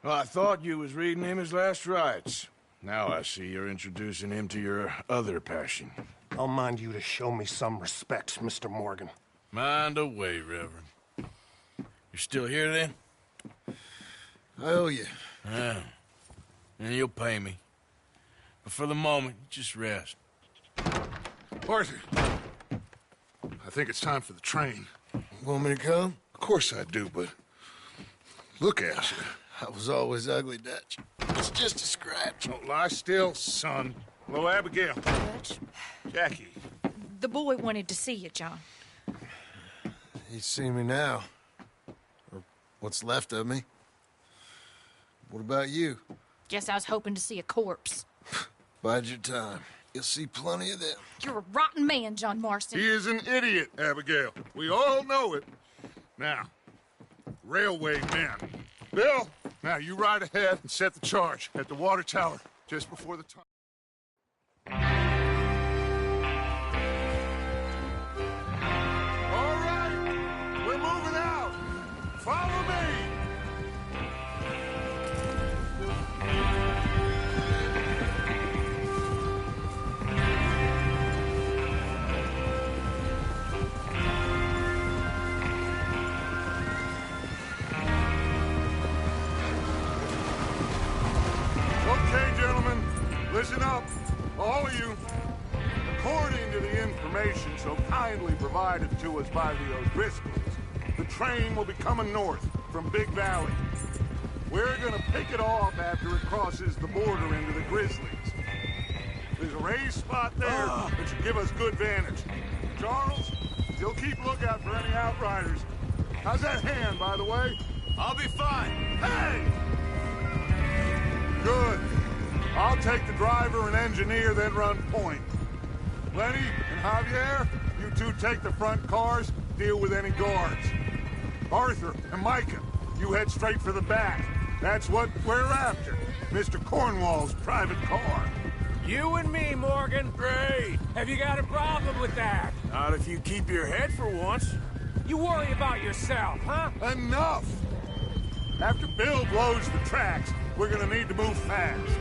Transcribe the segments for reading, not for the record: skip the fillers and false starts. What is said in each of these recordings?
Well, I thought you was reading him his last rites. Now I see you're introducing him to your other passion. I'll mind you to show me some respect, Mr. Morgan. Mind away, Reverend. You're still here, then? I owe you. Yeah. And you'll pay me. But for the moment, just rest. Arthur, I think it's time for the train. Want me to come? Of course I do, but look at you. I was always ugly, Dutch. It's just a scratch. Don't lie still, son. Hello, Abigail. Dutch, Jackie. the boy wanted to see you, John. He's seen me now. Or what's left of me. What about you? Guess I was hoping to see a corpse. Bide your time. You'll see plenty of them. You're a rotten man, John Marston. He is an idiot, Abigail. We all know it. Now, railway men. Bill, now you ride ahead and set the charge at the water tower just before the time. All right, we're moving out. Follow me. Okay, gentlemen, listen up, all of you. According to the information so kindly provided to us by the O'Driscolls, the train will be coming north from Big Valley. We're gonna pick it off after it crosses the border into the Grizzlies. There's a raised spot there that should give us good vantage. Charles, you'll keep lookout for any outriders. How's that hand, by the way? I'll be fine. Hey! Good. I'll take the driver and engineer, then run point. Lenny and Javier, you two take the front cars, deal with any guards. Arthur and Micah, you head straight for the back. That's what we're after. Mr. Cornwall's private car. You and me, Morgan. Great. Have you got a problem with that? Not if you keep your head for once. You worry about yourself, huh? Enough! After Bill blows the tracks, we're gonna need to move fast.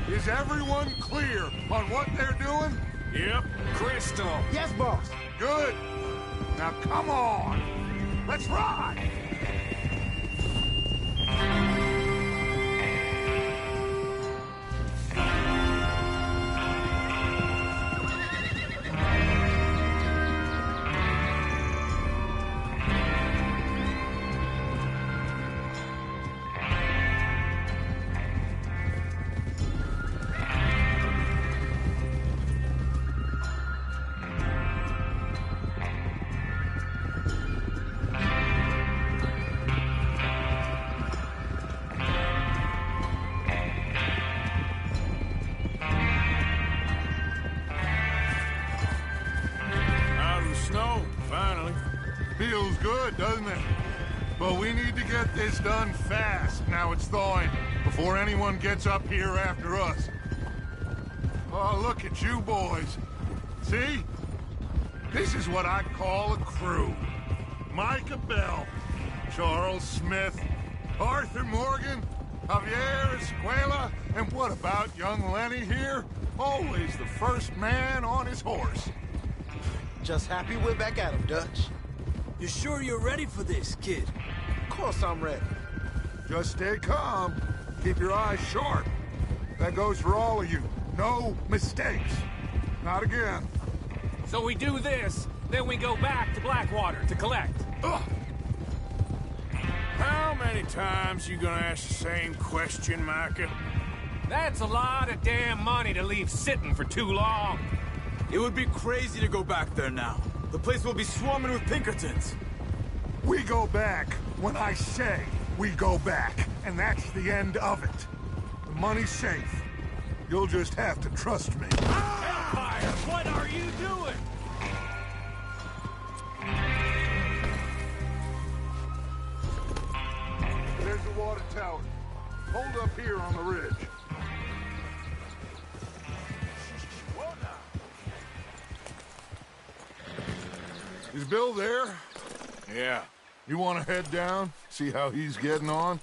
Is everyone clear on what they're doing? Yep. Crystal. Yes, boss. Good. Now come on. Let's ride. Feels good, doesn't it? But we need to get this done fast, now it's thawing, before anyone gets up here after us. Oh, look at you boys. See? This is what I call a crew. Micah Bell, Charles Smith, Arthur Morgan, Javier Escuela, and what about young Lenny here? Always the first man on his horse. Just happy we're back at him, Dutch. You sure you're ready for this, kid? Of course I'm ready. Just stay calm. Keep your eyes sharp. That goes for all of you. No mistakes. Not again. So we do this, then we go back to Blackwater to collect. Ugh. How many times you gonna ask the same question, Micah? That's a lot of damn money to leave sitting for too long. It would be crazy to go back there now. The place will be swarming with Pinkertons. We go back when I say we go back, and that's the end of it. The money's safe. You'll just have to trust me. Hellfire, what are you doing? There's the water tower. Hold up here on the ridge. Is Bill there? Yeah. You want to head down? See how he's getting on?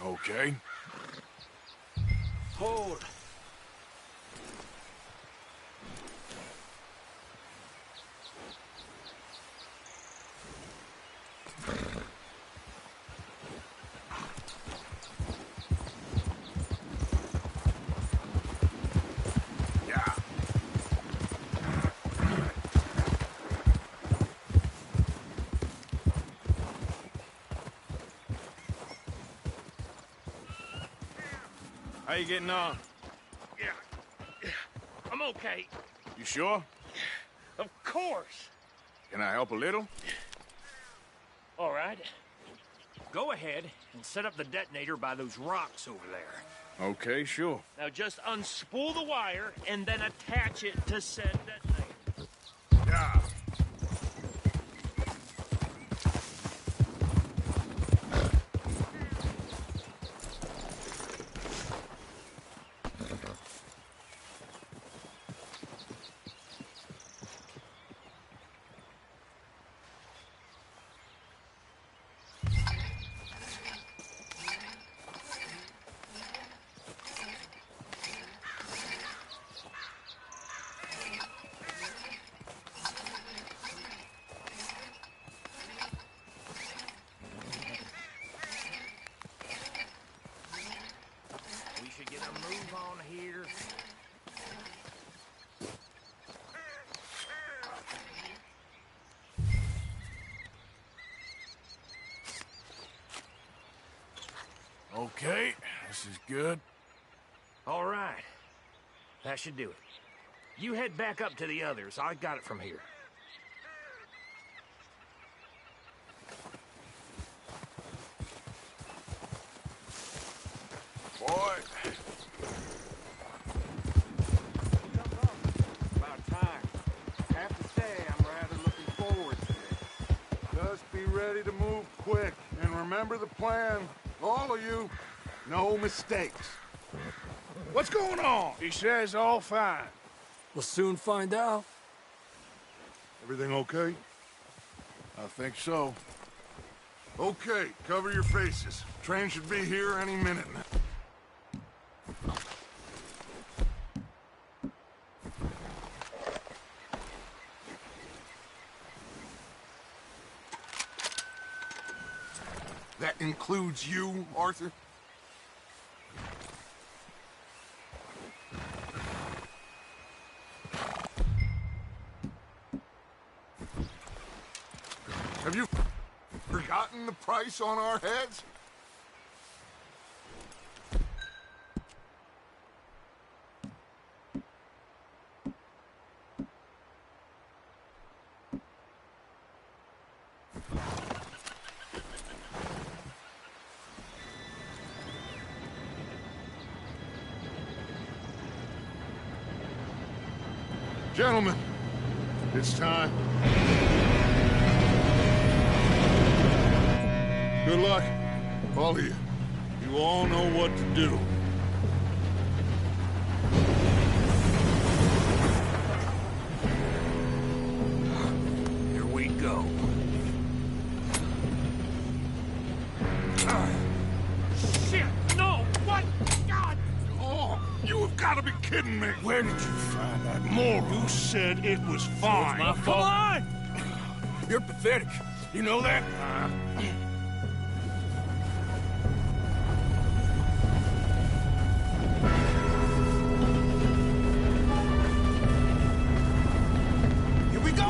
Okay. Hold. Yeah. How you getting on? Yeah, I'm okay. You sure? Of course. Can I help a little? All right. Go ahead and set up the detonator by those rocks over there. Okay, sure. Now just unspool the wire and then attach it to said detonator. Yeah. We should get a move on here. Okay, this is good. All right. That should do it. You head back up to the others. I got it from here. Boy. About time. Have to say, I'm rather looking forward to it. Just be ready to move quick. And remember the plan. All of you. No mistakes. What's going on? He says all fine. We'll soon find out. Everything okay? I think so. Okay, cover your faces. Train should be here any minute now. That includes you, Arthur? Have you forgotten the price on our heads? Gentlemen, it's time. Good luck, all of you. You all know what to do. Here we go. Shit! No! What? God! Oh, you have got to be kidding me. Where did you find that moron? You said it was fine. My fault. Come on! You're pathetic. You know that? Here we go!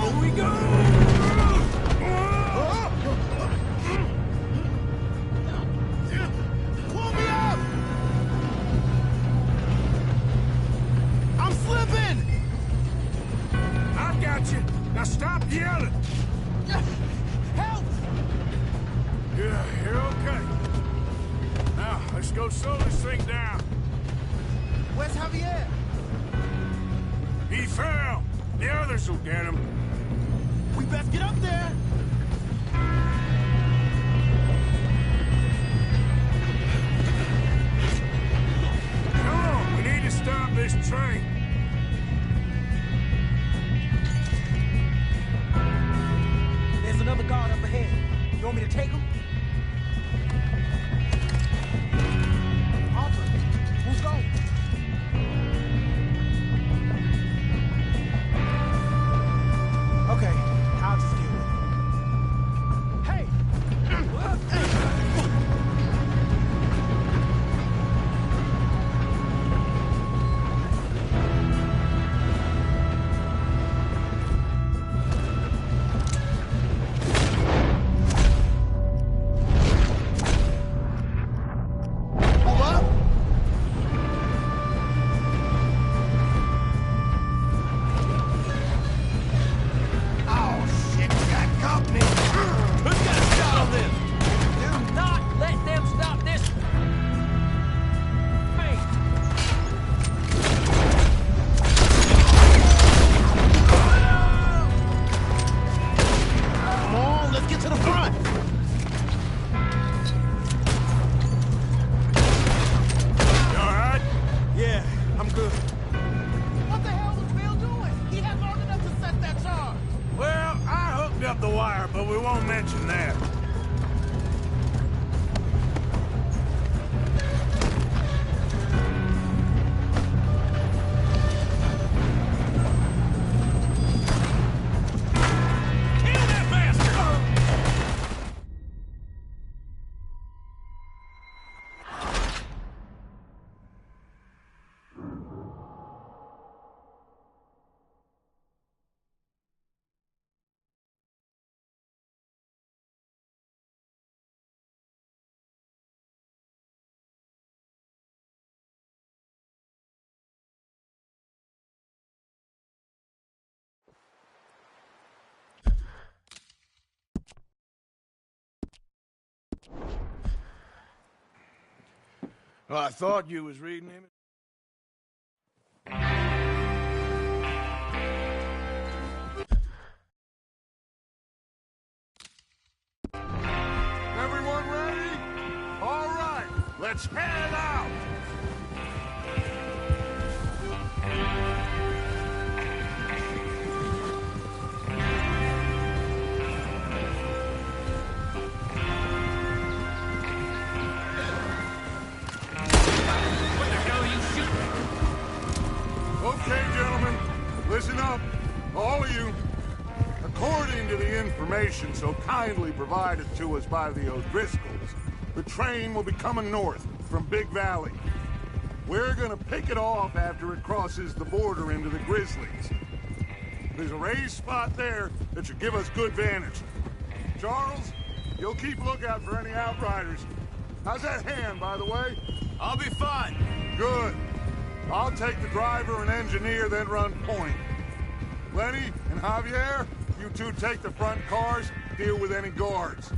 Let's go slow this thing down. Where's Javier? He fell. The others will get him. We best get up there. Come on, we need to stop this train. There's another guard up ahead. You want me to take him? Arthur, who's going? Okay, I'll just deal with it. Hey! Up the wire, but we won't mention that. Kill that bastard! Well, I thought you was reading him. Everyone ready? All right, let's head out! What the hell are you shooting? Okay, gentlemen, listen up, all of you. According to the information so kindly provided to us by the O'Driscolls, the train will be coming north from Big Valley. We're gonna pick it off after it crosses the border into the Grizzlies. There's a raised spot there that should give us good vantage. Charles, you'll keep lookout for any outriders. How's that hand, by the way? I'll be fine. Good. I'll take the driver and engineer, then run point. Lenny and Javier, you two take the front cars, deal with any guards.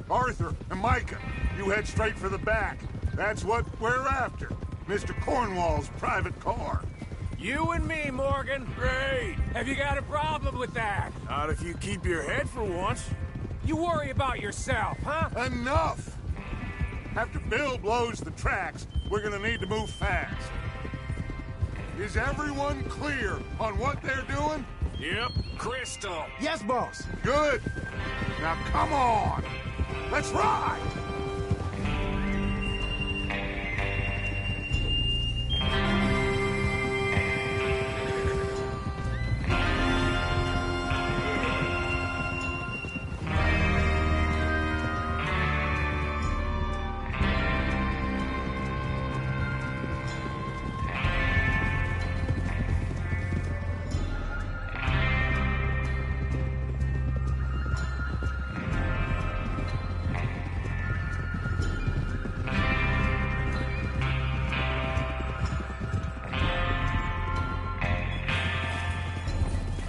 Arthur and Micah, you head straight for the back. That's what we're after. Mr. Cornwall's private car. You and me, Morgan. Great. Have you got a problem with that? Not if you keep your head for once. You worry about yourself, huh? Enough! After Bill blows the tracks, we're gonna need to move fast. Is everyone clear on what they're doing? Yep. Crystal. Yes, boss. Good. Now come on. Let's ride!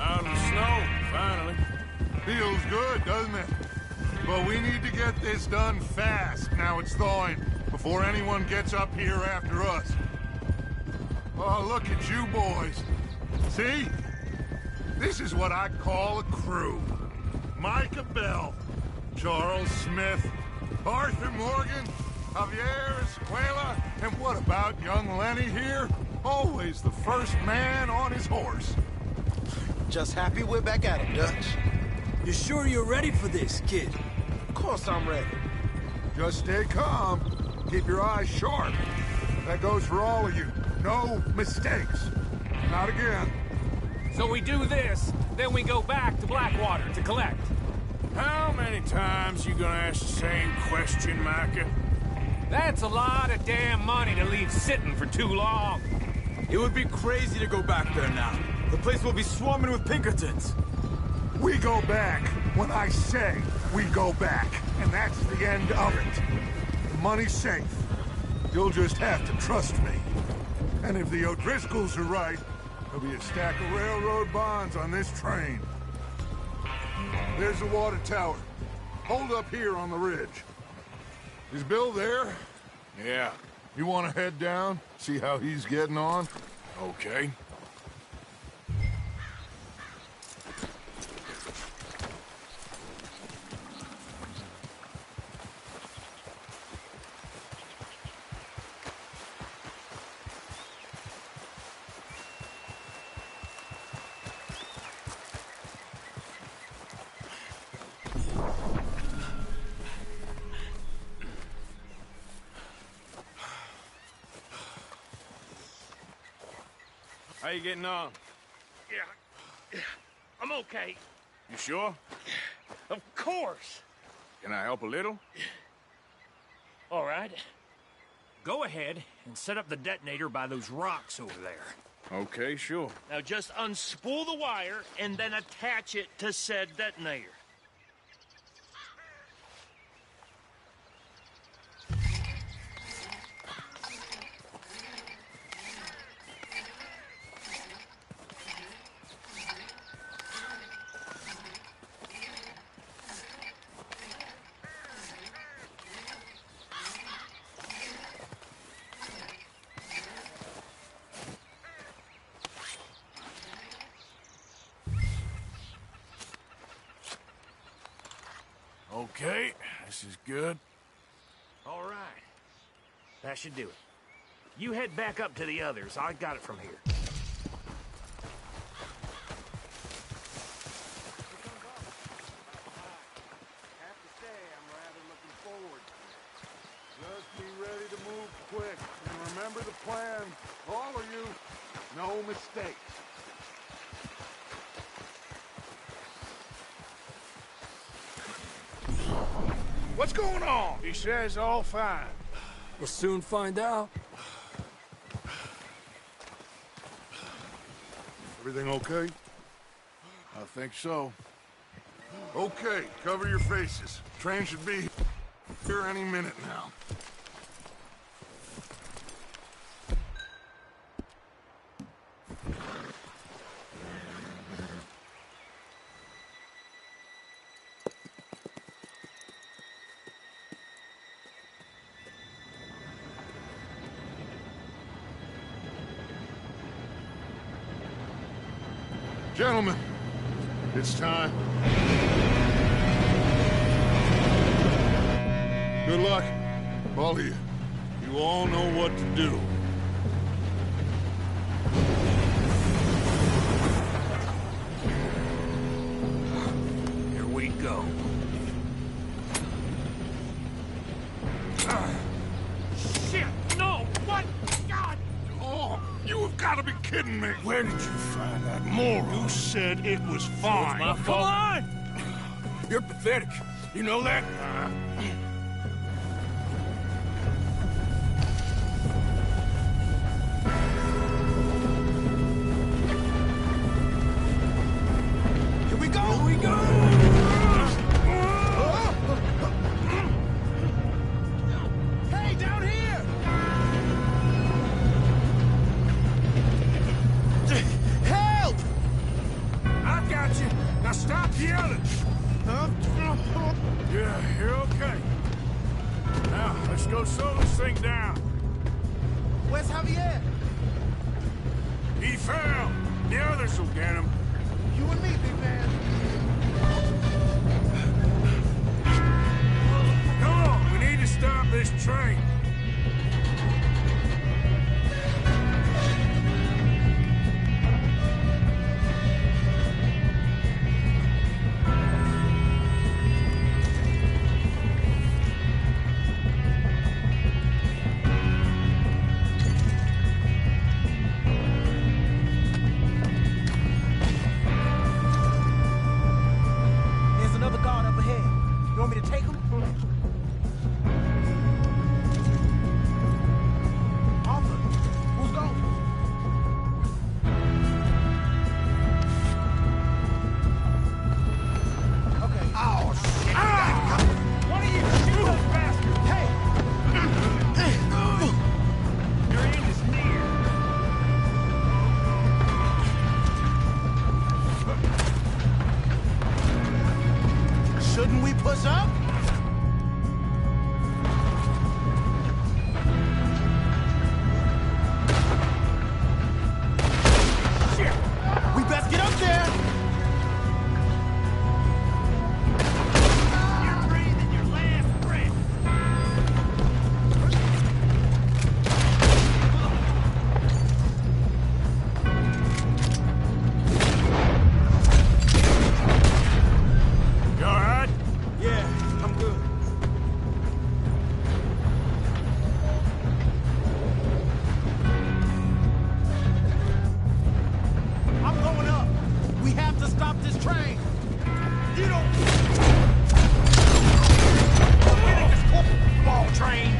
Out in the snow, finally. Feels good, doesn't it? But we need to get this done fast now Now it's thawing before anyone gets up here after us. Oh, look at you boys. See? This is what I call a crew. Micah Bell, Charles Smith, Arthur Morgan, Javier Escuela, and what about young Lenny here? Always the first man on his horse. Just happy we're back at it, Dutch. You sure you're ready for this, kid? Of course I'm ready. Just stay calm. Keep your eyes sharp. That goes for all of you. No mistakes. Not again. So we do this, then we go back to Blackwater to collect. How many times you gonna ask the same question, Micah? That's a lot of damn money to leave sitting for too long. It would be crazy to go back there now. The place will be swarming with Pinkertons. We go back when I say we go back, and that's the end of it. The money's safe. You'll just have to trust me. And if the O'Driscolls are right, there'll be a stack of railroad bonds on this train. There's the water tower. Hold up here on the ridge. Is Bill there? Yeah. You want to head down, see how he's getting on? Okay. How you getting on? Yeah, I'm okay. You sure? Of course. Can I help a little? All right. Go ahead and set up the detonator by those rocks over there. Okay, sure. Now just unspool the wire and then attach it to said detonator. Okay, this is good. All right. That should do it. You head back up to the others. I got it from here. Have to say, I'm rather looking forward. Just be ready to move quick. And remember the plan. All of you, no mistakes. What's going on? He says all fine. We'll soon find out. Everything okay? I think so. Okay, cover your faces. Train should be here any minute now. Gentlemen, it's time. Good luck, all of you. You all know what to do. Here we go. Shit! No! What? God! Oh, you have got to be kidding me. Where did you find that moron? You said it was fine. My Come fault. on! You're pathetic. You know that? Here we go! Here we go! Hey, down here! Help! I got you. Now stop yelling. Yeah, you're okay. Let's go slow this thing down. Where's Javier? He fell. The others will get him. You and me, big man. Come on, we need to stop this train. There's another guard up ahead. You want me to take him? Arthur, who's going? Okay. Oh, shit. One of you shoot those bastards! Hey! Your end is near. Shouldn't we push up? Shit! We best get up there! You're breathing your last breath. You all right? Yeah, I'm good. I'm going up. We have to stop this train. You don't... Get in this ball train.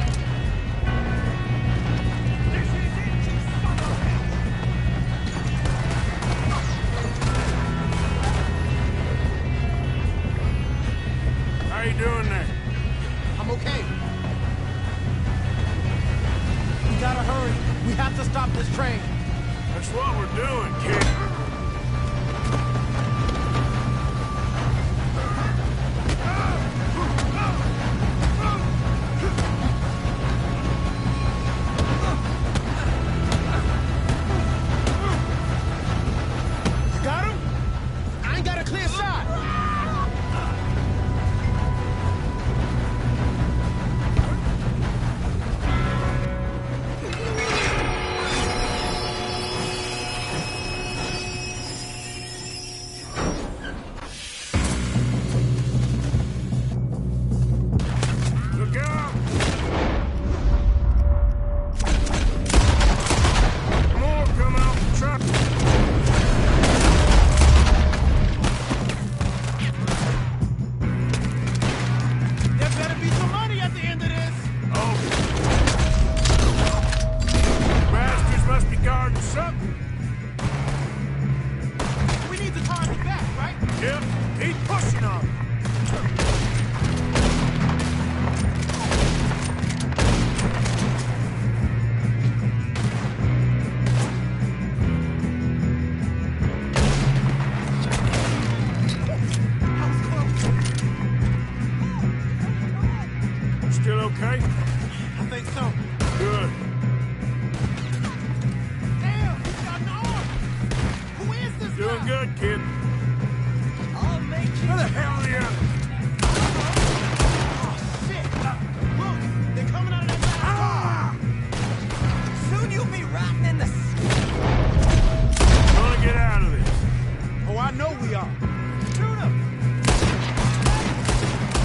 This is it, you son of a bitch! How you doing there? I'm okay. We gotta hurry. We have to stop this train. That's what we're doing, kid. You got him? I ain't got a clear shot. Look out! More coming off the truck. There better be some money at the end of this. Oh. Bastards must be guarding something. We need to target back, right? Yep, keep pushing on them. Still okay? I think so. Good. Damn, he's got an arm. Who is this Doing guy? good, kid. I'll make you. Where the hell are the others? Oh, shit. Look, they're coming out of that last car. Soon you'll be rotting in the... Gonna get out of this. Oh, I know we are. Shoot him.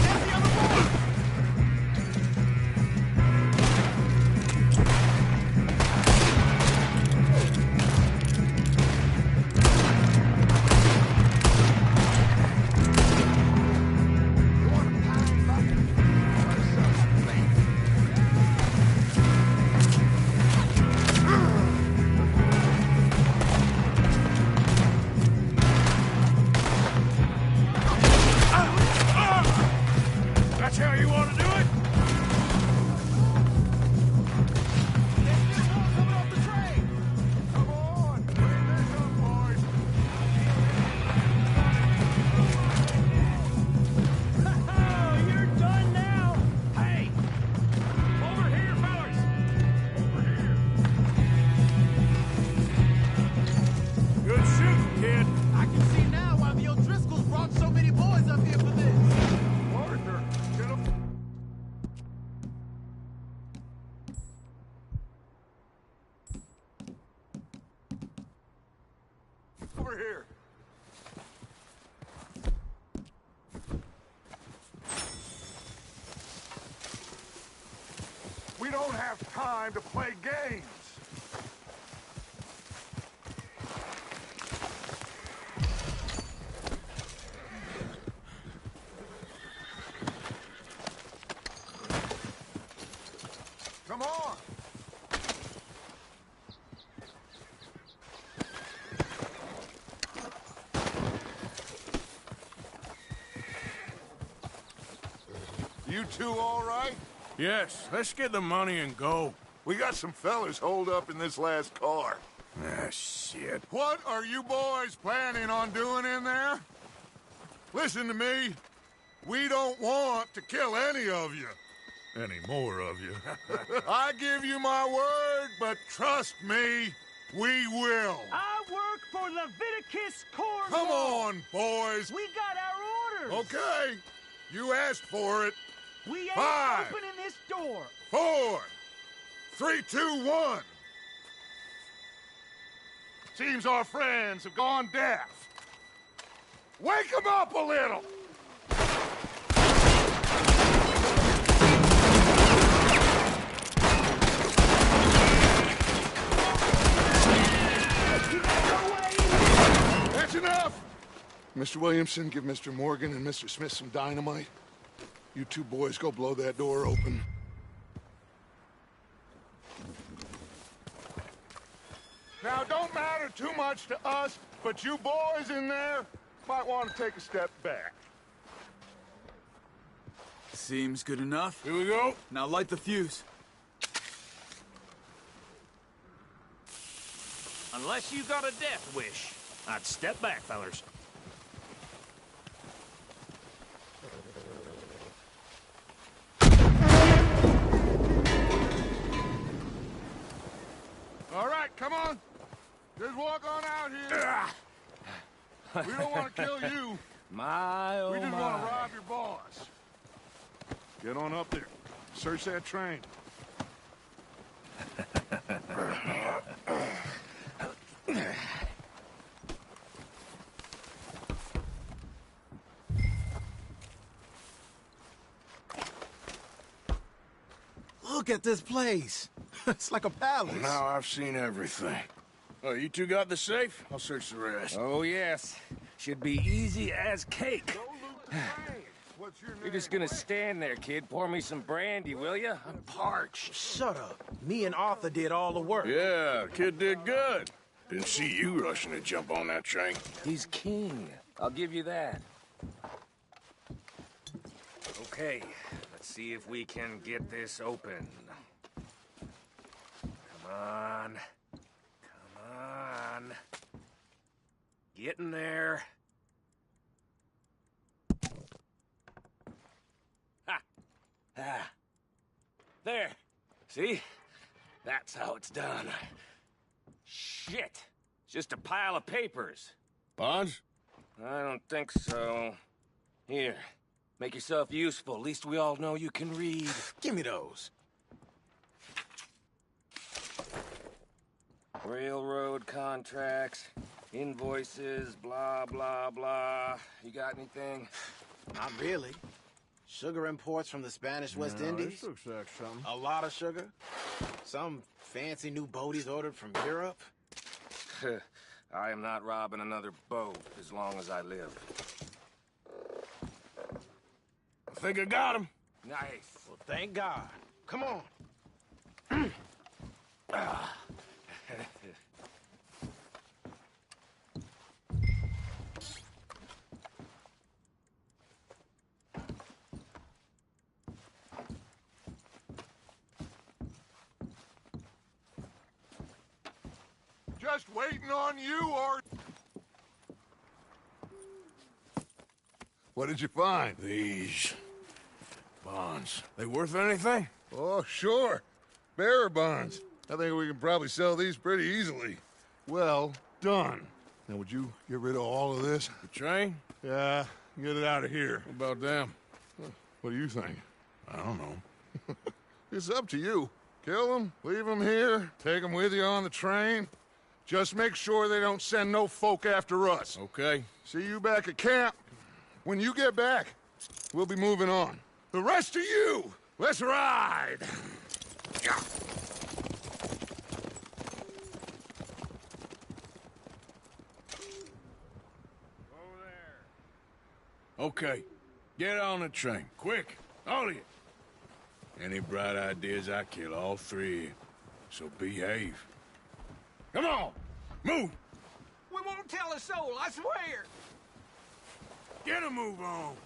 There's the other one. over here. We don't have time to play games. Come on. You two all right? Yes, let's get the money and go. We got some fellas holed up in this last car. Ah, shit. What are you boys planning on doing in there? Listen to me. We don't want to kill any of you. Any more of you. I give you my word, but trust me, we will. I work for Leviticus Corps. Come on, boys. We got our orders. Okay. You asked for it. We ain't 5, opening this door. 4, 3, 2, 1. Seems our friends have gone deaf. Wake them up a little. That's enough. Mr. Williamson, give Mr. Morgan and Mr. Smith some dynamite. You two boys go blow that door open. Now, don't matter too much to us, but you boys in there might want to take a step back. Seems good enough. Here we go. Now light the fuse. Unless you got a death wish, I'd step back, fellers. All right, come on. Just walk on out here. We don't want to kill you. My, oh We just my. want to rob your boss. Get on up there. Search that train. Look at this place. It's like a palace. Now I've seen everything. Oh, you two got the safe? I'll search the rest. Oh, yes. Should be easy as cake. What's your name? You're just gonna stand there, kid. Pour me some brandy, will ya? I'm parched. Shut up. Me and Arthur did all the work. Yeah, kid did good. Didn't see you rushing to jump on that train. He's king. I'll give you that. Okay, let's see if we can get this open. Come on. Come on. Get in there. Ha! Ah. There. See? That's how it's done. Shit. It's just a pile of papers. Bonds? I don't think so. Here. Make yourself useful. At least we all know you can read. Give me those. Railroad contracts, invoices, blah, blah, blah. You got anything? Not really. Sugar imports from the Spanish West Indies. This looks like something. A lot of sugar. Some fancy new boat he's ordered from Europe. I am not robbing another boat as long as I live. I think I got him. Nice. Well, thank God. Come on. Just waiting on you, or... What did you find? These bonds. They worth anything? Oh, sure. Bearer bonds. I think we can probably sell these pretty easily. Well done. Now, would you get rid of all of this? The train? Yeah, get it out of here. What about them? What do you think? I don't know. It's up to you. Kill them, leave them here, take them with you on the train. Just make sure they don't send no folk after us. Okay. See you back at camp. When you get back, we'll be moving on. The rest of you, let's ride! Yeah. Okay. Get on the train. Quick. All of you. Any bright ideas, I kill all three of you. So behave. Come on! Move! We won't tell a soul, I swear! Get a move on!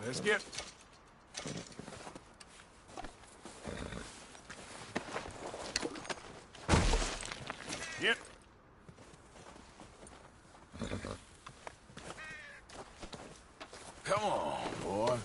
Let's get... Yep. Come on, boy.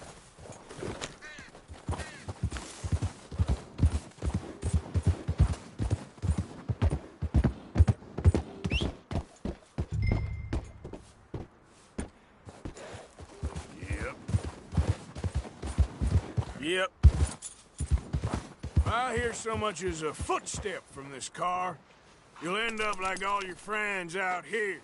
Yep. If I hear so much as a footstep from this car, you'll end up like all your friends out here.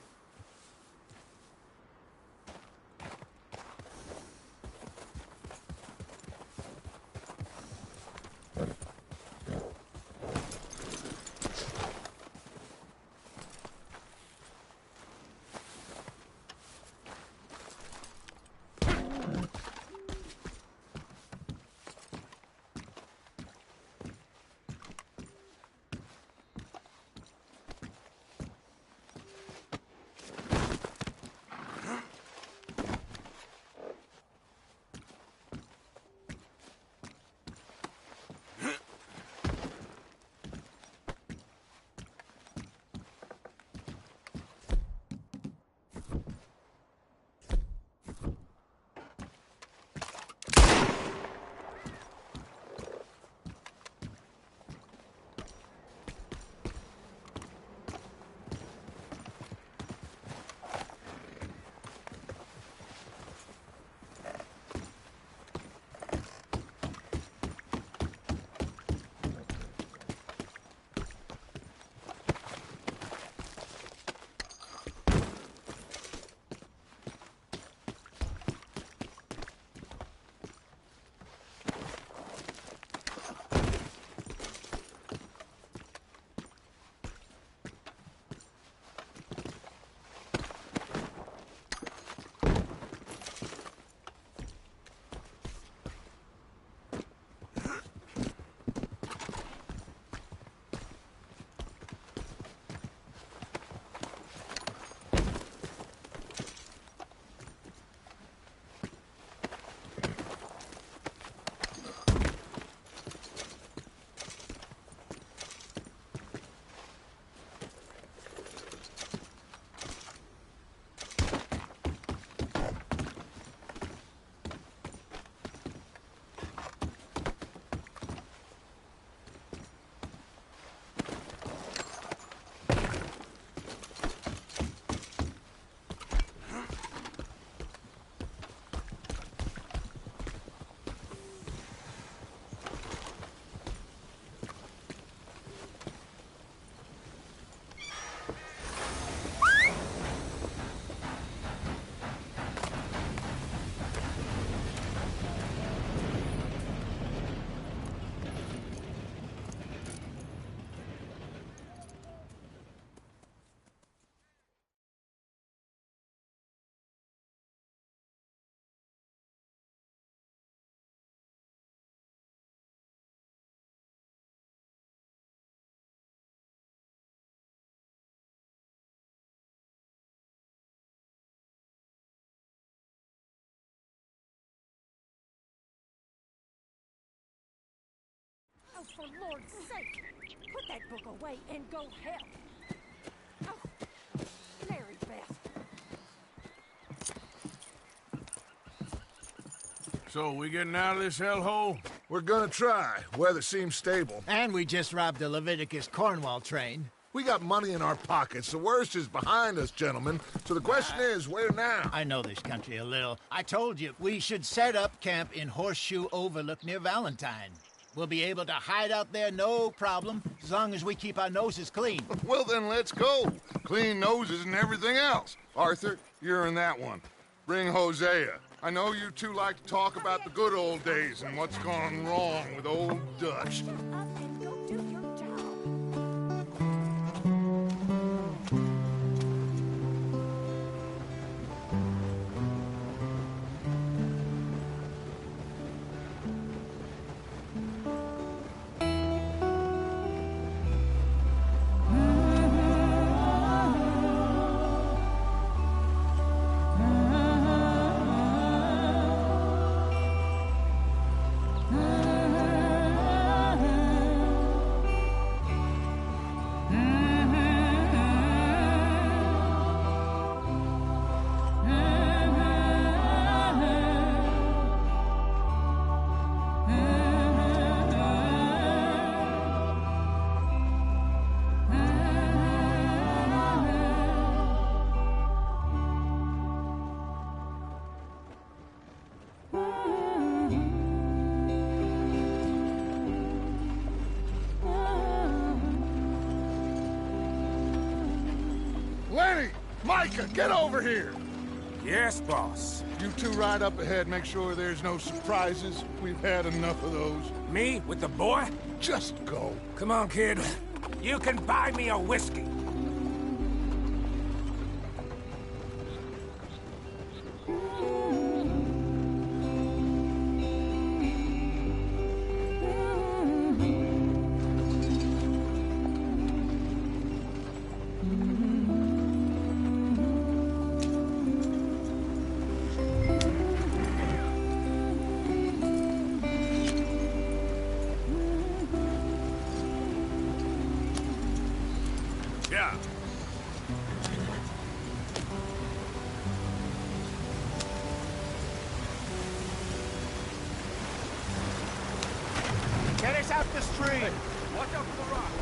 for Lord's sake! Put that book away and go help! Oh, Mary Beth. So, we getting out of this hellhole? We're gonna try. Weather seems stable. And we just robbed a Leviticus Cornwall train. We got money in our pockets. The worst is behind us, gentlemen. So the question is, where now? I know this country a little. I told you, we should set up camp in Horseshoe Overlook near Valentine. We'll be able to hide out there, no problem, as long as we keep our noses clean. Well, then let's go. Clean noses and everything else. Arthur, you're in that one. Bring Hosea. I know you two like to talk about the good old days and what's gone wrong with old Dutch. Lenny! Micah, get over here! Yes, boss. You two ride up ahead, make sure there's no surprises. We've had enough of those. Me with the boy? Just go. Come on, kid. You can buy me a whiskey. Yeah. Get us out the street! Watch out for the rock.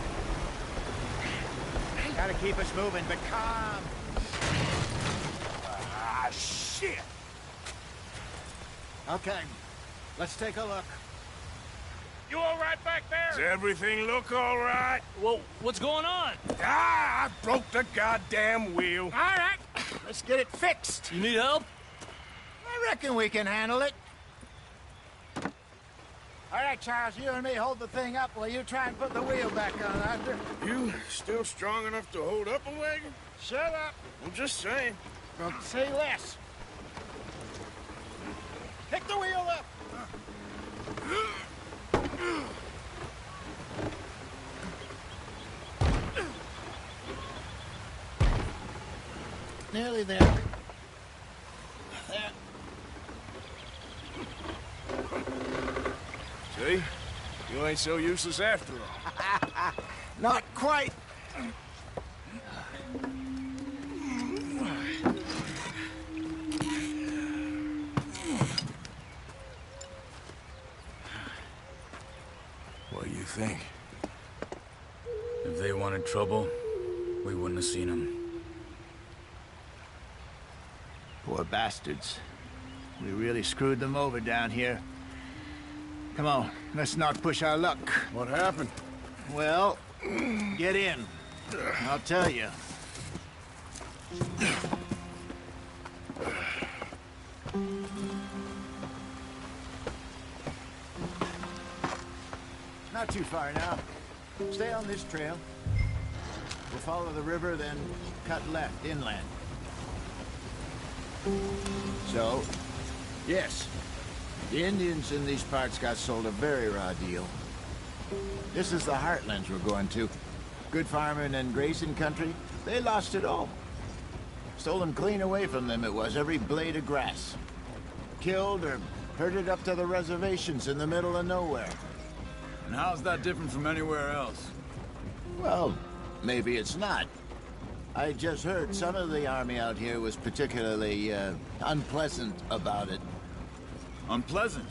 Gotta keep us moving, but calm. Ah, shit! Okay, let's take a look. You all right back there? Does everything look all right? Well, what's going on? Ah, I broke the goddamn wheel. All right, let's get it fixed. You need help? I reckon we can handle it. All right, Charles, you and me hold the thing up while you try and put the wheel back on, Arthur. You still strong enough to hold up a wagon? Shut up. I'm just saying. Don't say less. Pick the wheel up. Nearly there. There. See? You ain't so useless after all. Not quite. What do you think? If they wanted trouble, we wouldn't have seen them. Poor bastards. We really screwed them over down here. Come on, let's not push our luck. What happened? Well, get in. I'll tell you. Not too far now. Stay on this trail. We'll follow the river, then cut left inland. So, yes, the Indians in these parts got sold a very raw deal. This is the heartlands we're going to. Good farming and grazing country, they lost it all. Stolen clean away from them it was, every blade of grass. Killed or herded up to the reservations in the middle of nowhere. And how's that different from anywhere else? Well, maybe it's not. I just heard some of the army out here was particularly, unpleasant about it. Unpleasant?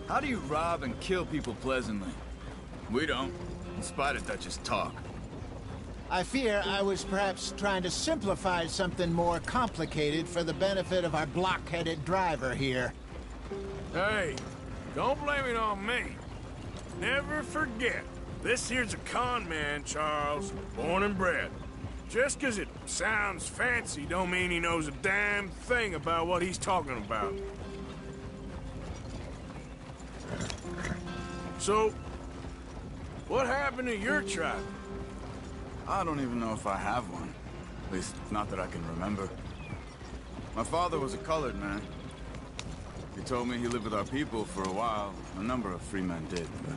How do you rob and kill people pleasantly? We don't, in spite of Dutch's talk. I fear I was perhaps trying to simplify something more complicated for the benefit of our blockheaded driver here. Hey, don't blame it on me. Never forget, this here's a con man, Charles, born and bred. Just 'cause it sounds fancy don't mean he knows a damn thing about what he's talking about. So, what happened to your tribe? I don't even know if I have one. At least, not that I can remember. My father was a colored man. He told me he lived with our people for a while. A number of free men did, but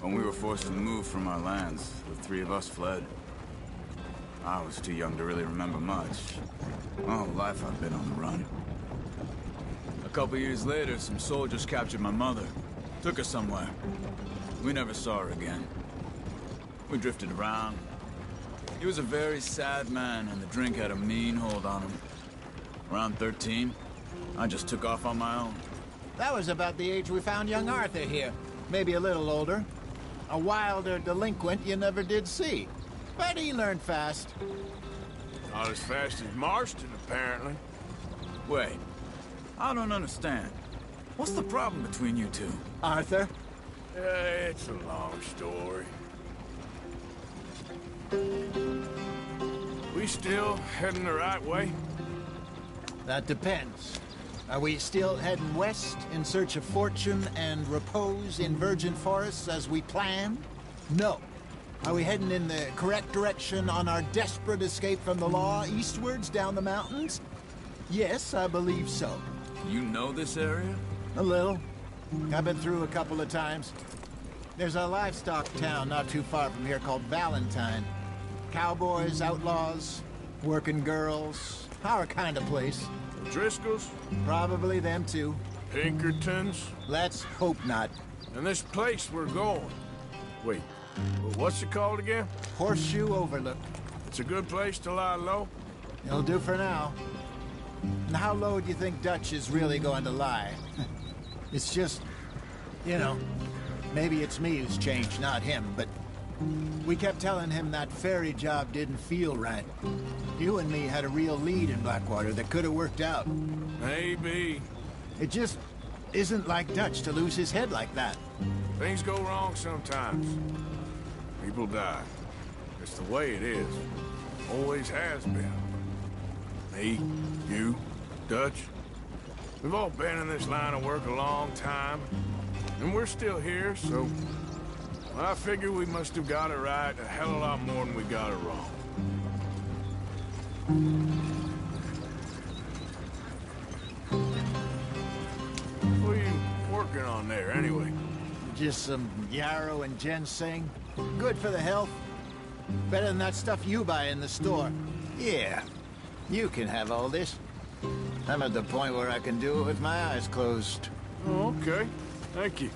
when we were forced to move from our lands, the three of us fled. I was too young to really remember much. My whole life I've been on the run. A couple years later, some soldiers captured my mother. Took her somewhere. We never saw her again. We drifted around. He was a very sad man, and the drink had a mean hold on him. Around 13, I just took off on my own. That was about the age we found young Arthur here. Maybe a little older. A wilder delinquent you never did see. But he learned fast. Not as fast as Marston, apparently. Wait, I don't understand. What's the problem between you two? Arthur? It's a long story. We still heading the right way? That depends. Are we still heading west in search of fortune and repose in virgin forests as we planned? No. Are we heading in the correct direction on our desperate escape from the law eastwards down the mountains? Yes, I believe so. You know this area? A little. I've been through a couple of times. There's a livestock town not too far from here called Valentine. Cowboys, outlaws, working girls, our kind of place. Driscolls? Probably them too. Pinkertons? Let's hope not. And this place we're going. Wait, what's it called again? Horseshoe Overlook. It's a good place to lie low? It'll do for now. And how low do you think Dutch is really going to lie? It's just, you know, maybe it's me who's changed, not him, but we kept telling him that ferry job didn't feel right. You and me had a real lead in Blackwater that could have worked out. Maybe. It just isn't like Dutch to lose his head like that. Things go wrong sometimes. People die. It's the way it is. Always has been. Me, you, Dutch. We've all been in this line of work a long time. And we're still here, so I figure we must have got it right a hell of a lot more than we got it wrong. What are you working on there, anyway? Just some yarrow and ginseng. Good for the health. Better than that stuff you buy in the store. Yeah, you can have all this. I'm at the point where I can do it with my eyes closed. Oh, okay. Thank you.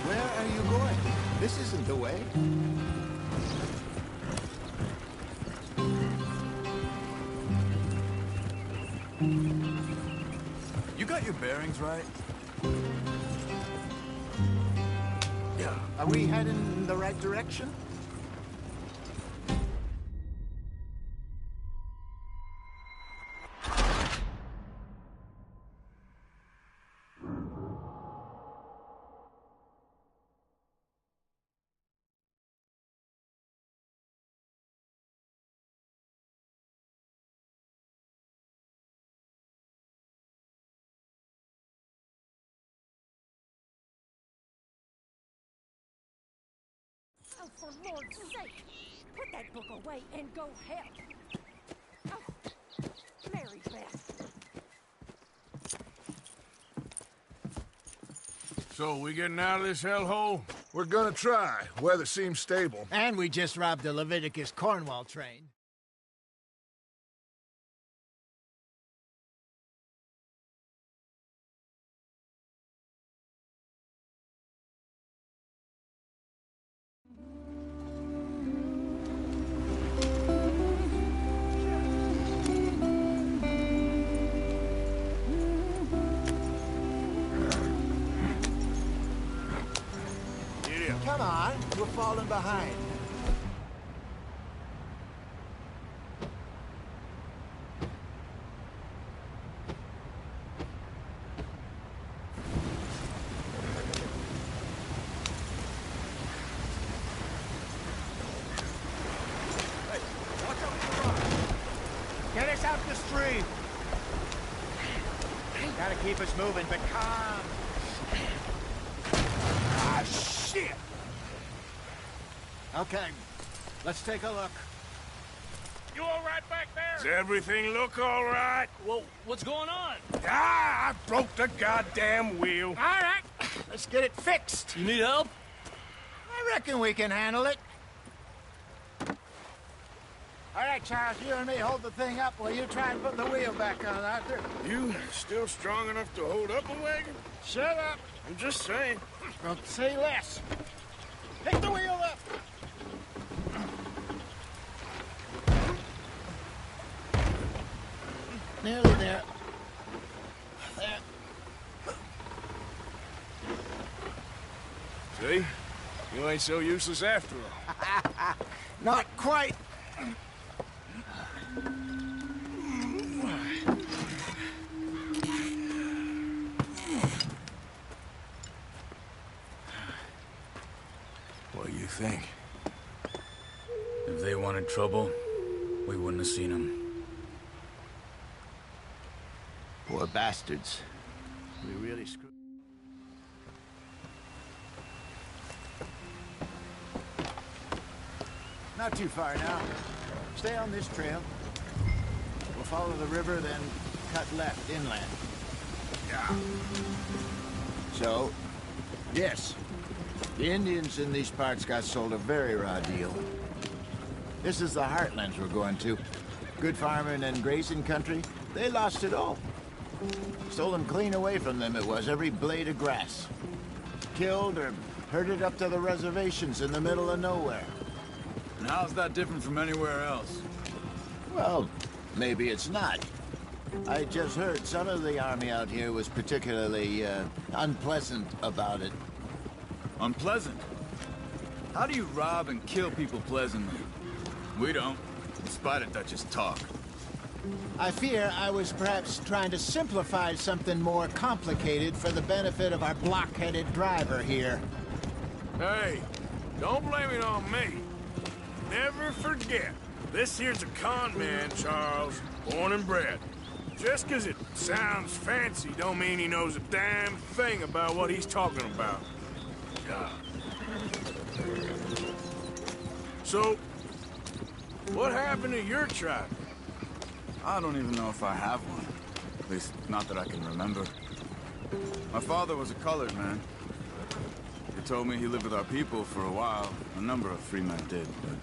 Where are you going? This isn't the way. You got your bearings right? Yeah. Are we heading in the right direction? Oh, for Lord's sake! Put that book away and go help! Oh, Mary Beth. So, we getting out of this hellhole? We're gonna try. Weather seems stable. And we just robbed the Leviticus Cornwall train. Come on, we're falling behind. Get us out the stream! Gotta keep us moving, but calm. Ah, shit! Okay, let's take a look. You all right back there? Does everything look all right? Well, what's going on? Ah, I broke the goddamn wheel. All right, let's get it fixed. You need help? I reckon we can handle it. All right, Charles, you and me hold the thing up while you try and put the wheel back on, Arthur. You still strong enough to hold up a wagon? Shut up. I'm just saying. Don't say less. Pick the wheel up. Nearly there. There. See? You ain't so useless after all. Not quite. What do you think? If they wanted trouble, we wouldn't have seen them. Poor bastards. We really screwed. Not too far now. Stay on this trail. We'll follow the river, then cut left inland. Yeah. So, yes, the Indians in these parts got sold a very raw deal. This is the heartlands we're going to. Good farming and grazing country, they lost it all. Stolen clean away from them it was, every blade of grass. Killed or herded up to the reservations in the middle of nowhere. And how's that different from anywhere else? Well, maybe it's not. I just heard some of the army out here was particularly, unpleasant about it. Unpleasant? How do you rob and kill people pleasantly? We don't, in spite of Dutch's talk. I fear I was perhaps trying to simplify something more complicated for the benefit of our block-headed driver here. Hey, don't blame it on me. Never forget, this here's a con man, Charles, born and bred. Just 'cause it sounds fancy don't mean he knows a damn thing about what he's talking about. So, what happened to your tribe? I don't even know if I have one. At least, not that I can remember. My father was a colored man. He told me he lived with our people for a while. A number of free men did, but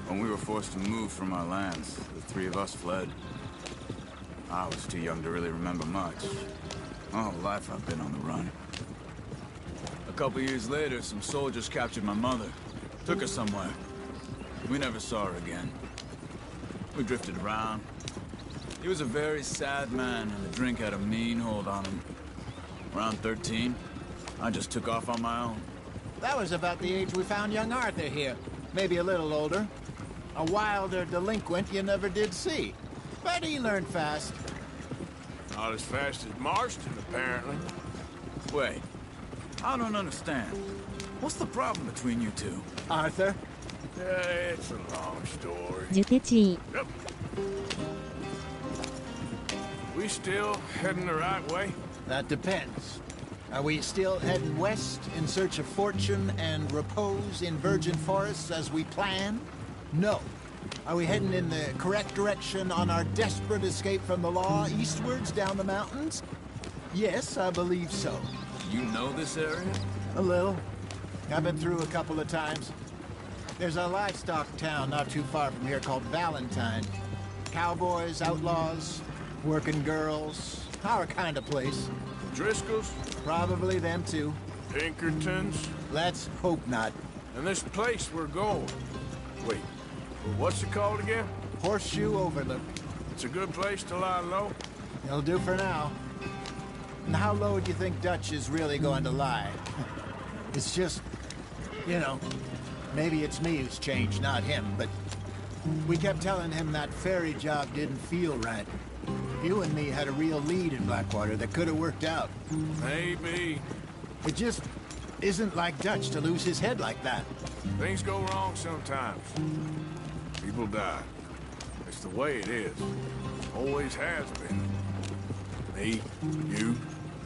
when we were forced to move from our lands, the three of us fled. I was too young to really remember much. My whole life I've been on the run. A couple years later, some soldiers captured my mother. Took her somewhere. We never saw her again. We drifted around. He was a very sad man, and the drink had a mean hold on him. Around 13, I just took off on my own. That was about the age we found young Arthur here. Maybe a little older. A wilder delinquent you never did see. But he learned fast. Not as fast as Marston, apparently. Wait, I don't understand. What's the problem between you two? Arthur? It's a long story. ジュテチ Yep. We still heading the right way? That depends. Are we still heading west in search of fortune and repose in virgin forests as we planned? No. Are we heading in the correct direction on our desperate escape from the law eastwards down the mountains? Yes, I believe so. You know this area? A little. I've been through a couple of times. There's a livestock town not too far from here called Valentine. Cowboys, outlaws, working girls, our kind of place. Driscoll's? Probably them too. Pinkertons? Let's hope not. And this place we're going. Wait, what's it called again? Horseshoe Overlook. It's a good place to lie low? It'll do for now. And how low do you think Dutch is really going to lie? It's just, you know, maybe it's me who's changed, not him, but we kept telling him that ferry job didn't feel right. You and me had a real lead in Blackwater that could have worked out. Maybe. It just isn't like Dutch to lose his head like that. Things go wrong sometimes. People die. It's the way it is. Always has been. Me, you,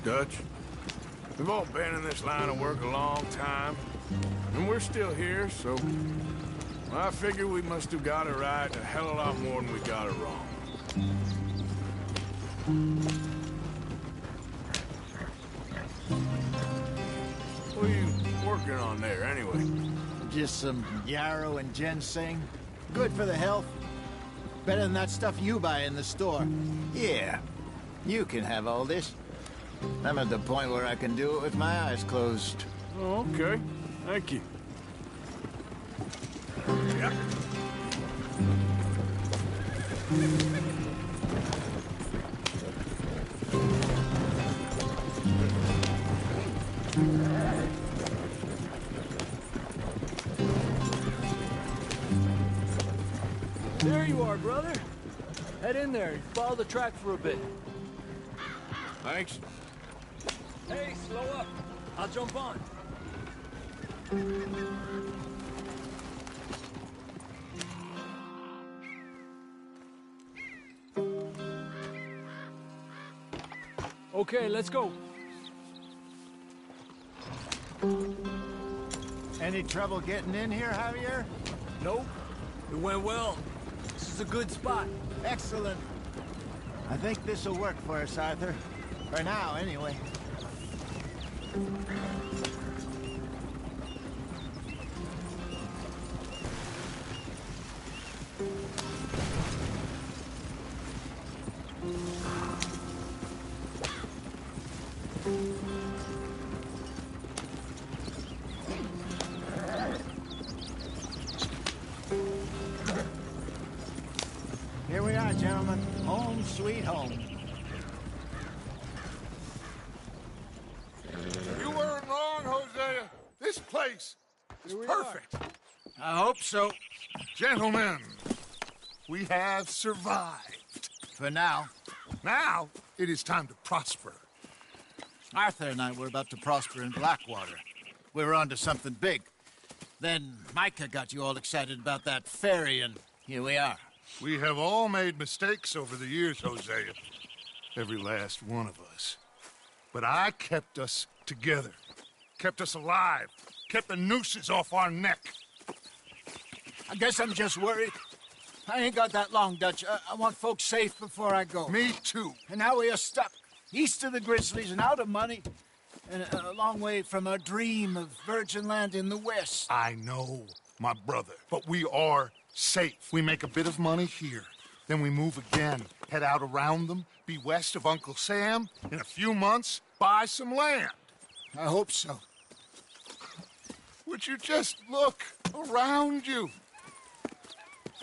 Dutch. We've all been in this line of work a long time. And we're still here, so... I figure we must have got it right a hell of a lot more than we got it wrong. What are you working on there, anyway? Just some yarrow and ginseng. Good for the health. Better than that stuff you buy in the store. Yeah, you can have all this. I'm at the point where I can do it with my eyes closed. Oh, okay. Thank you. Yep. There you are, brother. Head in there and follow the track for a bit. Thanks. Hey, slow up. I'll jump on. Okay, let's go. Any trouble getting in here, Javier? Nope. It went well. This is a good spot. Excellent. I think this'll work for us, Arthur. For now, anyway. Here we are, gentlemen. Home sweet home. You weren't wrong, Hosea. This place is perfect. I hope so. Gentlemen, we have survived. For now. Now, it is time to prosper. Arthur and I were about to prosper in Blackwater. We were onto something big. Then Micah got you all excited about that ferry, and here we are. We have all made mistakes over the years, Hosea. Every last one of us. But I kept us together. Kept us alive. Kept the nooses off our neck. I guess I'm just worried. I ain't got that long, Dutch. I want folks safe before I go. Me too. And now we are stuck east of the Grizzlies and out of money. And a long way from our dream of virgin land in the west. I know, my brother. But we are safe. We make a bit of money here. Then we move again, head out around them, be west of Uncle Sam. In a few months, buy some land. I hope so. Would you just look around you?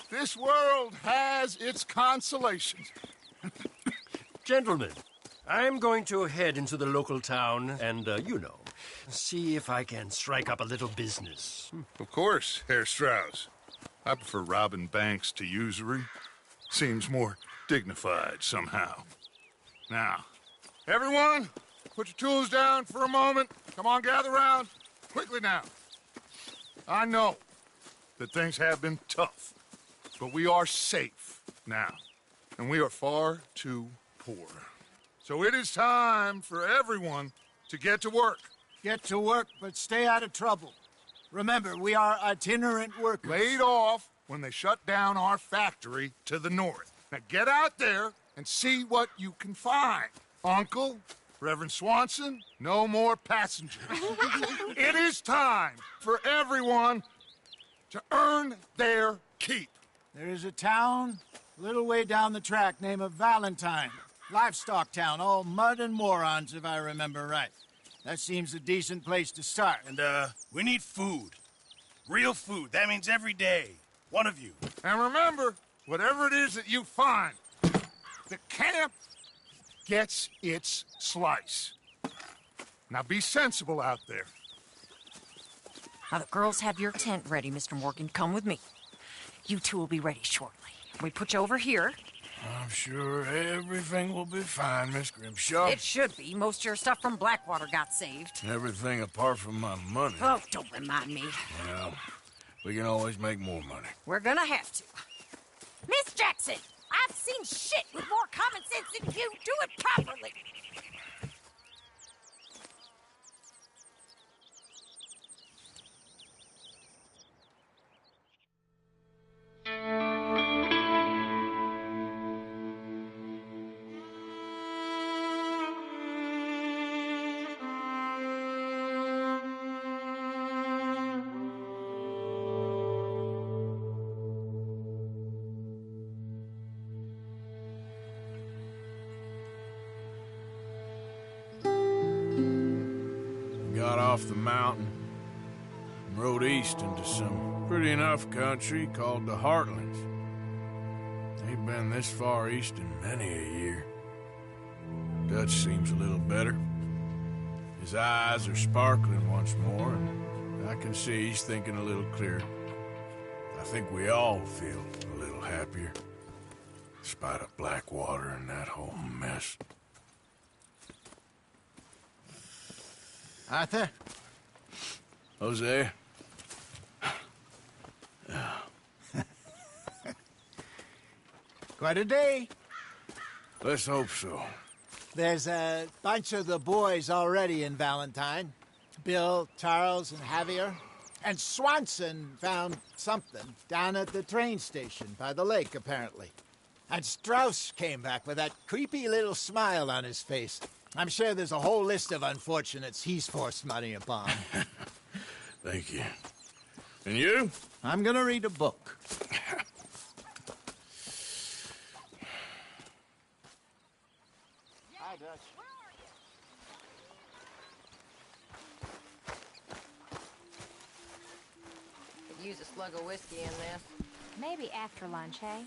This world has its consolations. Gentlemen, I'm going to head into the local town and, see if I can strike up a little business. Of course, Herr Strauss. I prefer robbing banks to usury. Seems more dignified somehow. Now, everyone, put your tools down for a moment. Come on, gather round. Quickly now. I know that things have been tough, but we are safe now, and we are far too poor. So it is time for everyone to get to work. Get to work, but stay out of trouble. Remember, we are itinerant workers. Laid off when they shut down our factory to the north. Now get out there and see what you can find. Uncle, Reverend Swanson, no more passengers. It is time for everyone to earn their keep. There is a town a little way down the track named Valentine. Livestock town, all mud and morons, if I remember right. That seems a decent place to start. And, we need food. Real food. That means every day. One of you. And remember, whatever it is that you find, the camp gets its slice. Now be sensible out there. Now the girls have your tent ready, Mr. Morgan. Come with me. You two will be ready shortly. We put you over here. I'm sure everything will be fine, Miss Grimshaw. It should be. Most of your stuff from Blackwater got saved. Everything apart from my money. Oh, don't remind me. Well, we can always make more money. We're gonna have to. Miss Jackson, I've seen shit with more common sense than you. Do it properly. Got off the mountain and rode east into some pretty enough country called the Heartlands. Ain't been this far east in many a year. Dutch seems a little better. His eyes are sparkling once more, and I can see he's thinking a little clearer. I think we all feel a little happier, in spite of Blackwater and that whole mess. Arthur? Jose? Quite a day. Let's hope so. There's a bunch of the boys already in Valentine. Bill, Charles, and Javier. And Swanson found something down at the train station by the lake, apparently. And Strauss came back with that creepy little smile on his face. I'm sure there's a whole list of unfortunates he's forced money upon. Thank you. And you? I'm gonna read a book. Hi, Dutch. Could use a slug of whiskey in this. Maybe after lunch, hey?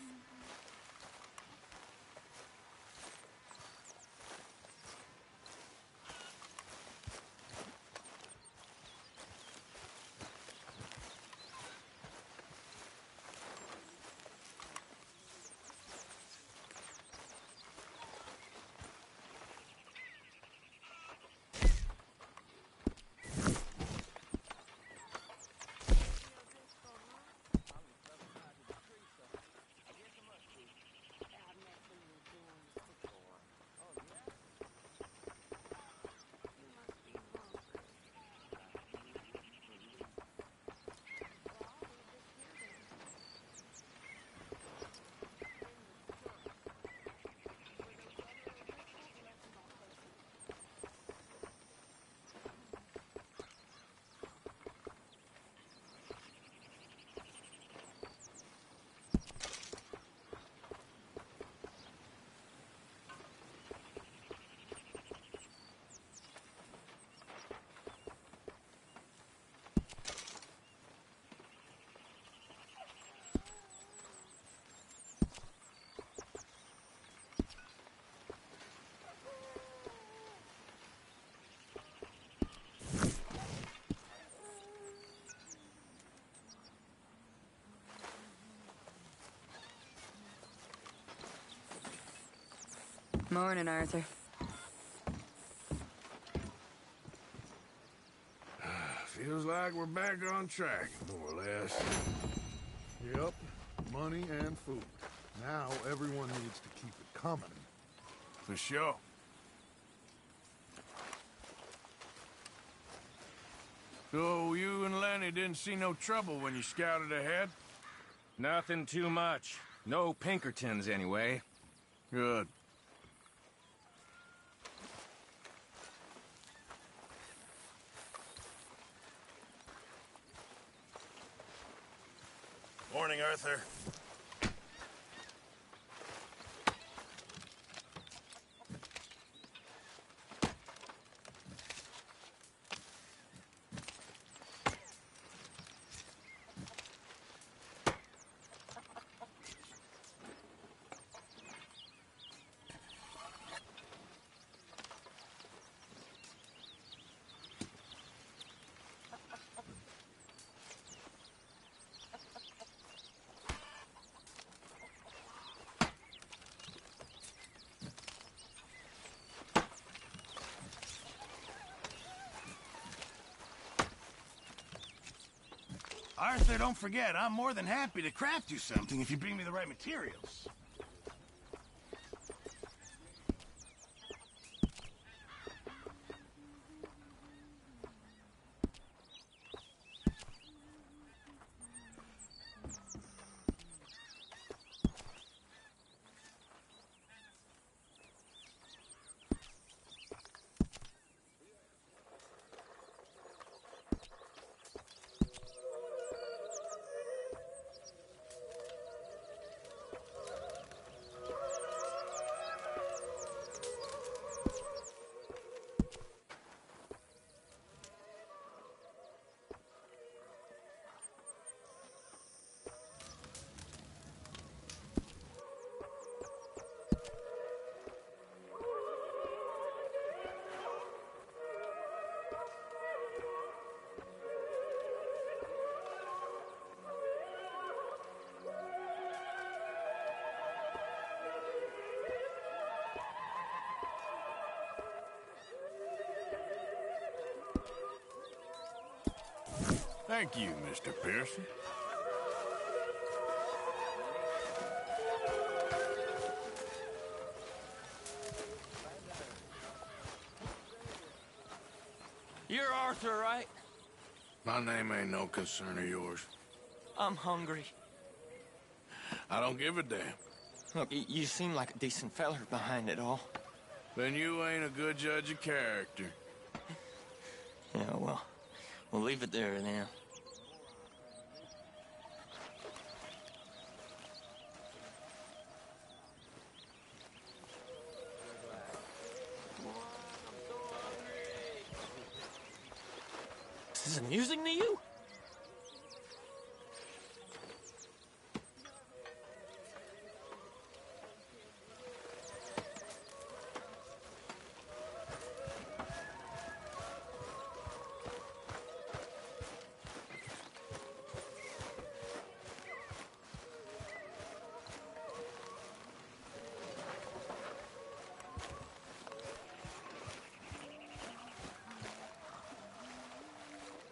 Morning, Arthur. Feels like we're back on track, more or less. Yep, money and food. Now everyone needs to keep it coming. For sure. So you and Lenny didn't see no trouble when you scouted ahead? Nothing too much. No Pinkertons, anyway. Good. Morning, Arthur. Arthur, don't forget, I'm more than happy to craft you something if you bring me the right materials. Thank you, Mr. Pearson. You're Arthur, right? My name ain't no concern of yours. I'm hungry. I don't give a damn. Look, you seem like a decent feller behind it all. Then you ain't a good judge of character. Yeah, well, we'll leave it there then. Is this amusing to you?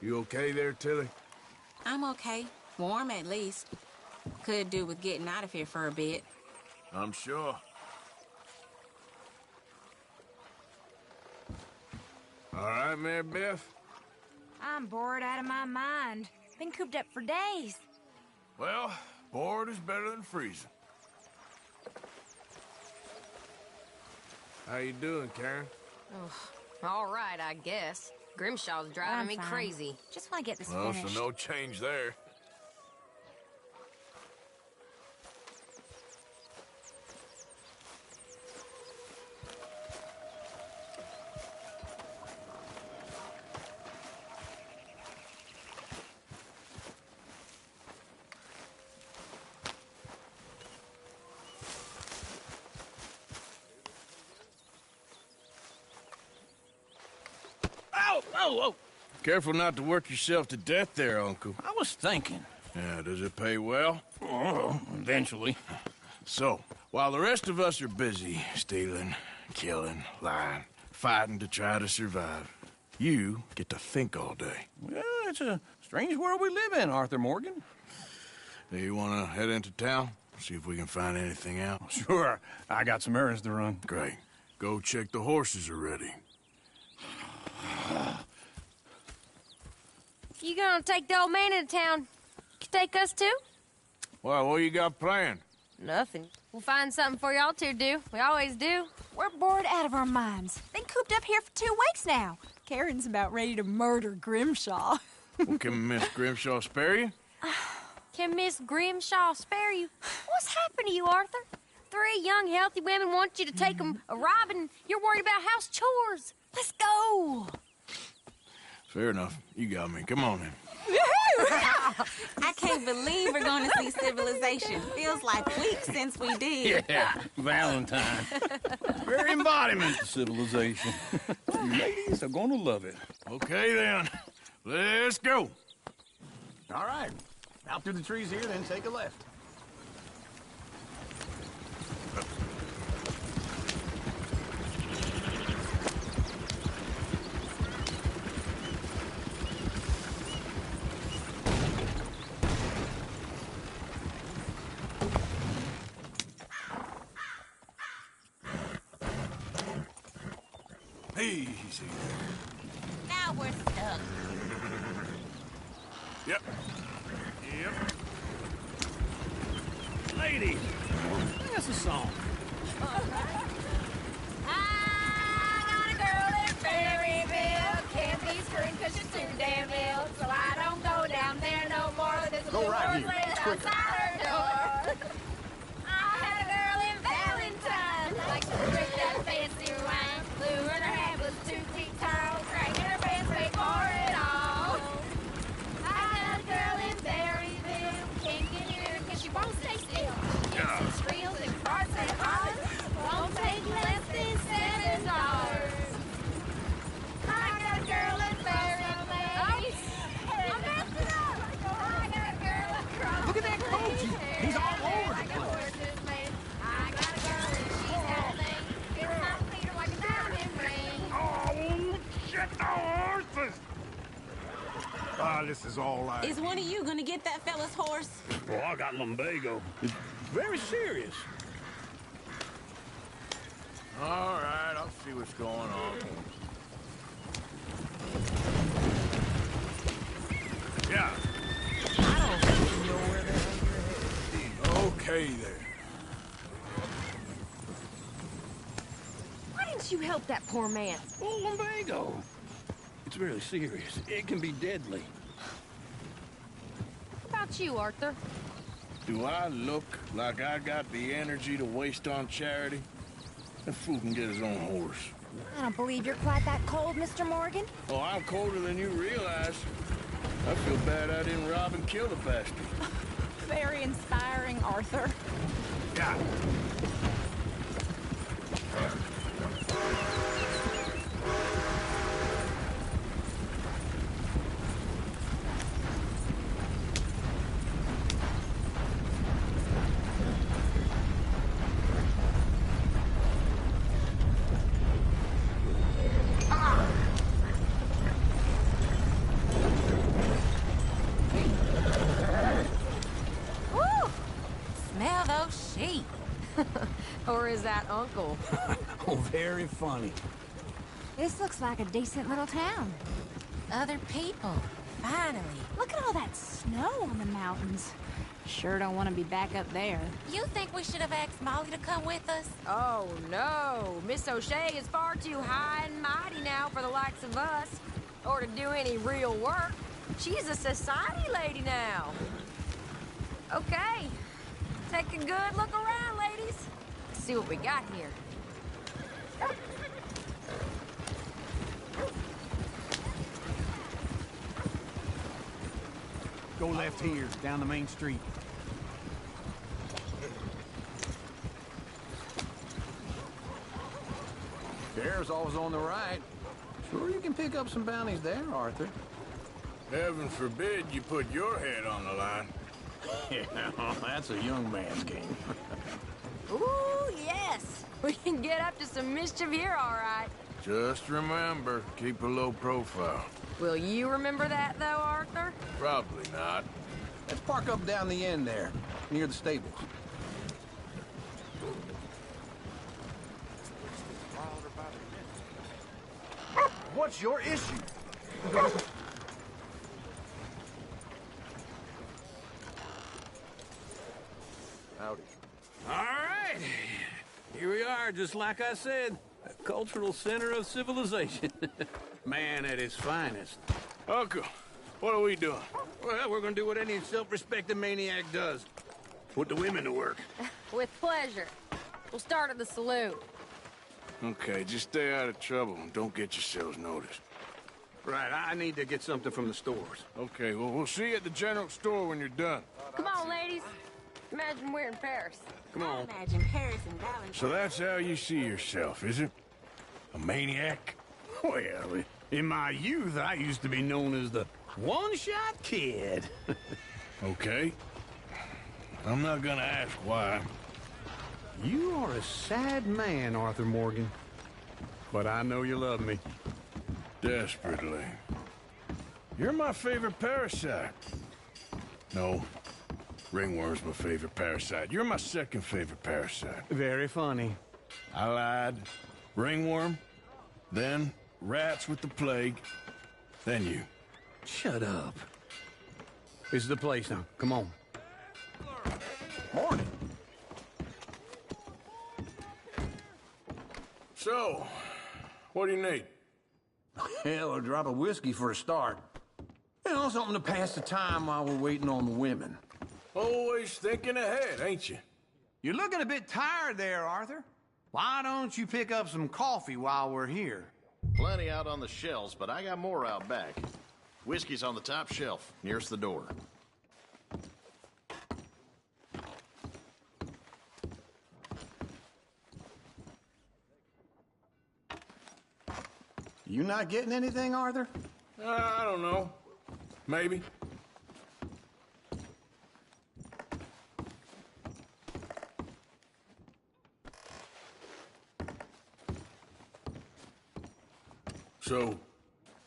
You okay there, Tilly? I'm okay. Warm, at least. Could do with getting out of here for a bit. I'm sure. All right, Mary Beth? I'm bored out of my mind. Been cooped up for days. Well, bored is better than freezing. How you doing, Karen? Oh, all right, I guess. Grimshaw's driving I'm me fine. crazy. Just want to get this Well, finished. so no change there. Ow! Oh, oh! Careful not to work yourself to death there, Uncle. I was thinking. Yeah, does it pay well? Oh, eventually. So, While the rest of us are busy stealing, killing, lying, fighting to try to survive, you get to think all day. Well, it's a strange world we live in, Arthur Morgan. Do you want to head into town? See if we can find anything out? Sure. I got some errands to run. Great. Go check the horses are ready. You gonna take the old man into town? You take us too? Well, what you got planned? Nothing. We'll find something for y'all to do. We always do. We're bored out of our minds. Been cooped up here for 2 weeks now. Karen's about ready to murder Grimshaw. Well, can Miss Grimshaw spare you? Can Miss Grimshaw spare you? What's happened to you, Arthur? 3 young, healthy women want you to take them a robbing. You're worried about house chores. Let's go. Fair enough. You got me. Come on then. I can't believe we're going to see civilization. Feels like weeks since we did. Yeah, Valentine. Very embodiment of civilization. You ladies are going to love it. Okay, then. Let's go. All right. Out through the trees here, then take a left. Easy. Now we're stuck. Yep. Yep. Ladies, sing us a song. I got a girl in Berryville. Can't be screwed because she's too damn ill. So I don't go down there no more. There's a Go little right horse here. laying It's quicker. outside her door. I had a girl in Valentine. Like to drink that fancy wine. Blue in her hand was 2 feet tall. Cranking her pants way for it all. I had a girl in Berryville. Can't get near her because she won't stay still. She squeals and farts and hollers. Won't take less than $7. I got a girl in Berryville. I messed it up. I got a girl across. Look at that coach. He's all over the place. I got a girl and she's got a thing. It's not Peter like a diamond ring. Oh, shit, the horses! Ah, this is all right. Is one of you going to get that fella's horse? Well, I got lumbago. It's very serious. All right, I'll see what's going on. Yeah. I don't even know where the hell you're headed. Okay, there. Why didn't you help that poor man? Oh, lumbago. It's very serious. It can be deadly. What about you, Arthur? Do I look like I got the energy to waste on charity? That fool can get his own horse. I don't believe you're quite that cold, Mr. Morgan. Oh, I'm colder than you realize. I feel bad I didn't rob and kill the bastard. Very inspiring, Arthur. Yeah. Woo! Smell those sheep. Or is that Uncle? Oh, very funny. This looks like a decent little town. Other people. Finally. Look at all that snow on the mountains. Sure don't want to be back up there. You think we should have asked Molly to come with us? Oh, no. Miss O'Shea is far too high and mighty now for the likes of us. Or to do any real work. She's a society lady now. Okay. Take a good look around, ladies. See what we got here. Go left here, down the main street. There's always on the right. Sure you can pick up some bounties there, Arthur. Heaven forbid you put your head on the line. Yeah, that's a young man's game. Ooh, yes. We can get up to some mischief here, all right. Just remember, keep a low profile. Will you remember that, though, Arthur? Probably not. Let's park up down the end there, near the stables. What's your issue? Howdy. All right. Here we are, just like I said. A cultural center of civilization. Man at his finest. Uncle, what are we doing? Well, we're gonna do what any self-respecting maniac does. Put the women to work. With pleasure. We'll start at the saloon. Okay, just stay out of trouble and don't get yourselves noticed. Right, I need to get something from the stores. Okay, well, we'll see you at the general store when you're done. Come on, ladies. Imagine we're in Paris. Come on. Imagine Paris and Valentine. So that's how you see yourself, is it? A maniac? Well, in my youth, I used to be known as the one-shot kid. Okay. I'm not gonna ask why. You are a sad man, Arthur Morgan. But I know you love me. Desperately. You're my favorite parasite. No. Ringworm's my favorite parasite. You're my second favorite parasite. Very funny. I lied. Ringworm. Then rats with the plague. Then you. Shut up. This is the place now. Come on. Morning. So, what do you need? Hell, a drop of whiskey for a start. You know, something to pass the time while we're waiting on the women. Always thinking ahead, ain't you? You're looking a bit tired there, Arthur. Why don't you pick up some coffee while we're here? Plenty out on the shelves, but I got more out back. Whiskey's on the top shelf, nearest the door. You not getting anything, Arthur? I don't know. Maybe. So,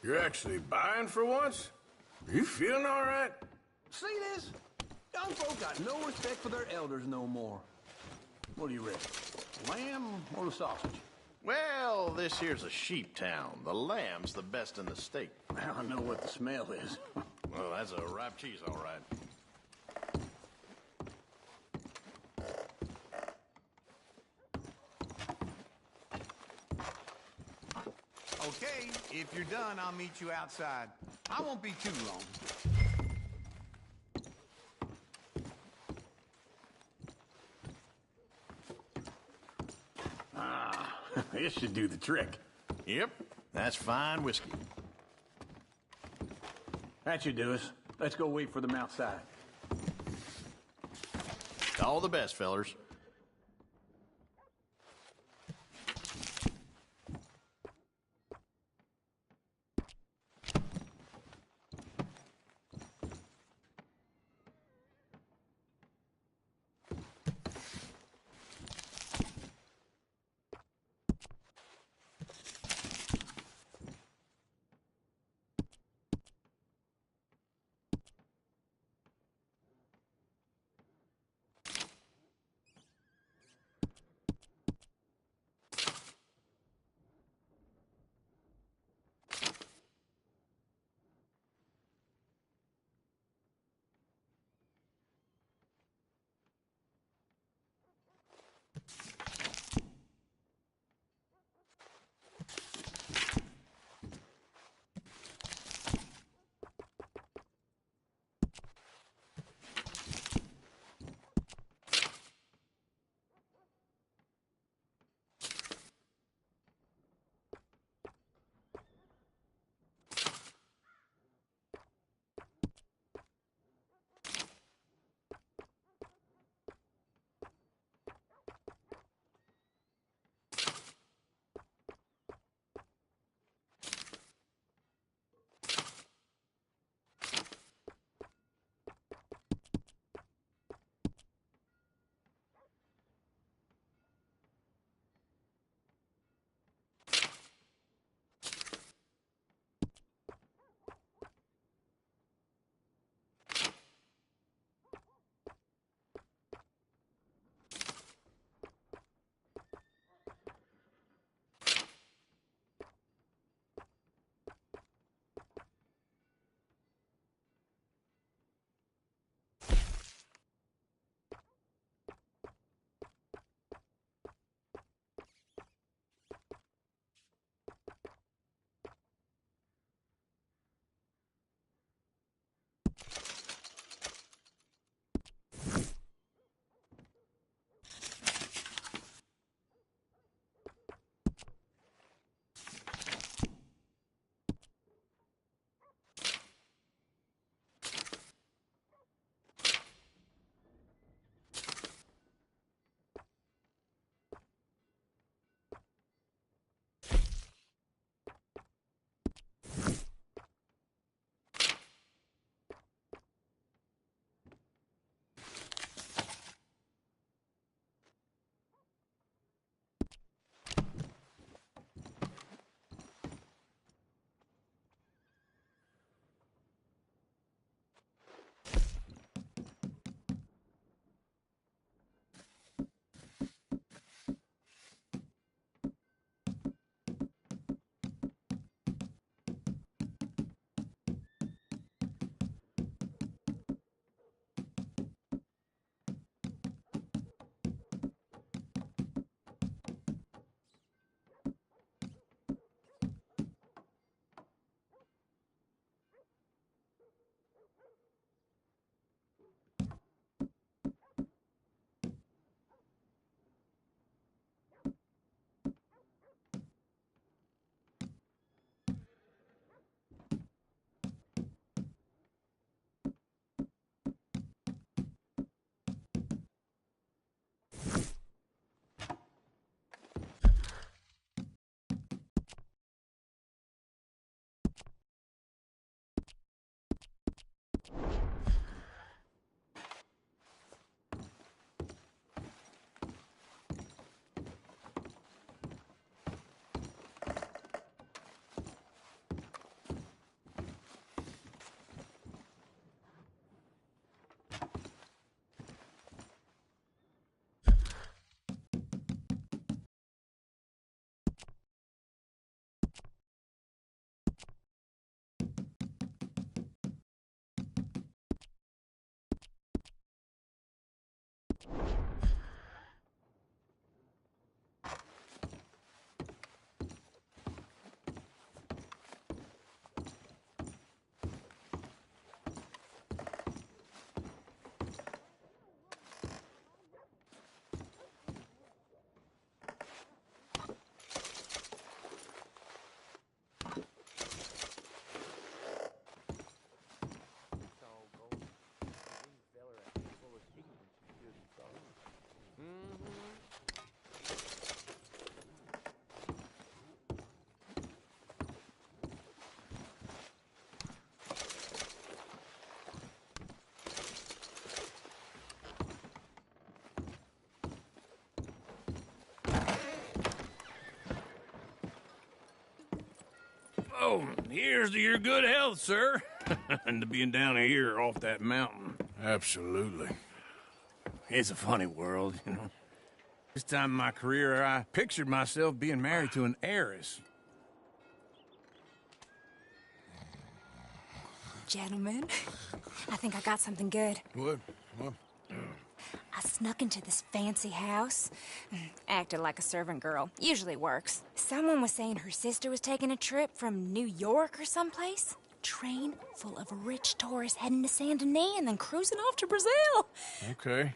you're actually buying for once? Are you feeling all right? See this? Young folk got no respect for their elders no more. What do you reckon? Lamb or the sausage? Well, this here's a sheep town. The lamb's the best in the state. I know what the smell is. Well, that's a ripe cheese, all right. Okay, if you're done, I'll meet you outside. I won't be too long. Ah, this should do the trick. Yep, that's fine whiskey. That should do us. Let's go wait for them outside. All the best, fellers. Oh, here's to your good health, sir. And to being down here off that mountain. Absolutely. It's a funny world, you know. This time in my career, I pictured myself being married to an heiress. Gentlemen, I think I got something good. What? I snuck into this fancy house. Acted like a servant girl. Usually works. Someone was saying her sister was taking a trip from New York or someplace. Train full of rich tourists heading to Saint Denis and then cruising off to Brazil. Okay.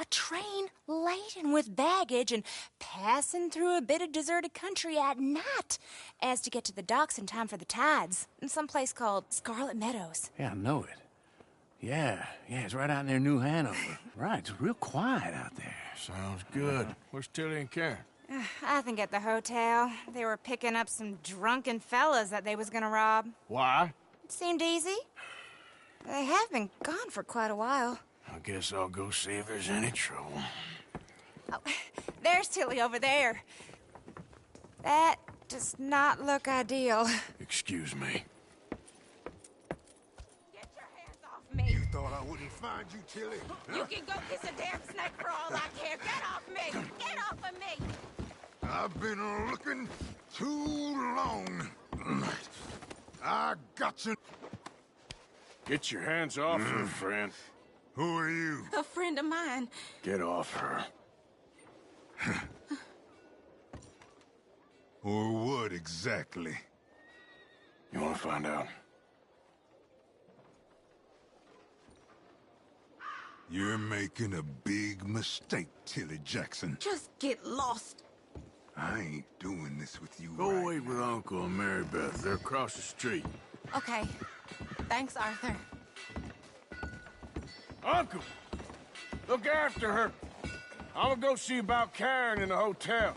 A train laden with baggage and passing through a bit of deserted country at night as to get to the docks in time for the tides in some place called Scarlet Meadows. Yeah, I know it. Yeah, it's right out near New Hanover. Right, it's real quiet out there. Sounds good. Where's Tilly and Karen? I think at the hotel. They were picking up some drunken fellas that they was gonna rob. Why? It seemed easy. They have been gone for quite a while. I guess I'll go see if there's any trouble. Oh, there's Tilly over there. That does not look ideal. Excuse me. Get your hands off me. You thought I wouldn't find you, Tilly? You can go kiss a damn snake for all I care. Get off me! Get off of me! I've been looking too long. I got you. Get your hands off her, friend. Who are you? A friend of mine. Get off her. Or what exactly? You want to find out? You're making a big mistake, Tilly Jackson. Just get lost. I ain't doing this with you. Go wait with Uncle and Mary Beth. They're across the street. Okay. Thanks, Arthur. Uncle! Look after her. I'm gonna go see about Karen in the hotel.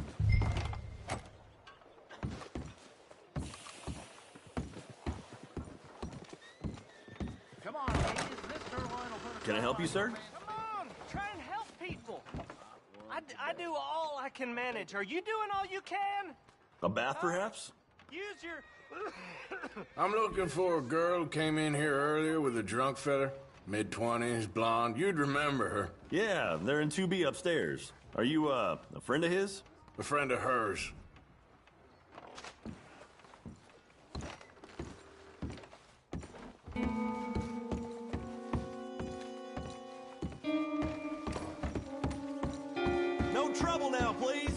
Come on, ladies. This turn line will put Can I help you, sir? Come on, try and help people. I do all I can manage. Are you doing all you can? A bath, perhaps? Use your... I'm looking for a girl who came in here earlier with a drunk fella. Mid-20s, blonde. You'd remember her. Yeah, they're in 2B upstairs. Are you, a friend of his? A friend of hers. No trouble now, please.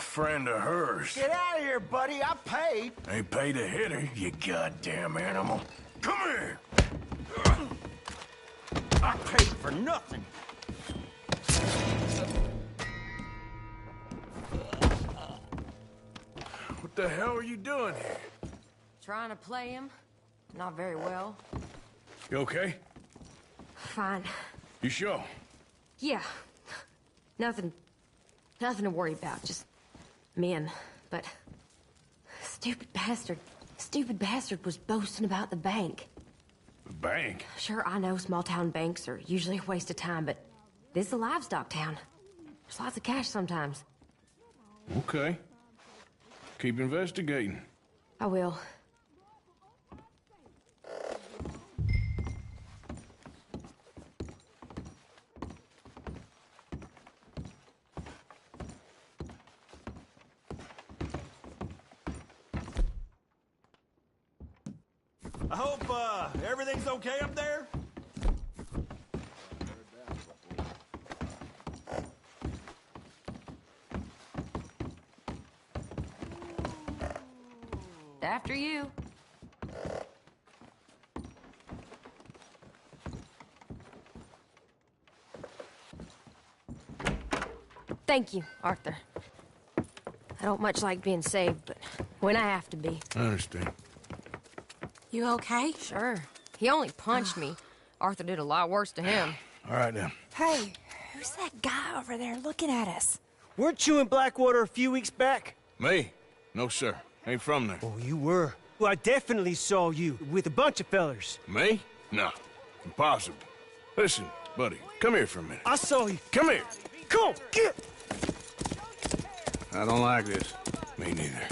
Friend of hers. Get out of here, buddy. I paid. Ain't paid to hit her, you goddamn animal. Come here! I paid for nothing. What the hell are you doing here? Trying to play him. Not very well. You okay? Fine. You sure? Yeah. Nothing to worry about. Just men. But stupid bastard was boasting about the bank. The bank? Sure, I know small town banks are usually a waste of time, but this is a livestock town. There's lots of cash sometimes. Okay. Keep investigating. I will. I hope, everything's okay up there? After you. Thank you, Arthur. I don't much like being saved, but when I have to be. I understand. You okay? Sure. He only punched me. Arthur did a lot worse to him. All right, then. Hey, who's that guy over there looking at us? Weren't you in Blackwater a few weeks back? Me? No, sir. Ain't from there. Oh, you were. Well, I definitely saw you with a bunch of fellers. Me? No. Impossible. Listen, buddy, come here for a minute. I saw you. Come here. Come on, get! I don't like this. Me neither.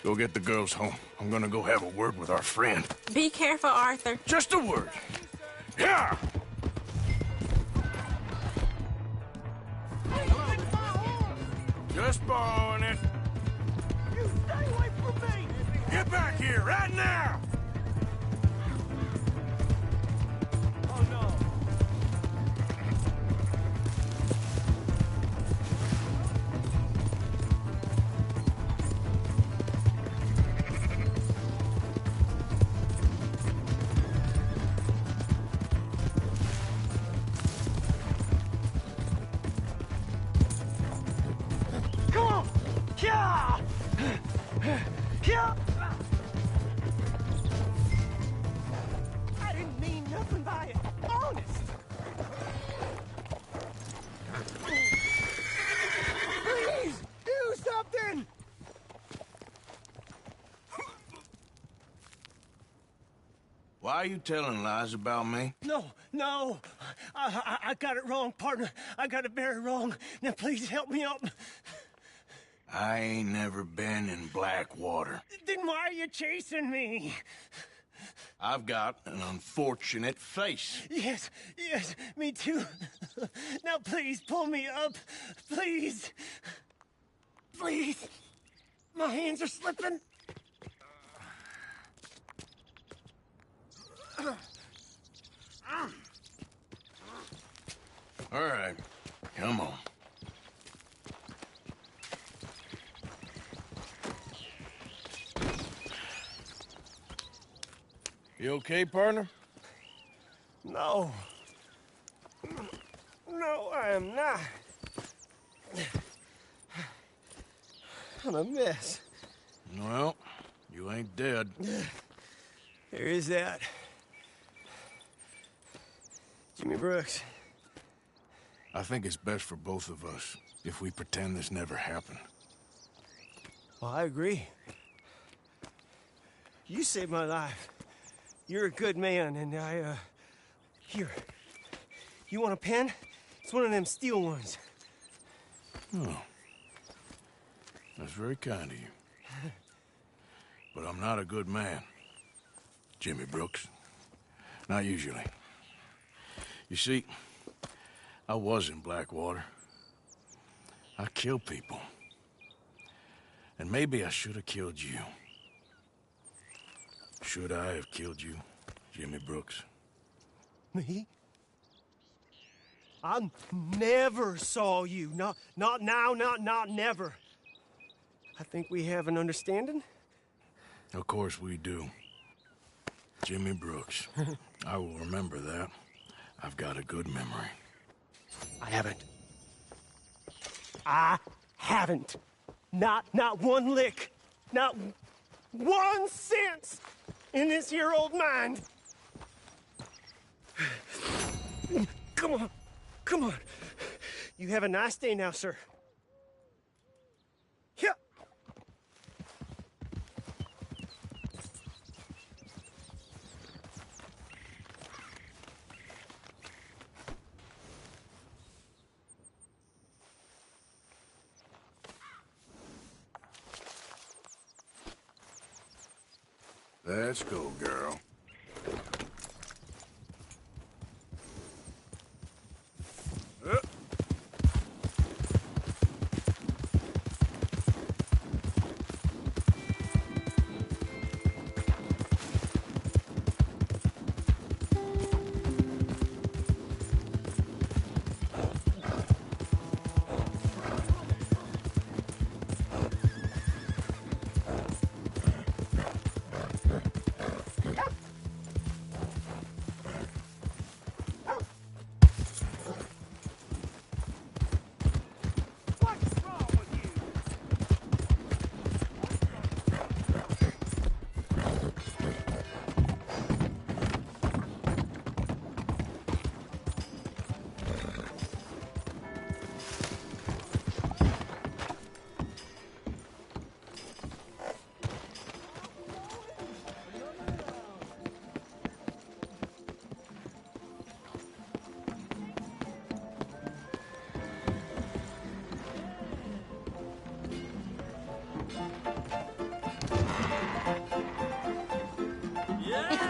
Go get the girls home. I'm gonna go have a word with our friend. Be careful, Arthur. Just a word. Yeah! Just borrowing it. You stay away from me! Get back here, right now! Oh, no. Come on! Yeah! Yeah! I didn't mean nothing by it. Honest. Please, do something. Why are you telling lies about me? No. I got it wrong, partner. I got it very wrong. Now, please help me up. I ain't never been in Blackwater. Then why are you chasing me? I've got an unfortunate face. Yes, me too. Now, please, pull me up. Please. Please. My hands are slipping. All right, come on. You okay, partner? No. No, I am not. I'm a mess. Well, you ain't dead. There is that. Jimmy Brooks. I think it's best for both of us if we pretend this never happened. Well, I agree. You saved my life. You're a good man, and here. You want a pen? It's one of them steel ones. Oh. That's very kind of you. But I'm not a good man, Jimmy Brooks. Not usually. You see, I was in Blackwater. I killed people. And maybe I should have killed you. Should I have killed you, Jimmy Brooks? Me? I never saw you. Not now, not never. I think we have an understanding. Of course we do. Jimmy Brooks. I will remember that. I've got a good memory. I haven't. Not one lick. Not 1 cent in this here old mind. Come on. You have a nice day now, sir. Yeah. Let's go, girl.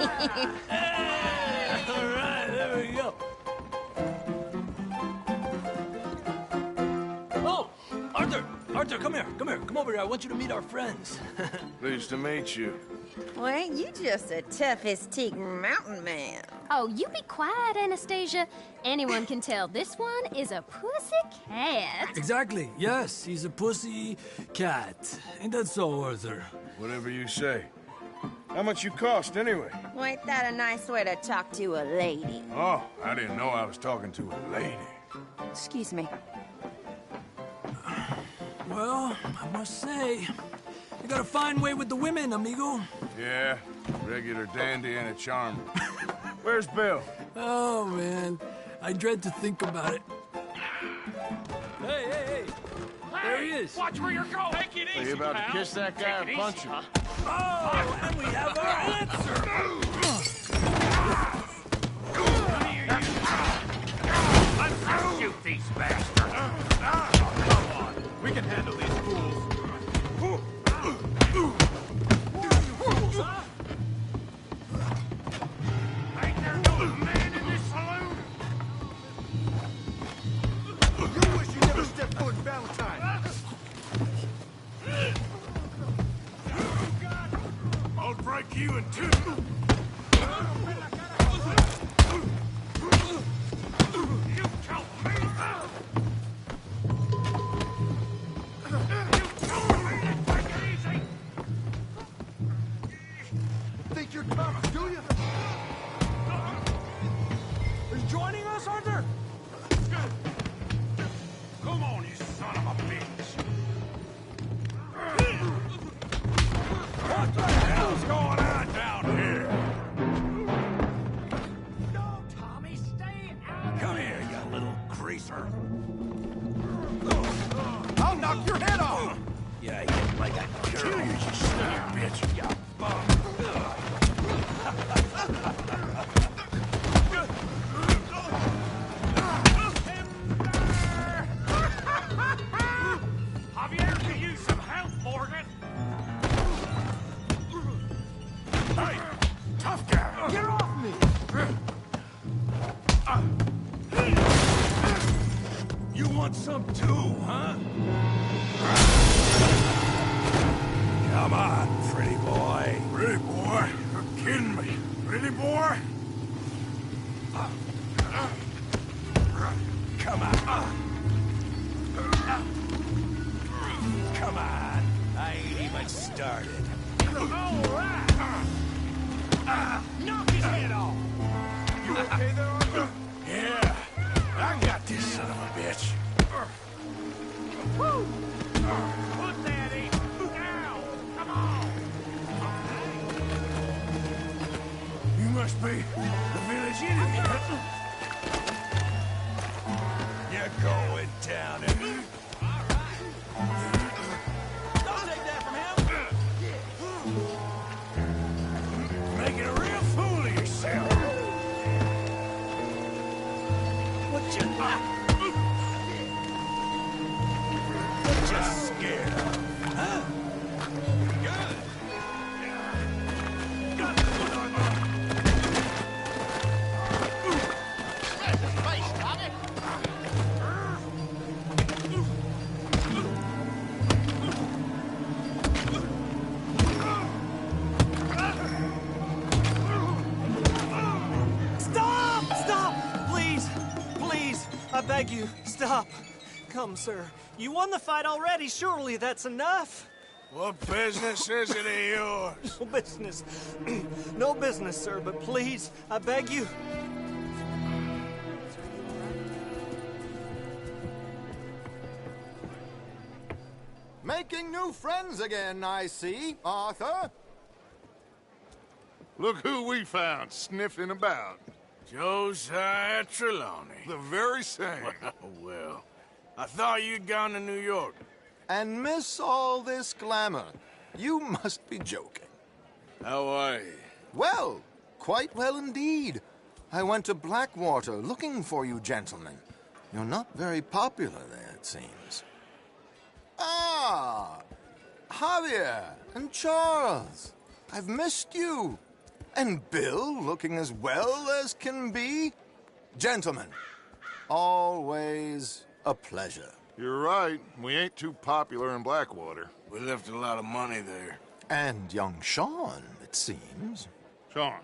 All right, there we go. Oh, Arthur! Arthur, come here. Come here. Come over here. I want you to meet our friends. Pleased to meet you. Well, ain't you just the toughest teak mountain man? Oh, you be quiet, Anastasia. Anyone can tell this one is a pussy cat. Exactly. Yes, he's a pussy cat. Ain't that so, Arthur? Whatever you say. How much you cost, anyway? Well, ain't that a nice way to talk to a lady? Oh, I didn't know I was talking to a lady. Excuse me. Well, I must say, you got a fine way with the women, amigo. Yeah, regular dandy and a charmer. Where's Bill? Oh, man. I dread to think about it. Hey, hey, hey. There he is. Watch where you're going. Take it easy, Are you about to pal. kiss that guy or punch him? Oh, and we have our answer. Let's shoot these bastards. Come on. We can handle these fools. Ain't there no man in this saloon? You wish you never stepped foot in Valentine. I'll break you in two. You tell me. Think you're tough, do you? Are you joining us, Arthur? Come on, you son of a bitch. What the hell's going on down here? No, Tommy, stay out. Come here, you little greaser. I'll knock your head off! Yeah, you like a girl. You son bitch. You bum. Javier, could use some help, Morgan. Hey, tough guy. Get off me! You want some too, huh? Come on, pretty boy. Pretty boy? You're kidding me. Pretty boy? Come on. Come on. I ain't even started. All right. Knock his head off. You okay there, Arthur? Yeah. I got this son of a bitch. Woo! Put that in. Now. Come on. You must be the village idiot. You're going down. All right. Don't take that from him. Making a real fool of yourself. What you just scared of, huh? Good. Got to put on Face, Tommy! Stop! Stop! Please! Please! I beg you, stop. Come, sir. You won the fight already. Surely that's enough. What business is it of yours? No business. No business, sir, but please, I beg you. Making new friends again, I see, Arthur. Look who we found sniffing about. Josiah Trelawney. The very same. Well, I thought you'd gone to New York. And miss all this glamour. You must be joking. How are you? Well, quite well indeed. I went to Blackwater looking for you gentlemen. You're not very popular there, it seems. Ah! Javier and Charles. I've missed you. And Bill looking as well as can be. Gentlemen, always a pleasure. You're right. We ain't too popular in Blackwater. We left a lot of money there. And young Sean, it seems. Sean,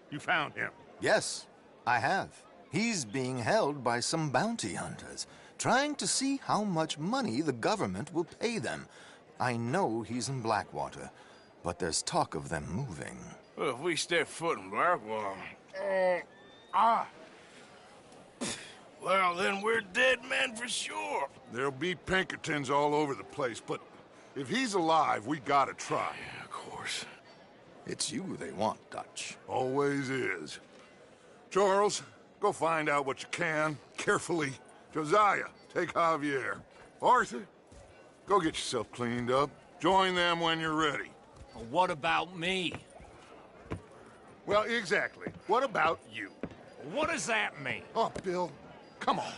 you found him? Yes, I have. He's being held by some bounty hunters, trying to see how much money the government will pay them. I know he's in Blackwater, but there's talk of them moving. Well, if we step foot in Blackwater... Well, then we're dead men for sure. There'll be Pinkertons all over the place, but if he's alive, we gotta try. Yeah, of course. It's you they want, Dutch. Always is. Charles, go find out what you can, carefully. Josiah, take Javier. Arthur, go get yourself cleaned up. Join them when you're ready. Well, what about me? Well, exactly. What about you? What does that mean? Oh, Bill, come on.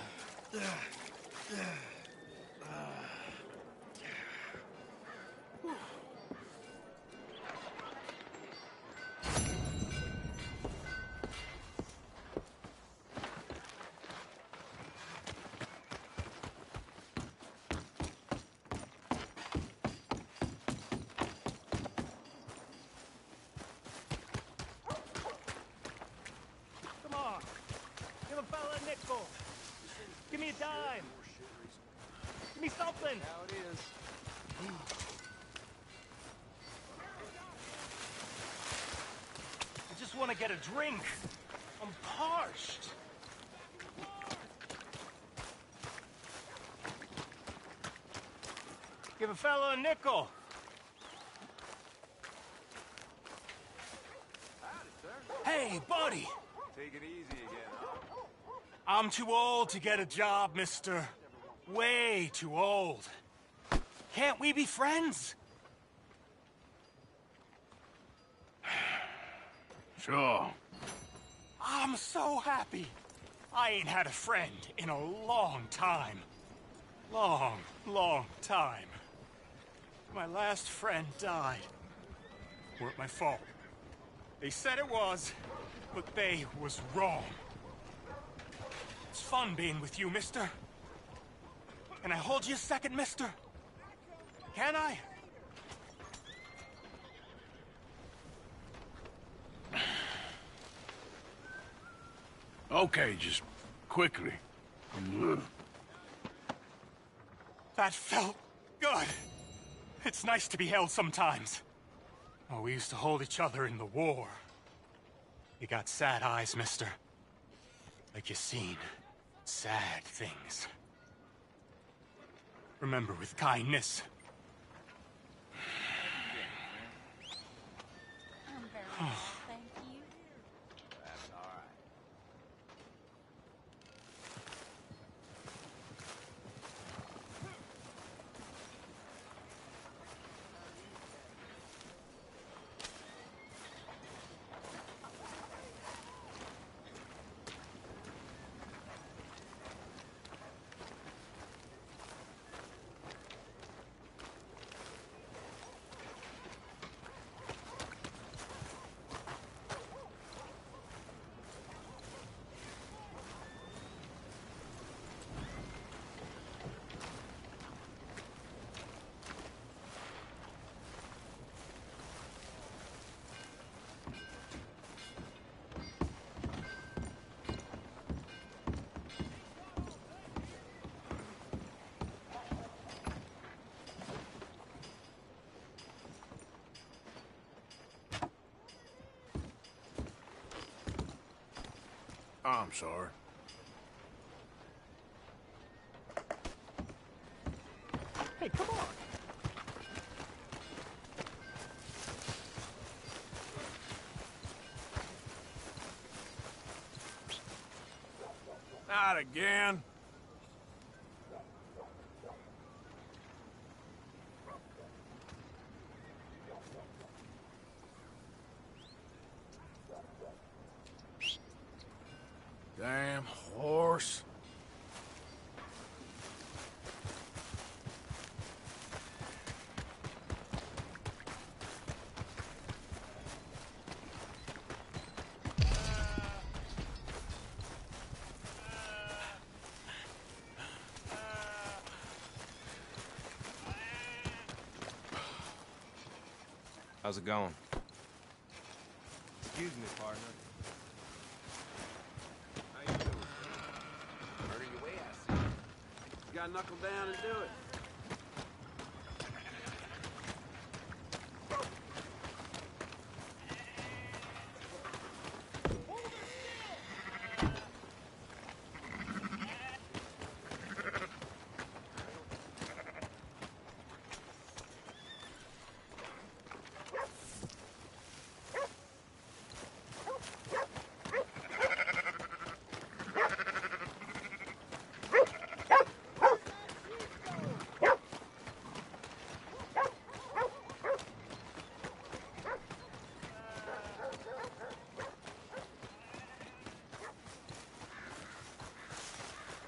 Come on. Give a fella a nickel. Give me a dime. Give me something. How it is. I just want to get a drink. I'm parched. Give a fella a nickel. Hey, buddy. Take it easy again, huh? I'm too old to get a job, mister. Way too old. Can't we be friends? Sure. I'm so happy. I ain't had a friend in a long time. Long time. My last friend died. Weren't my fault. They said it was, but they was wrong. It's fun being with you, mister. Can I hold you a second, mister? Can I? Okay, just quickly. That felt good. It's nice to be held sometimes. Oh, we used to hold each other in the war. You got sad eyes, mister. Like you seen sad things. Remember with kindness. Thank you. That's all right. I'm sorry. Hey, come on. Not again. Damn horse. How's it going? Excuse me, partner. How you doing? Murder your way, I see. You gotta knuckle down and do it.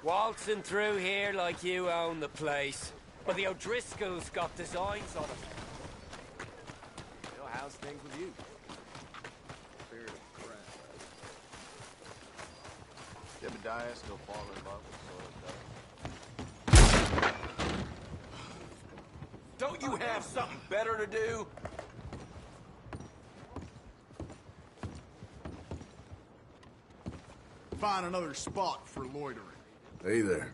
Waltzing through here like you own the place. But the O'Driscolls got designs on them. You know, how's things with you? Spirit of crap. Jebediah still falling in love with Soil. Don't you have something better to do? Find another spot for loitering. Hey there.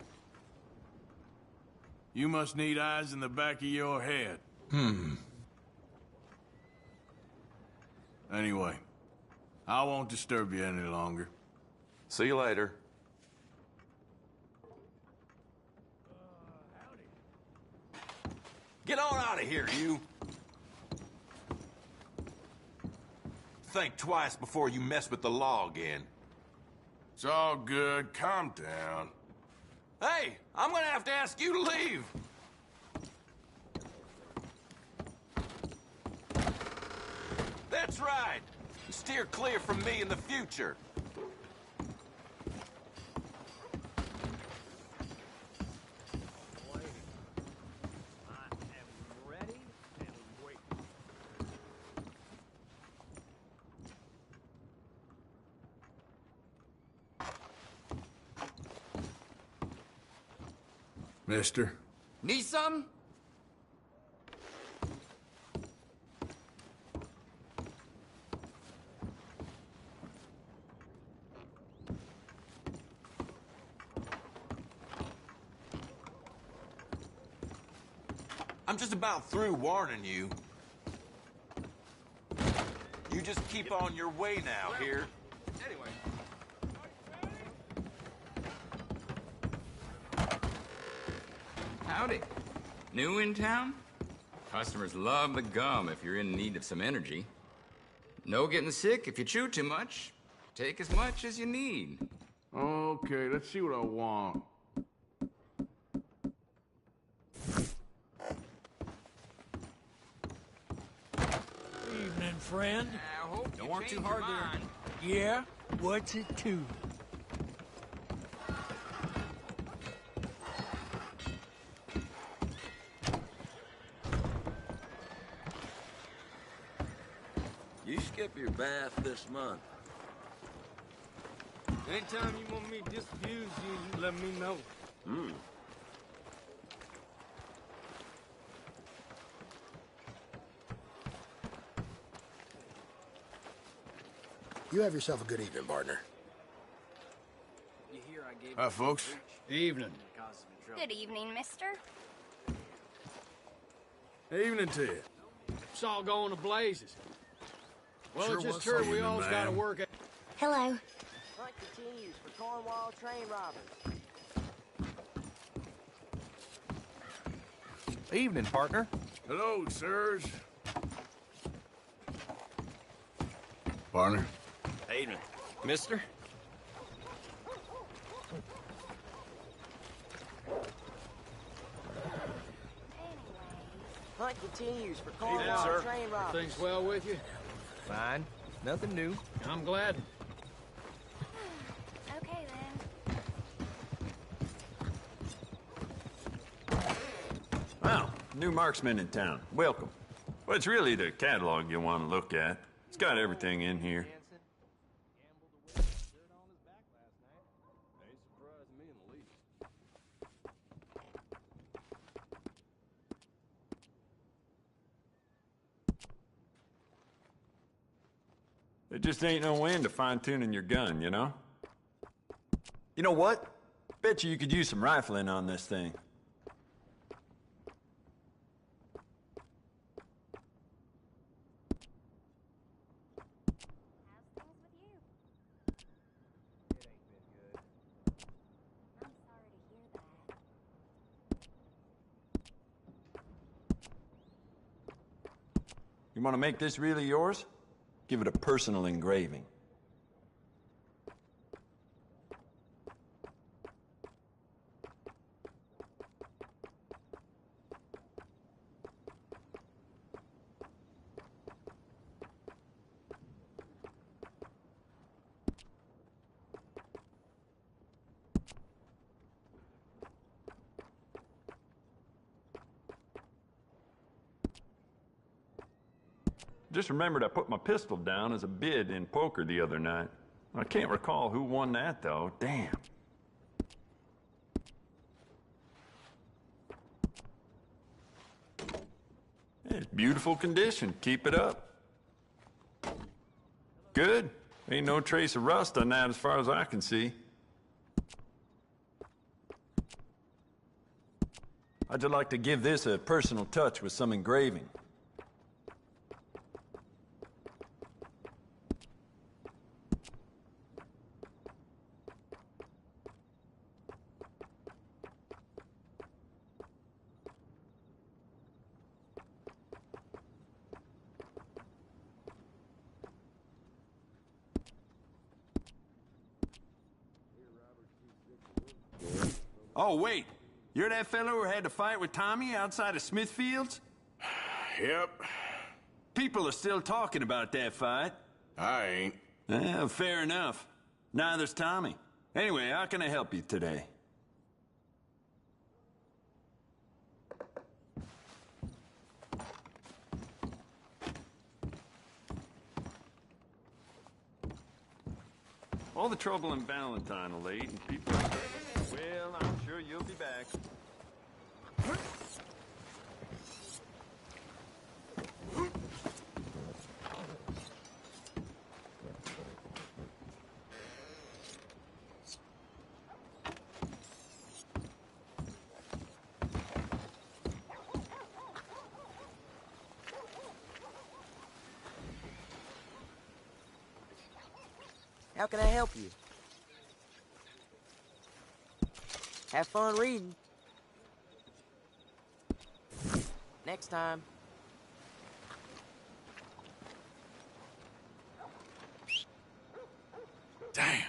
You must need eyes in the back of your head. Anyway, I won't disturb you any longer. See you later. Get on out of here, you. Think twice before you mess with the law again. It's all good. Calm down. Hey, I'm gonna have to ask you to leave. That's right. Steer clear from me in the future. Mister? Need something? I'm just about through warning you. You just keep on your way now, here. Anyway. Howdy. New in town? Customers love the gum if you're in need of some energy. No getting sick if you chew too much. Take as much as you need. Okay, let's see what I want. Evening, friend. Don't work too hard there. Yeah? What's it to? You skip your bath this month. Anytime you want me to disabuse you, you let me know. You have yourself a good evening, partner. You hear I gave Hi, folks. Evening. Good evening, mister. Evening to you. It's all going to blazes. Well, Sure it's just was heard we evening, all's got to ma'am. work it. Hello. Hunt continues for Cornwall train robbers. Evening, partner. Hello, sirs. Partner. Evening. Mister? Hunt continues for Evening, Cornwall sir. train robbers. Things well with you? Fine. Nothing new. I'm glad. Okay, then. Well, new marksman in town. Welcome. Well, it's really the catalog you want to look at. It's got everything in here. just ain't no wind to fine-tuning your gun, you know? You know what? Bet you could use some rifling on this thing. You want to make this really yours? Give it a personal engraving. Just remembered I put my pistol down as a bid in poker the other night. I can't recall who won that, though. Damn. It's beautiful condition. Keep it up. Good. Ain't no trace of rust on that as far as I can see. I'd just like to give this a personal touch with some engraving. Oh, wait. You're that fellow who had to fight with Tommy outside of Smithfield's? Yep. People are still talking about that fight. I ain't. Fair enough. Neither's Tommy. Anyway, how can I help you today? All the trouble in Valentine are late, and people... Well, I'm sure you'll be back. How can I help you? Have fun reading. Next time. Damn.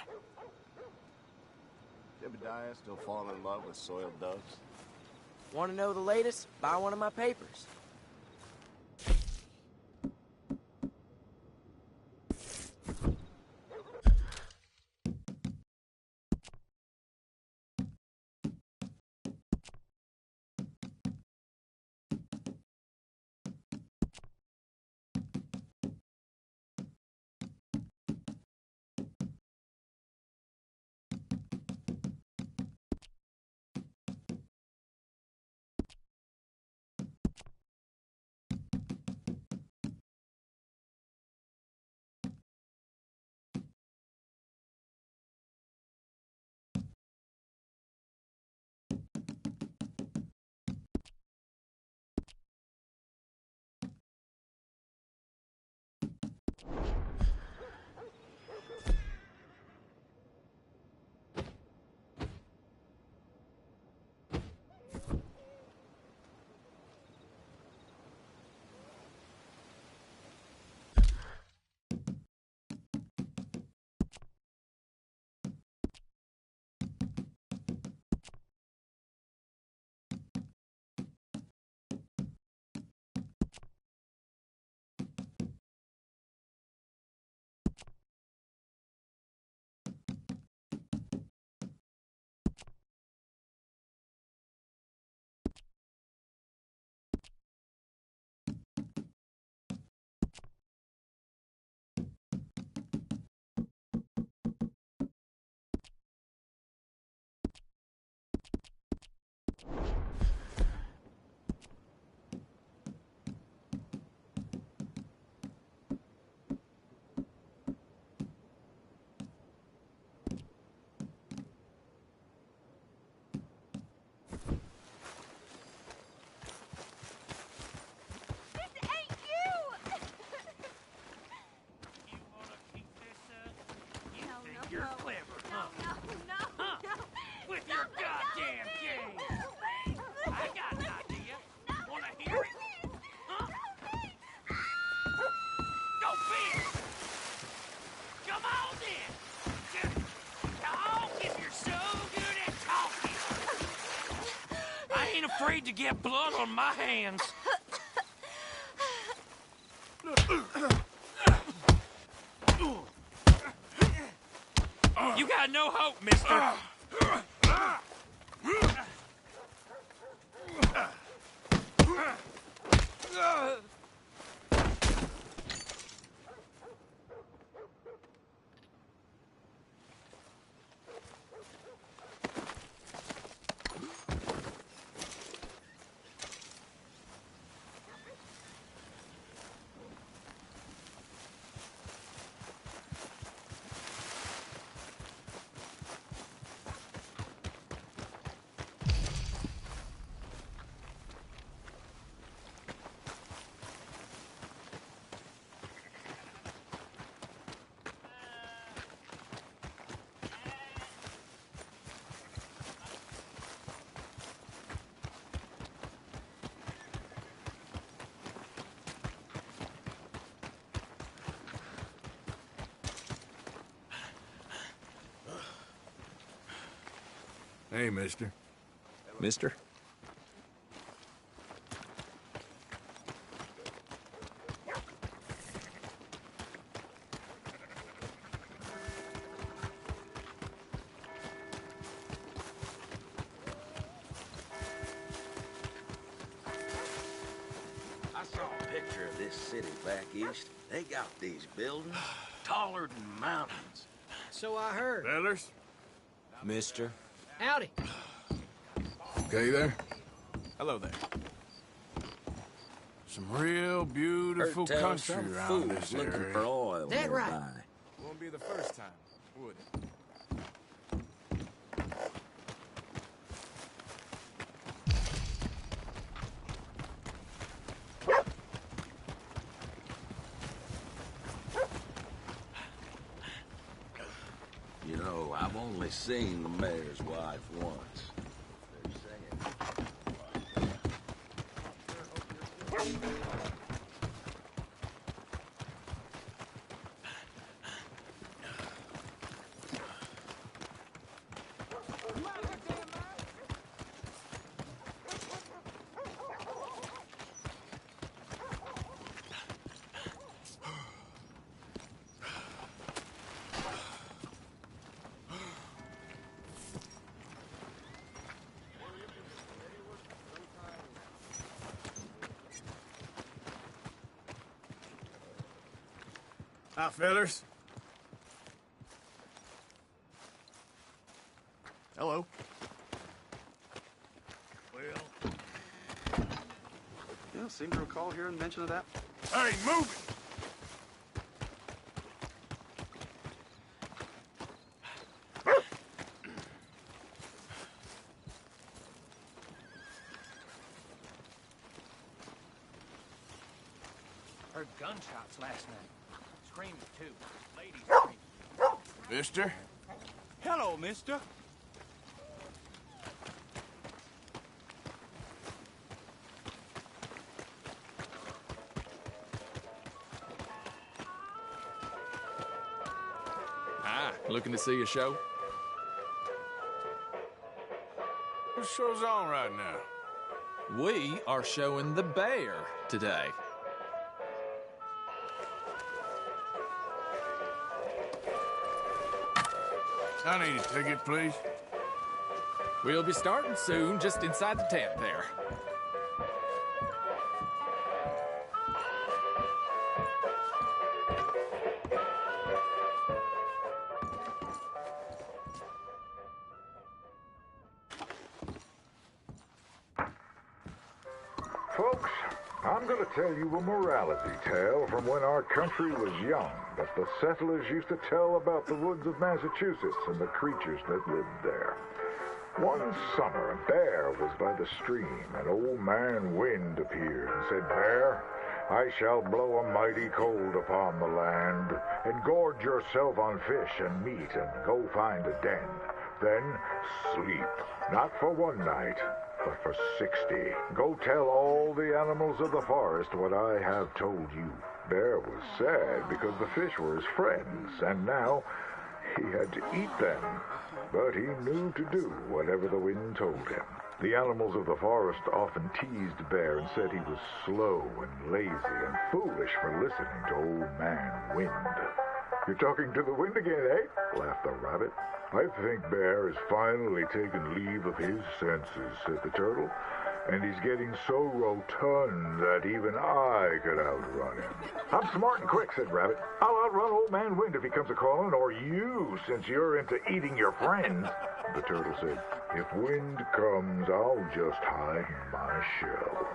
Jebediah still falling in love with soiled doves? Want to know the latest? Buy one of my papers. afraid to get blood on my hands. You got no hope, mister. Hey, mister. Mister? I saw a picture of this city back east. They got these buildings taller than mountains. So I heard. Fellers? Mister? Howdy. Okay there? Hello there. Some real beautiful Heard tell country some around fools this looking area. for oil That right. nearby. Won't be the first time, would it? You know, I've only seen the mayor's wife once. They're saying... Hi, fellers. Hello. Well. Yeah, seem to recall hearing mention of that. Hey, move it! Heard gunshots last night. Screaming, too. Ladies screaming. Mister? Hello, mister. Hi, looking to see a show? What show's on right now? We are showing The Bear today. I need a ticket, please. We'll be starting soon, just inside the tent there. Folks, I'm going to tell you a morality tale from when our country was young that the settlers used to tell about the woods of Massachusetts and the creatures that lived there. One summer, a bear was by the stream, and Old Man Wind appeared and said, "Bear, I shall blow a mighty cold upon the land, and gorge yourself on fish and meat, and go find a den. Then sleep, not for one night, but for 60. Go tell all the animals of the forest what I have told you." Bear was sad because the fish were his friends, and now he had to eat them. But he knew to do whatever the wind told him. The animals of the forest often teased Bear and said he was slow and lazy and foolish for listening to Old Man Wind. "You're talking to the wind again, eh?" laughed the rabbit. "I think Bear has finally taken leave of his senses," said the turtle. "And he's getting so rotund that even I could outrun him." "I'm smart and quick," said Rabbit. "I'll outrun Old Man Wind if he comes a-calling, or you, since you're into eating your friends." The turtle said, "If Wind comes, I'll just hide in my shell."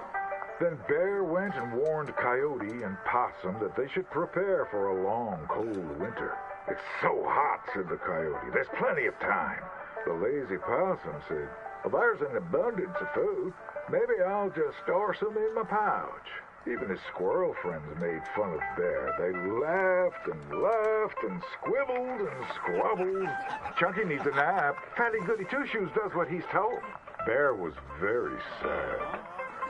Then Bear went and warned Coyote and Possum that they should prepare for a long, cold winter. "It's so hot," said the Coyote. "There's plenty of time." The lazy Possum said, "Well, there's an abundance of food. Maybe I'll just store some in my pouch." Even his squirrel friends made fun of Bear. They laughed and squibbled and squabbled. "Chunky needs a nap. Fatty Goody Two-Shoes does what he's told." Bear was very sad.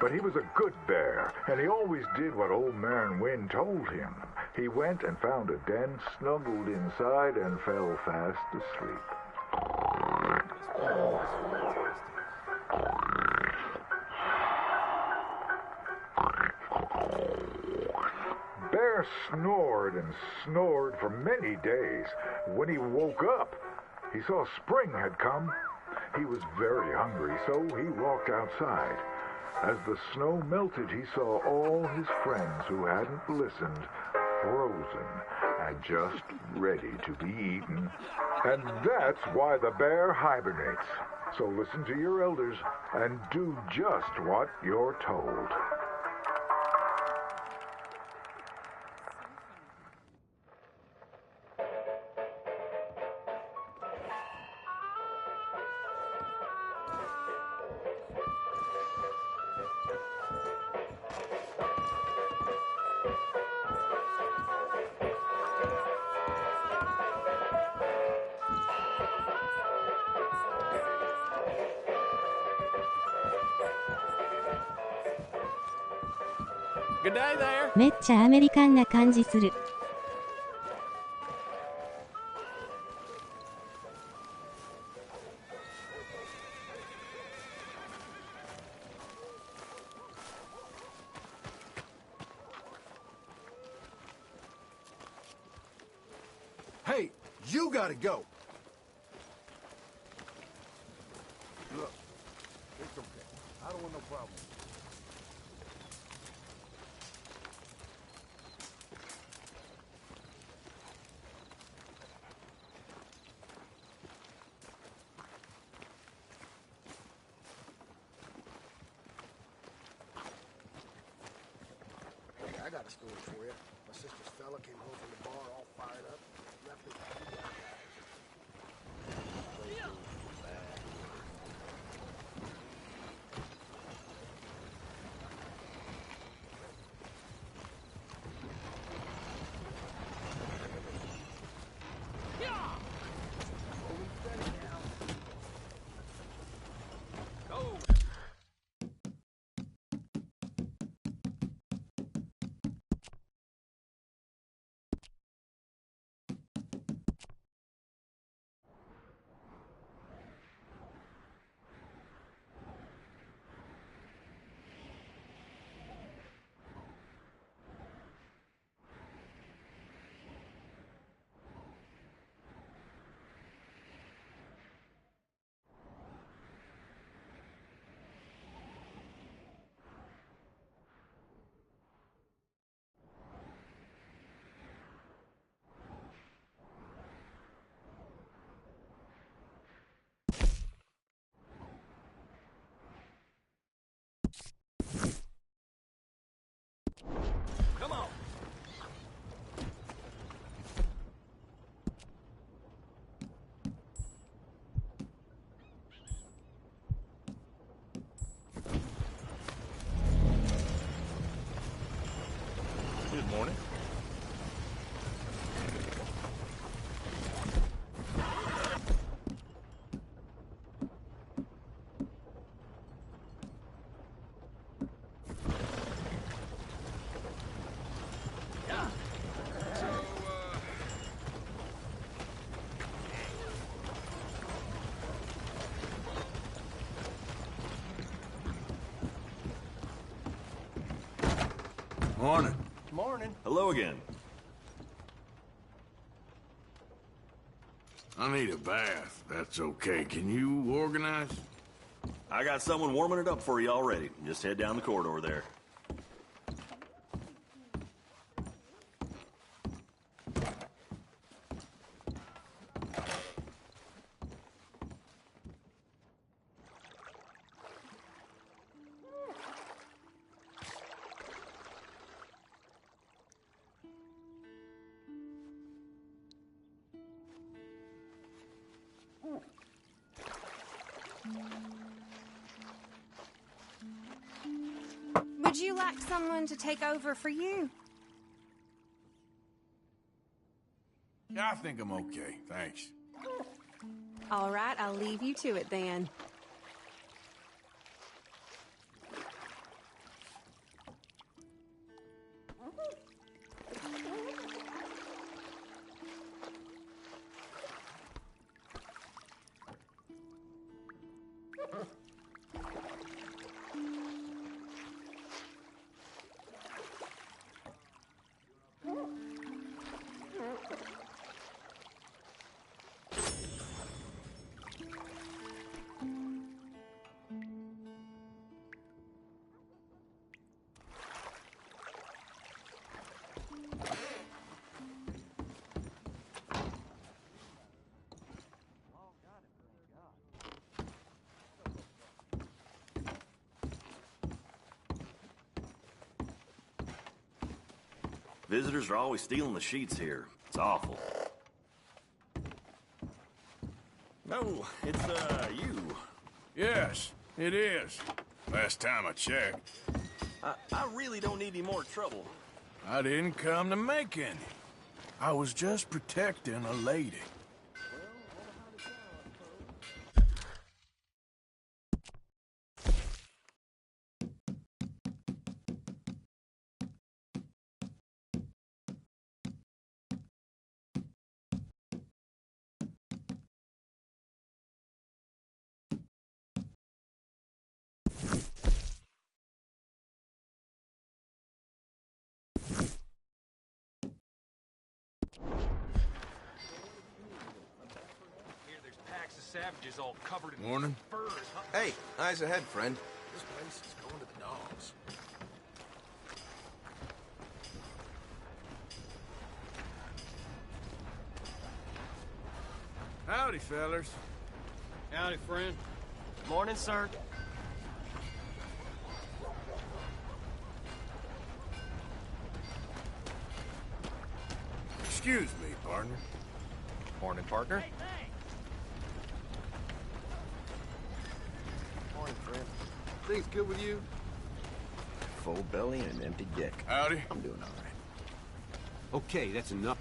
But he was a good bear, and he always did what Old Man Wind told him. He went and found a den, snuggled inside, and fell fast asleep. Bear snored and snored for many days. When he woke up, he saw spring had come. He was very hungry, so he walked outside. As the snow melted, he saw all his friends who hadn't listened, frozen and just ready to be eaten. And that's why the bear hibernates. So listen to your elders and do just what you're told. Good day there. めっちゃアメリカンな感じする。Hey, you gotta go. Look, it's okay. I don't want no problem. I got a story for you. My sister's fella came home from the bar all fired up. Left it. Morning. Morning. Hello again. I need a bath. That's okay. Can you organize? I got someone warming it up for you already. Just head down the corridor there. Would you like someone to take over for you? Yeah, I think I'm okay. Thanks. All right, I'll leave you to it then. Visitors are always stealing the sheets here. It's awful. No, it's, you. Yes, it is. Last time I checked. I really don't need any more trouble. I didn't come to make any. I was just protecting a lady. Savages all covered in Morning. furs. Hey, eyes ahead, friend. This place is going to the dogs. Howdy, fellers. Howdy, friend. Morning, sir. Excuse me, partner. Morning, partner. Morning, friend. Things good with you? Full belly and an empty dick. Howdy. I'm doing all right. Okay, that's enough.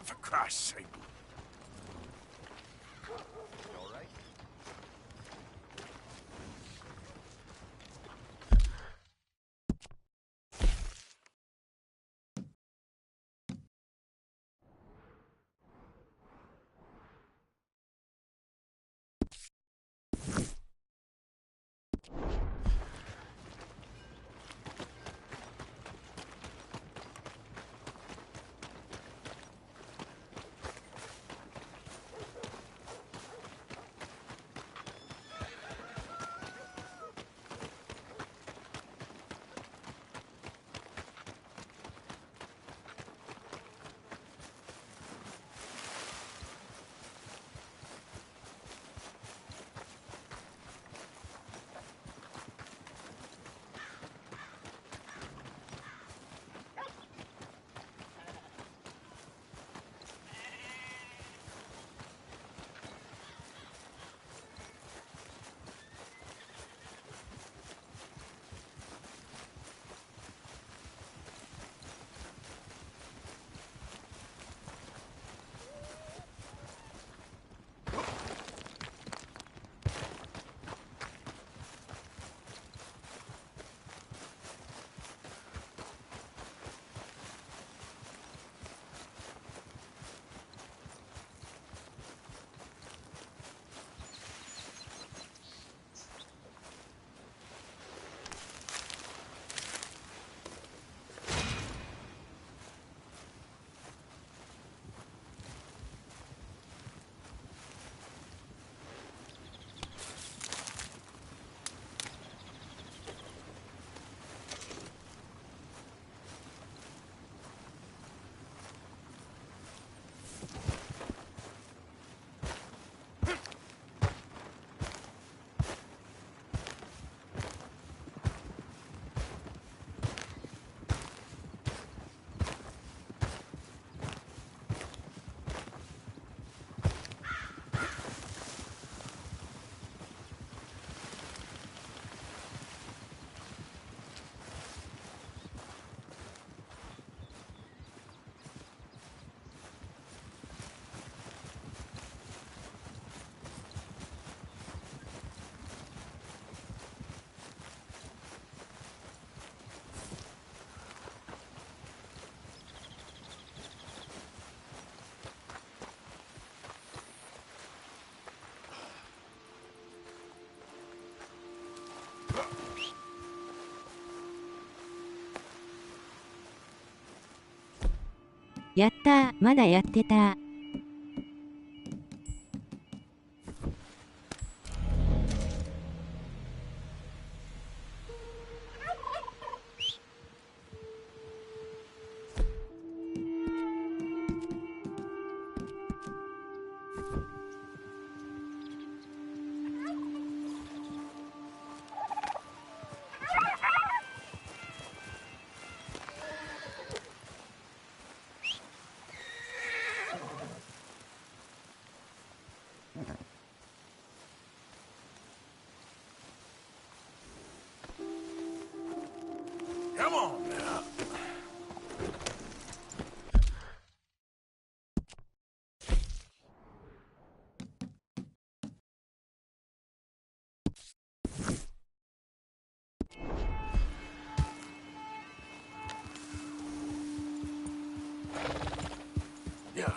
For Christ's sake. All right. やったー、まだやってた。Come on now. Yeah.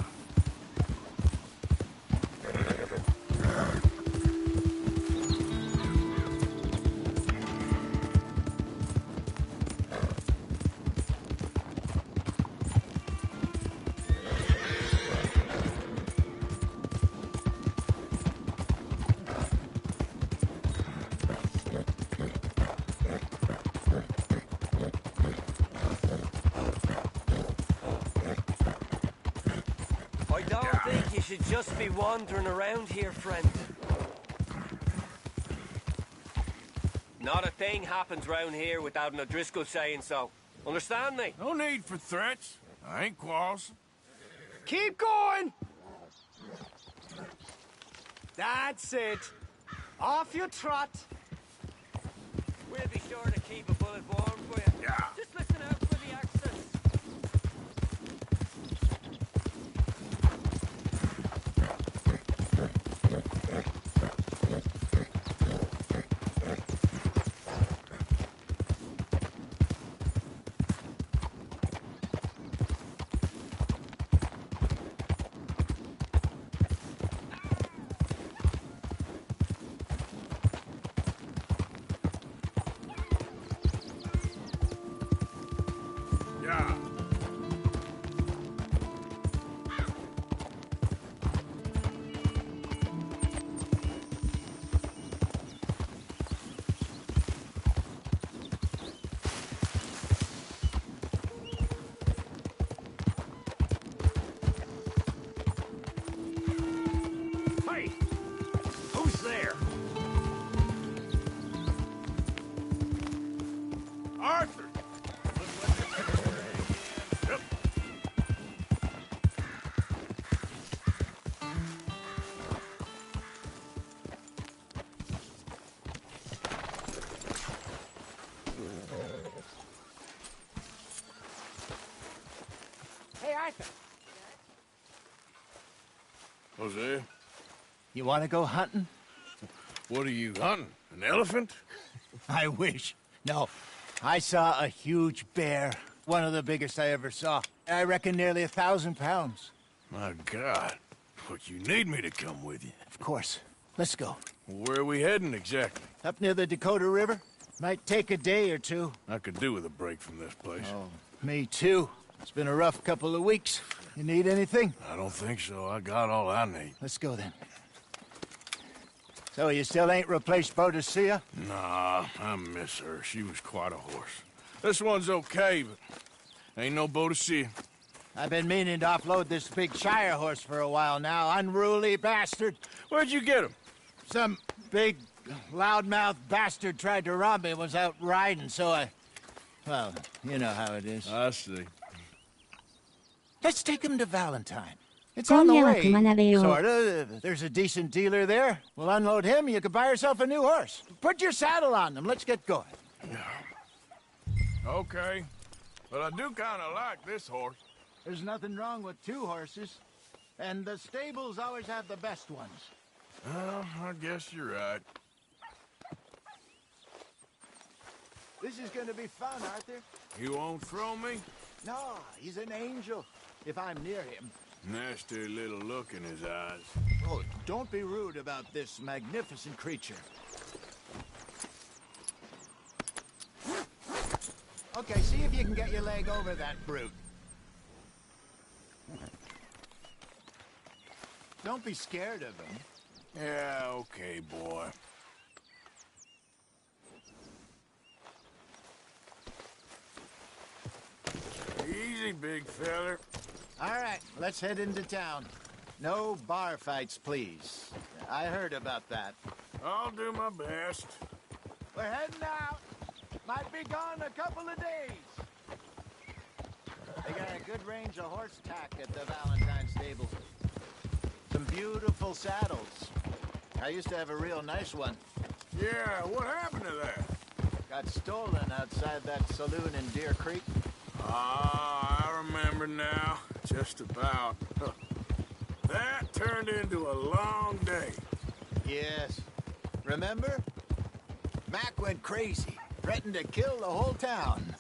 I don't think you should just be wandering around here, friend. Not a thing happens round here without an O'Driscoll saying so. Understand me? No need for threats. I ain't quarrelsome. Keep going! That's it. Off you trot. We'll be sure to keep a bullet warm for you. Yeah. Just listen out for the accents. Yeah. Hey! Who's there? Arthur! Yep. Hey, Arthur. Hosea, You want to go hunting? what are you hunting? An elephant? I wish. No. I saw a huge bear. One of the biggest I ever saw. I reckon nearly 1,000 pounds. My God. But you need me to come with you. Of course. Let's go. Where are we heading exactly? Up near the Dakota River. Might take a day or two. I could do with a break from this place. Oh, me too. It's been a rough couple of weeks. You need anything? I don't think so. I got all I need. Let's go then. So you still ain't replaced Boadicea? Nah, I miss her. She was quite a horse. This one's okay, but ain't no Boadicea. I've been meaning to offload this big Shire horse for a while now. Unruly bastard. Where'd you get him? Some big, loudmouth bastard tried to rob me and was out riding, so I... Well, you know how it is. I see. Let's take him to Valentine. It's on the way, sorta. There's a decent dealer there. We'll unload him, you could buy yourself a new horse. Put your saddle on them, let's get going. Okay. But I do kind of like this horse. There's nothing wrong with two horses. And the stables always have the best ones. Well, I guess you're right. This is gonna be fun, Arthur. You won't throw me? No, he's an angel. If I'm near him. Nasty little look in his eyes. Oh, don't be rude about this magnificent creature. Okay, see if you can get your leg over that brute. Don't be scared of him. Yeah, okay, boy. Easy, big feller. All right, let's head into town. No bar fights, please. I heard about that. I'll do my best. We're heading out. Might be gone a couple of days. They got a good range of horse tack at the Valentine stables. Some beautiful saddles. I used to have a real nice one. Yeah, what happened to that? Got stolen outside that saloon in Deer Creek. Ah, I remember now. Just about. That turned into a long day. Yes. Remember? Mac went crazy, threatened to kill the whole town.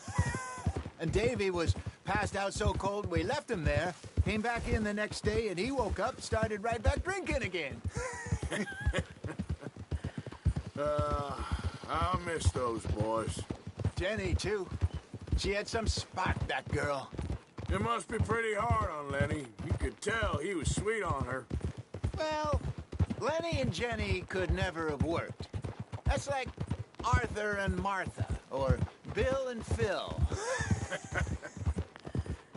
And Davy was passed out so cold we left him there, came back in the next day, and he woke up, started right back drinking again. I'll miss those boys. Jenny, too. She had some spark, that girl. It must be pretty hard on Lenny. You could tell he was sweet on her. Well, Lenny and Jenny could never have worked. That's like Arthur and Martha, or Bill and Phil.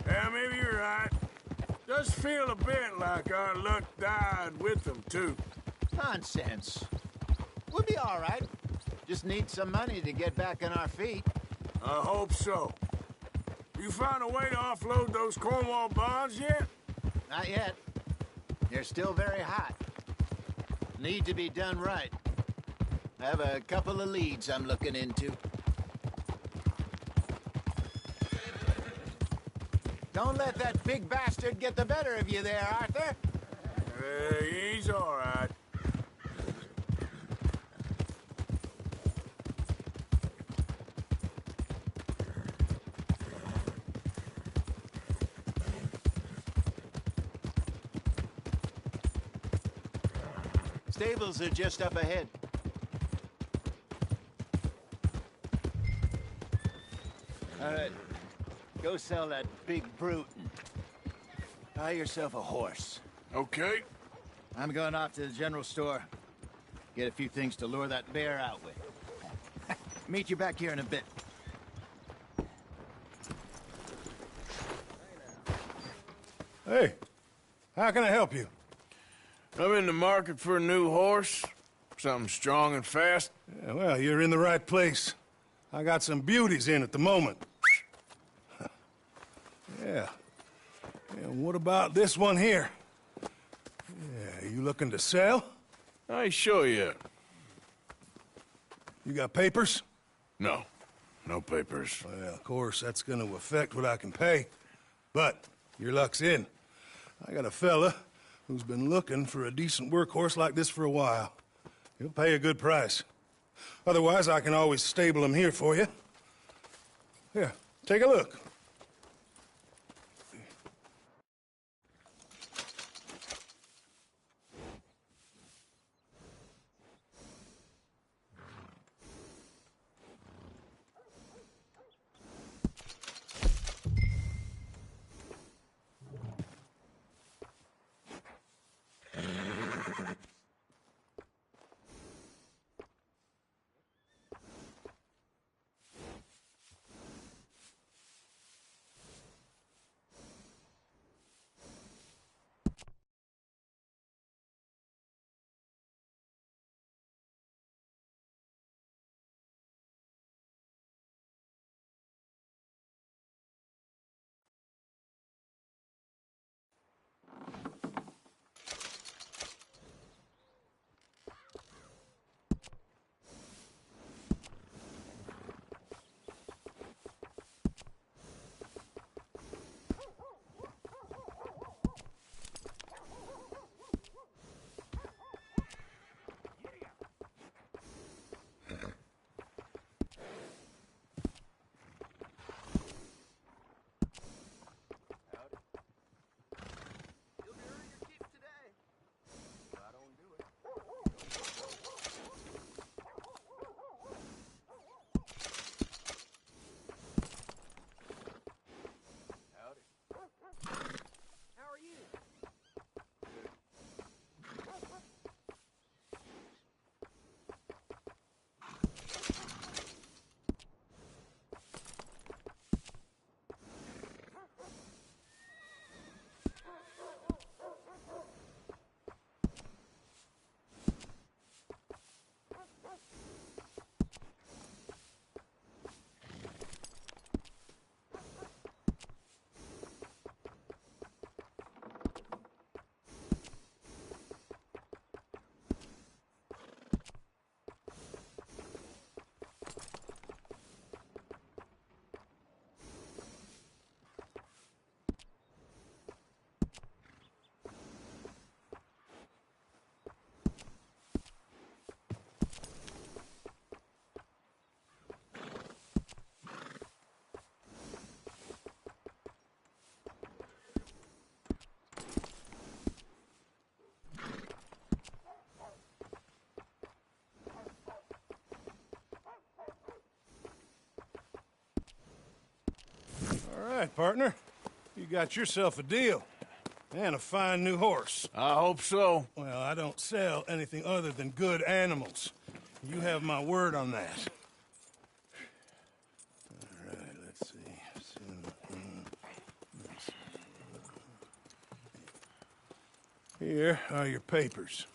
Yeah, maybe you're right. Does feel a bit like our luck died with them, too. Nonsense. We'll be all right. Just need some money to get back on our feet. I hope so. You found a way to offload those Cornwall bonds yet? Not yet. They're still very hot. Need to be done right. I have a couple of leads I'm looking into. Don't let that big bastard get the better of you there, Arthur. He's all right. Stables are just up ahead. All right. Go sell that big brute and buy yourself a horse. Okay. I'm going off to the general store. Get a few things to lure that bear out with. Meet you back here in a bit. Hey, how can I help you? I'm in the market for a new horse. Something strong and fast. Yeah, well, you're in the right place. I got some beauties in at the moment. Yeah. And what about this one here? Yeah, you looking to sell? I ain't sure yet. You got papers? No. No papers. Well, of course, that's gonna affect what I can pay. But your luck's in. I got a fella who's been looking for a decent workhorse like this for a while. He'll pay a good price. Otherwise, I can always stable him here for you. Here, take a look. right, partner. You got yourself a deal. And a fine new horse. I hope so. Well, I don't sell anything other than good animals. You have my word on that. All right, let's see. Here are your papers.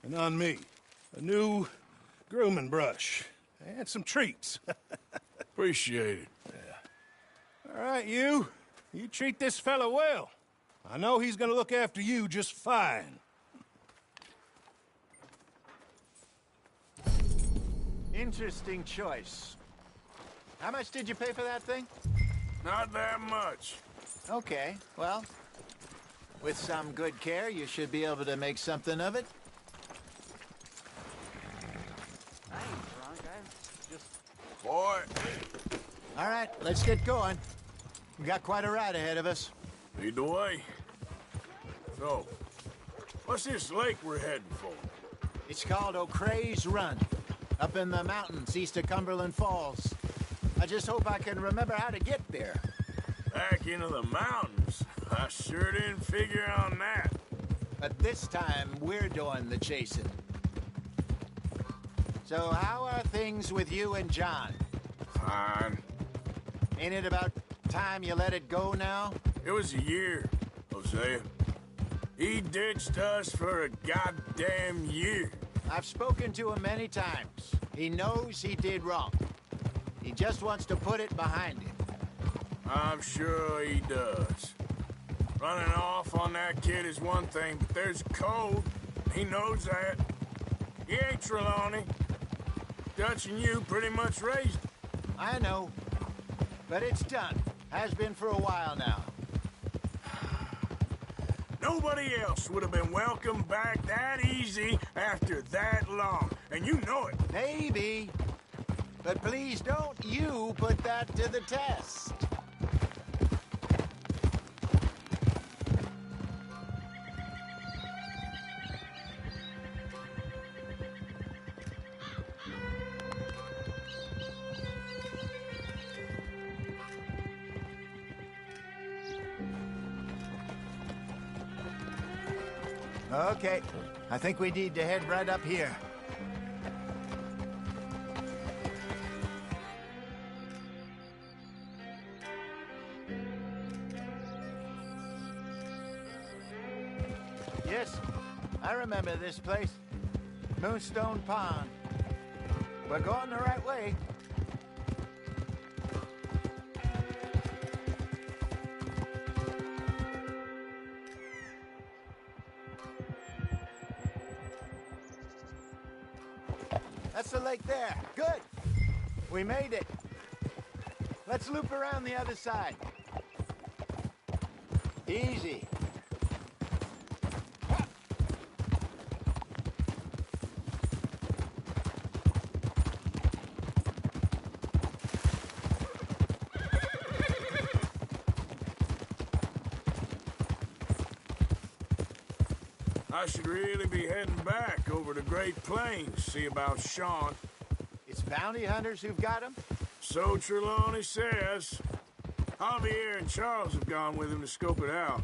And on me, a new grooming brush. And some treats. Appreciate it. Yeah. All right, you. You treat this fella well. I know he's gonna look after you just fine. Interesting choice. How much did you pay for that thing? Not that much. Okay, well, with some good care, you should be able to make something of it. I ain't drunk. I'm just... Boy. All right, let's get going. We got quite a ride ahead of us. Lead the way. So, what's this lake we're heading for? It's called O'Creagh's Run, up in the mountains east of Cumberland Falls. I just hope I can remember how to get there. Back into the mountains? I sure didn't figure on that. But this time, we're doing the chasing. So how are things with you and John? Fine. Ain't it about time you let it go now? It was a year, Hosea. He ditched us for a goddamn year. I've spoken to him many times. He knows he did wrong. He just wants to put it behind him. I'm sure he does. Running off on that kid is one thing, but there's code. He knows that. He ain't Trelawney. Dutch and you pretty much raised him. I know. But it's done. Has been for a while now. Nobody else would have been welcomed back that easy after that long. And you know it. Maybe. But please don't you put that to the test. Okay, I think we need to head right up here. Yes, I remember this place. Moonstone Pond. We're going the right way. That's the lake there. Good. We made it. Let's loop around the other side. Easy. I should really be heading back over to Great Plains, see about Sean. It's bounty hunters who've got him? So Trelawney says. Javier and Charles have gone with him to scope it out.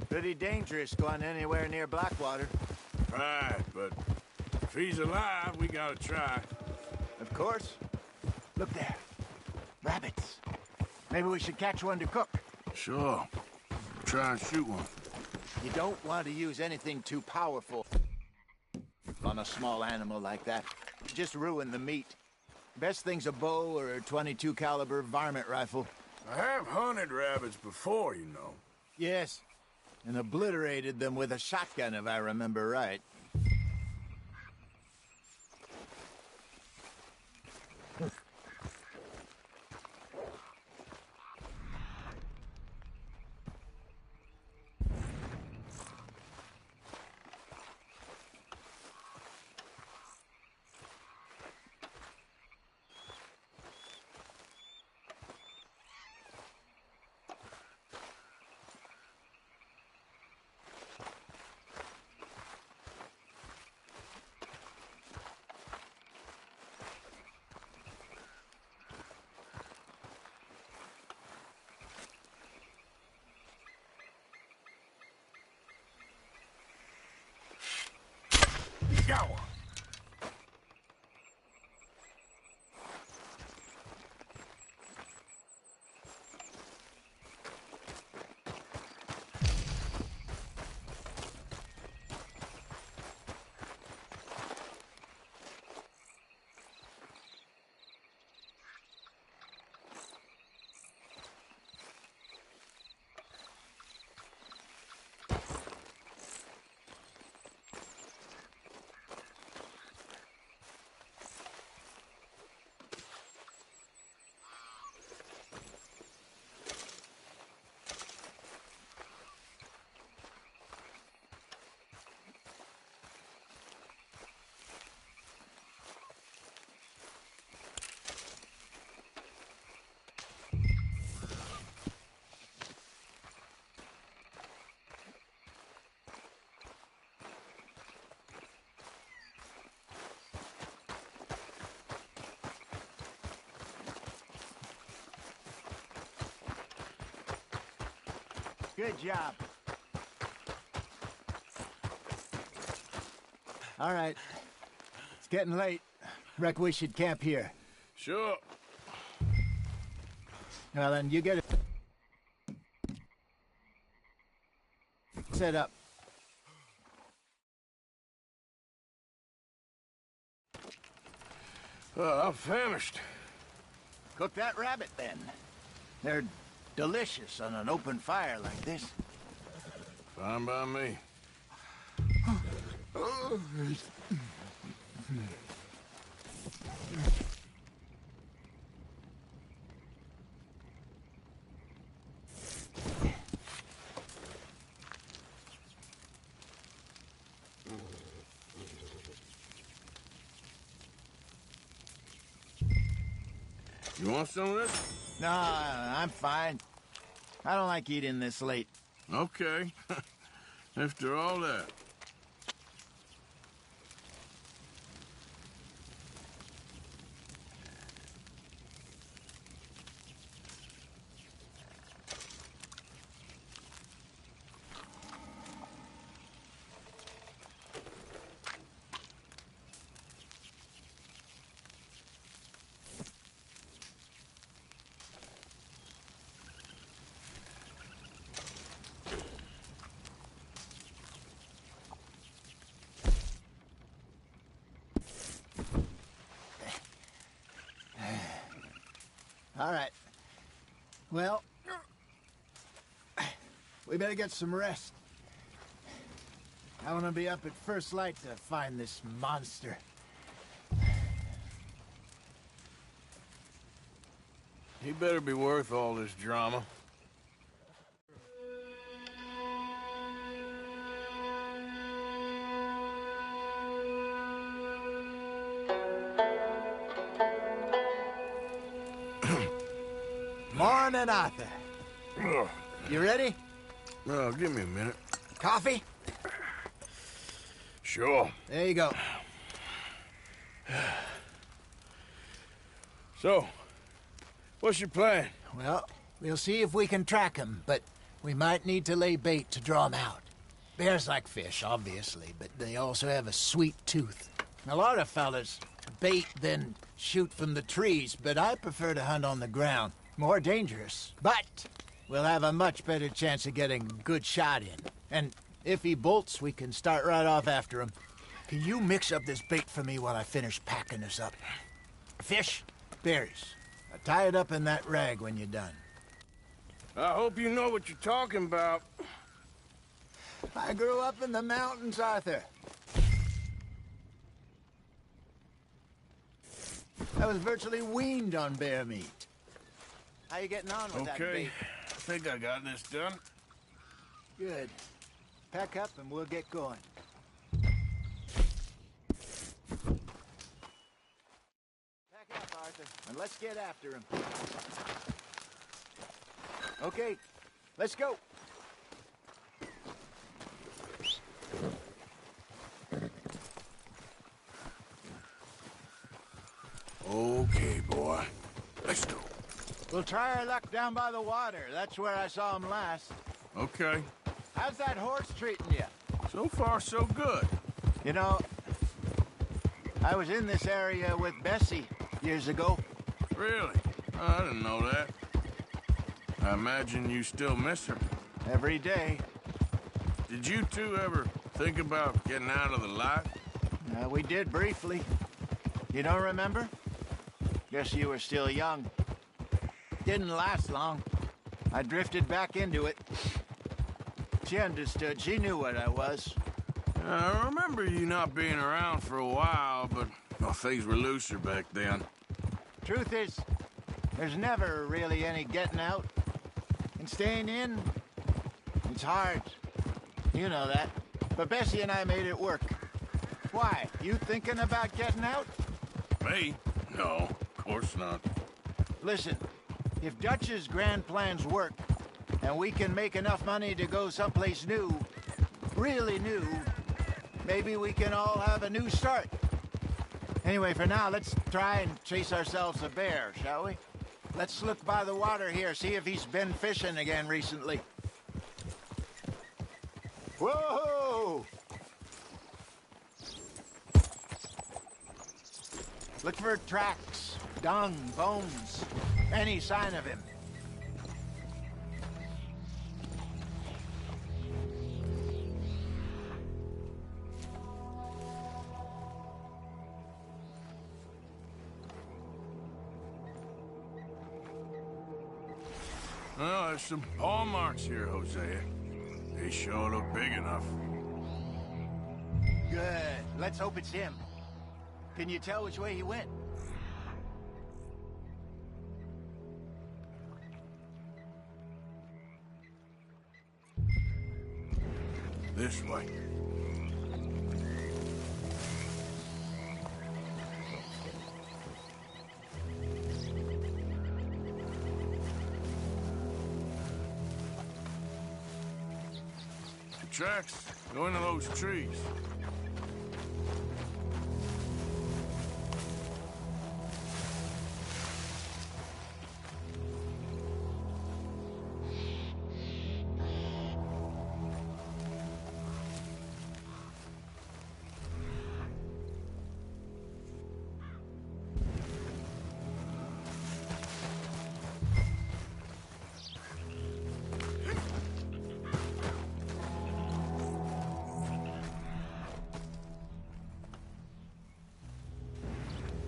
Pretty dangerous going anywhere near Blackwater. Right, but if he's alive, we gotta try. Of course. Look there. Rabbits. Maybe we should catch one to cook. Sure. Try and shoot one. You don't want to use anything too powerful on a small animal like that. Just ruin the meat. Best thing's a bow or a .22 caliber varmint rifle. I have hunted rabbits before, you know. Yes, and obliterated them with a shotgun, if I remember right. Go! Good job. All right. It's getting late. Reckon we should camp here. Sure. Well, then you get it set up. I'm famished. Cook that rabbit, then. They're delicious on an open fire like this. Fine by me. You want some of this? No, I'm fine. I don't like eating this late. Okay. After all that. All right. Well, we better get some rest. I want to be up at first light to find this monster. He better be worth all this drama. Morning, Arthur. You ready? No, give me a minute. Coffee? Sure. There you go. So, what's your plan? Well, we'll see if we can track him, but we might need to lay bait to draw him out. Bears like fish, obviously, but they also have a sweet tooth. A lot of fellas bait, then shoot from the trees, but I prefer to hunt on the ground. More dangerous, but we'll have a much better chance of getting a good shot in. And if he bolts, we can start right off after him. Can you mix up this bait for me while I finish packing this up? Fish, berries. Tie it up in that rag when you're done. I hope you know what you're talking about. I grew up in the mountains, Arthur. I was virtually weaned on bear meat. How you getting on with that bait? Okay, I think I got this done. Good. Pack up and we'll get going. Pack up, Arthur, and let's get after him. Okay, let's go. Okay, boy. Let's go. We'll try our luck down by the water. That's where I saw him last. Okay. How's that horse treating you? So far, so good. You know, I was in this area with Bessie years ago. Really? Oh, I didn't know that. I imagine you still miss her. Every day. Did you two ever think about getting out of the life? We did briefly. You don't remember? Guess you were still young. Didn't last long. I drifted back into it. She understood. She knew what I was. I remember you not being around for a while, but well, things were looser back then. Truth is, there's never really any getting out. And staying in, it's hard. You know that. But Bessie and I made it work. Why? You thinking about getting out? Me? No, of course not. Listen, if Dutch's grand plans work, and we can make enough money to go someplace new, really new, maybe we can all have a new start. Anyway, for now, let's try and chase ourselves a bear, shall we? Let's look by the water here, see if he's been fishing again recently. Whoa! Look for tracks, dung, bones, any sign of him. Well, there's some paw marks here, Hosea. They sure look big enough. Good. Let's hope it's him. Can you tell which way he went? This way. The tracks go into those trees.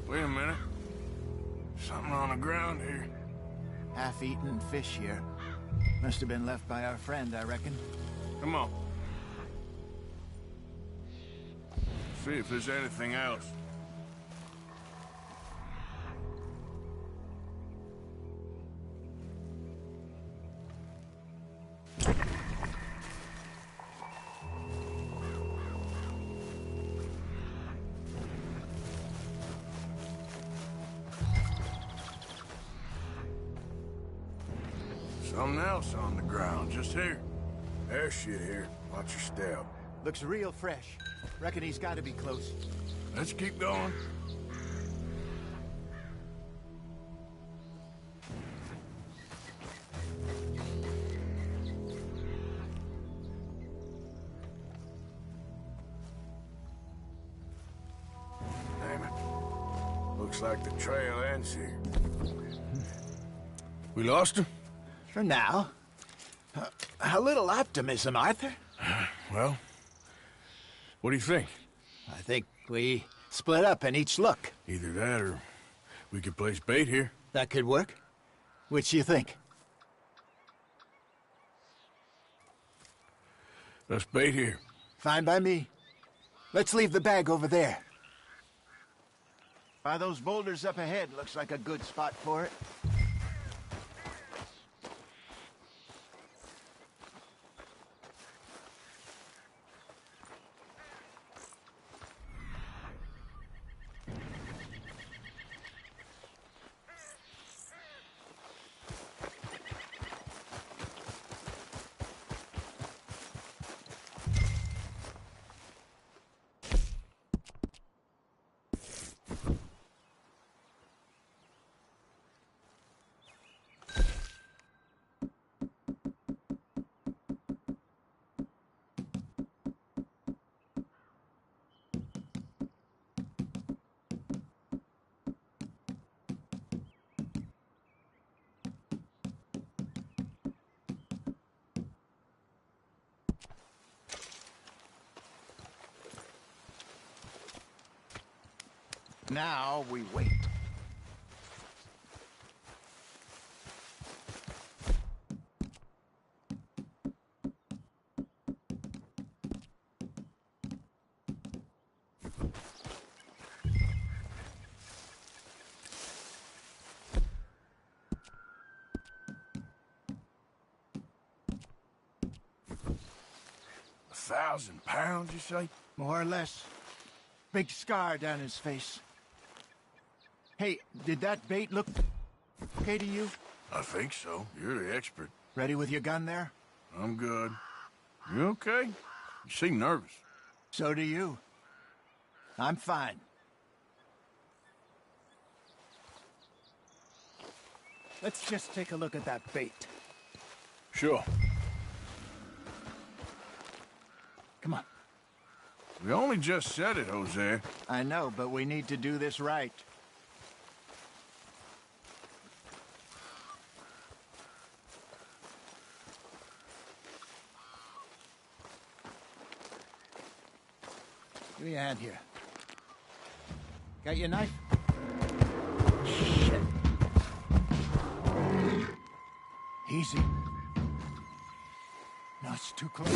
Wait a minute. Something on the ground here. Half-eaten fish here. Must have been left by our friend, I reckon. Come on. See if there's anything else. Something else on the ground, just here. There's shit here. Watch your step. Looks real fresh. Reckon he's got to be close. Let's keep going. Damn it. Looks like the trail ends here. We lost him? For now. A little optimism, Arthur. Well, what do you think? I think we split up and each look. Either that or we could place bait here. That could work. Which you think? Let's bait here. Fine by me. Let's leave the bag over there. By those boulders up ahead, looks like a good spot for it. Now we wait. £1,000, you say? More or less. Big scar down his face. Hey, did that bait look okay to you? I think so. You're the expert. Ready with your gun there? I'm good. You okay? You seem nervous. So do you. I'm fine. Let's just take a look at that bait. Sure. Come on. We only just said it, Jose. I know, but we need to do this right. Give me a hand here. Got your knife? Shit. Easy. No, it's too close.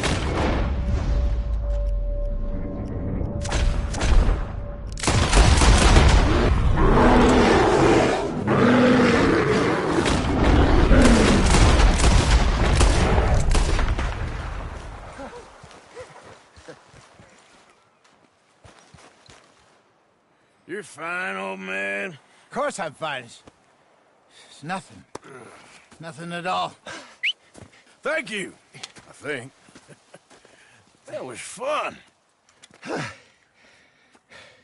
You're fine, old man. Of course I'm fine. It's nothing. Nothing at all. Thank you, I think. That was fun.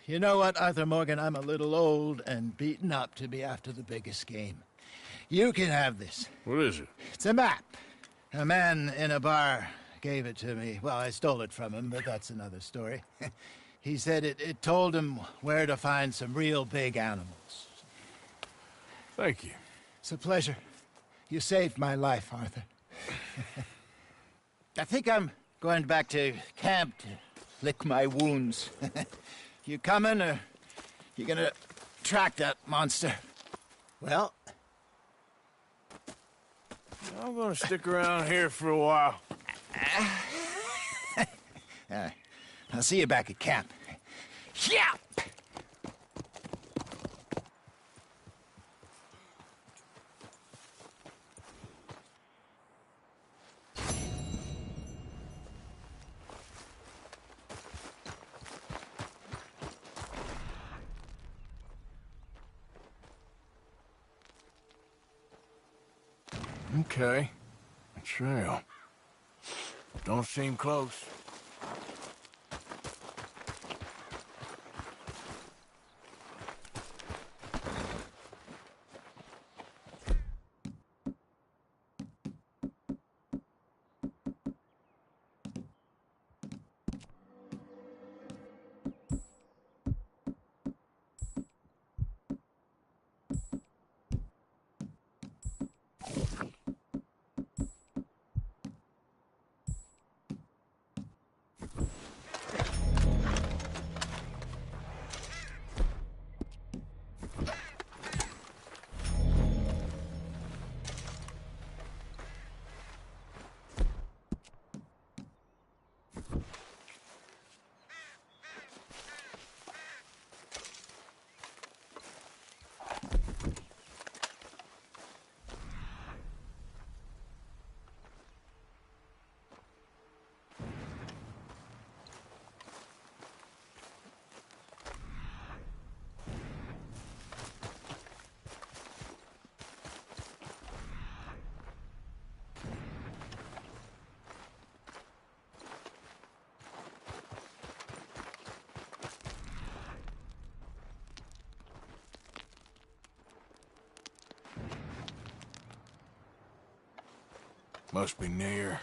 You know what, Arthur Morgan? I'm a little old and beaten up to be after the biggest game. You can have this. What is it? It's a map. A man in a bar gave it to me. Well, I stole it from him, but that's another story. He said it told him where to find some real big animals. Thank you. It's a pleasure. You saved my life, Arthur. I think I'm going back to camp to lick my wounds. You coming, or you gonna track that monster? Well, I'm gonna stick around here for a while. All right. I'll see you back at camp. Yeah! Okay. A trail. Don't seem close. Must be near.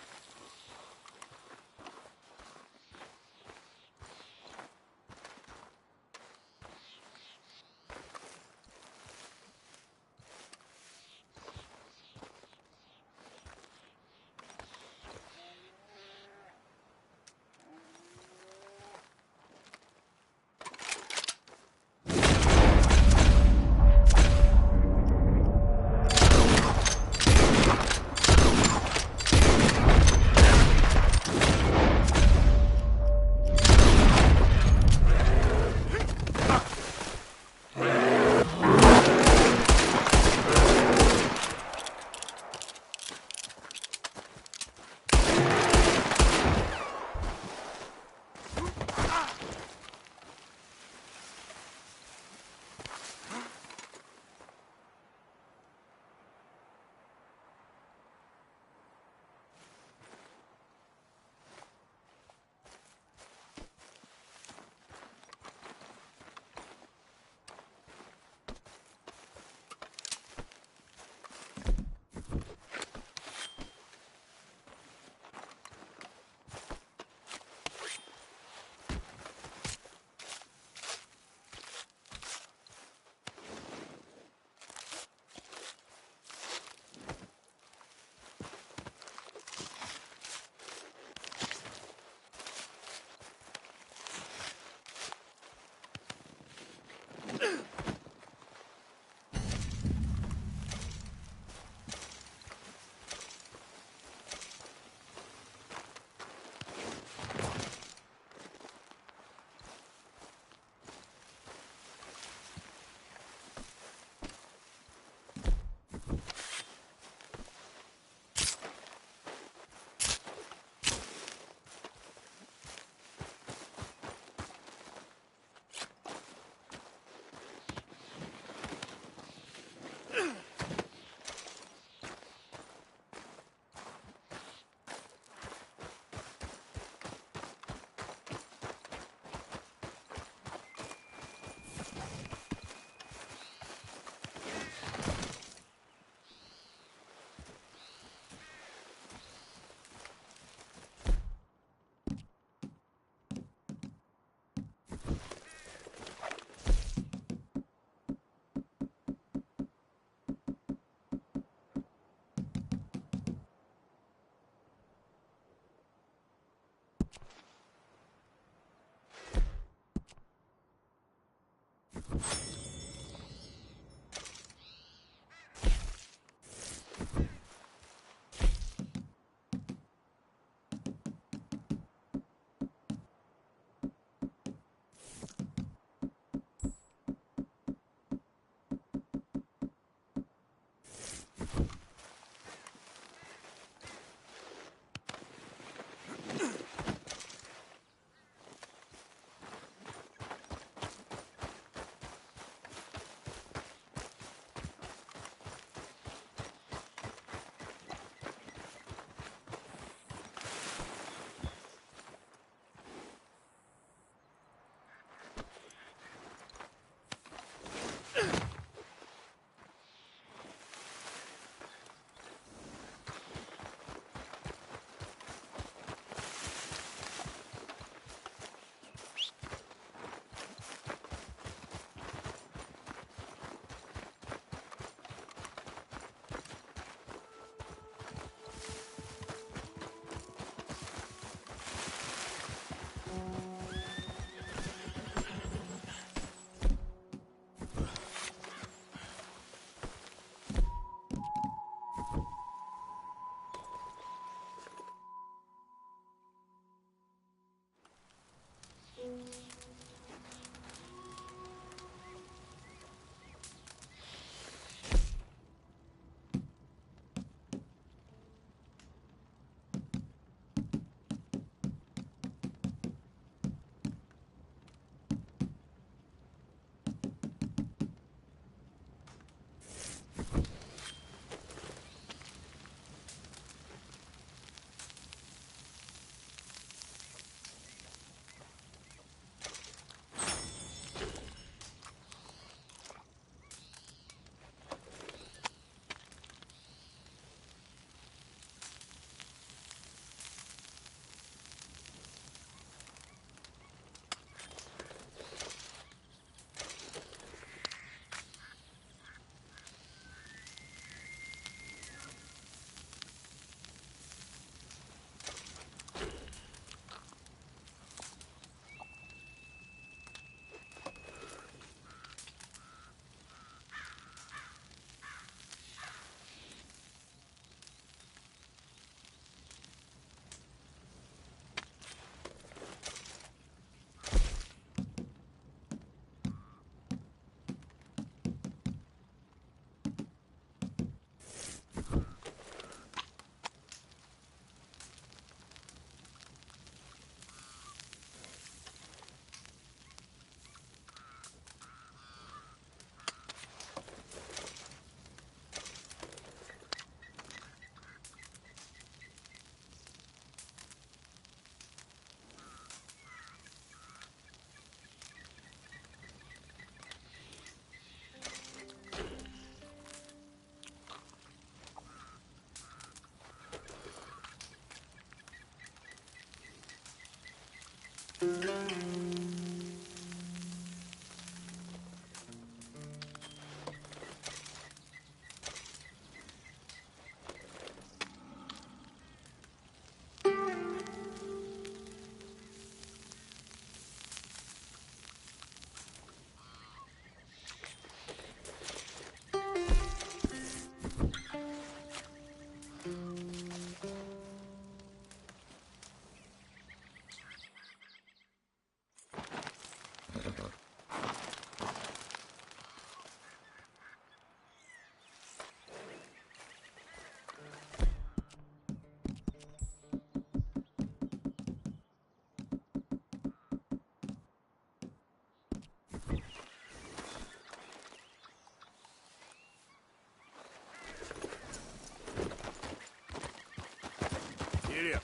Giddy up.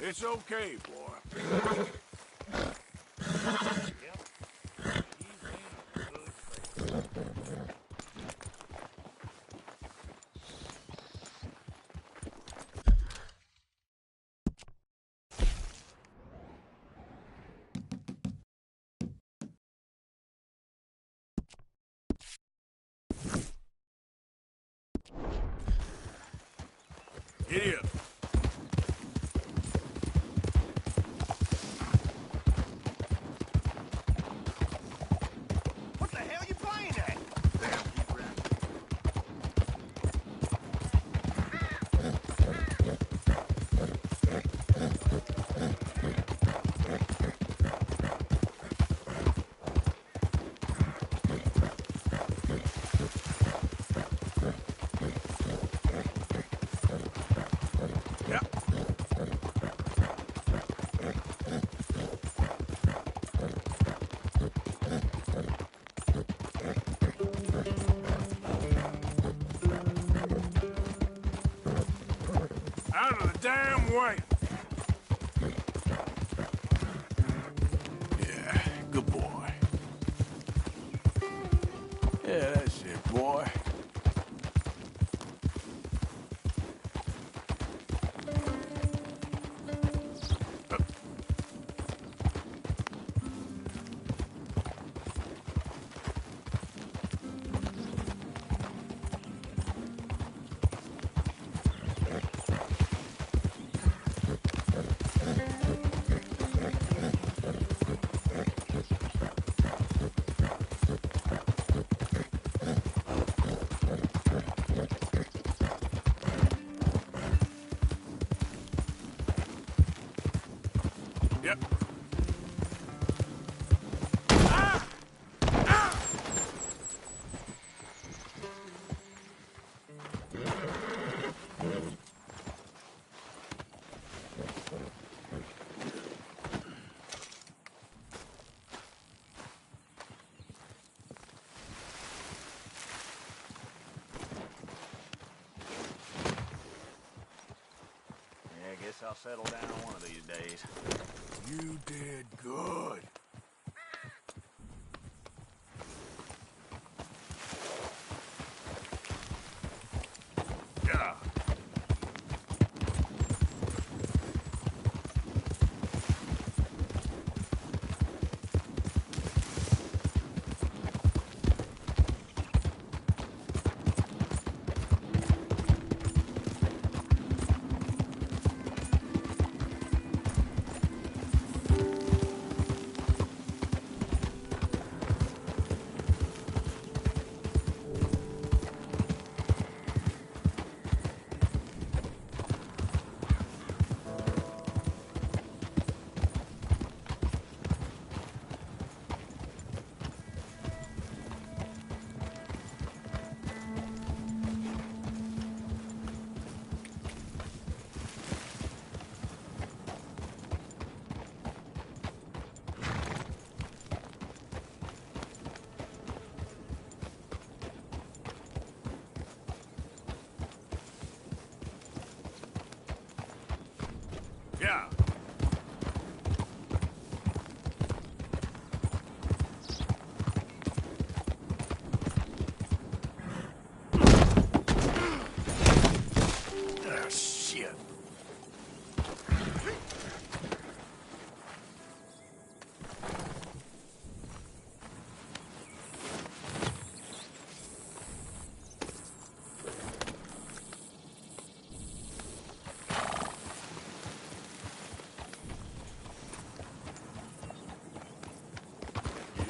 It's okay, boy. Giddy up. What the hell you playing at? Out of the damn way! Yeah, good boy. Yeah, that's it, boy. Yep. I guess I'll settle down one of these days. You did good. Yeah. Yeah.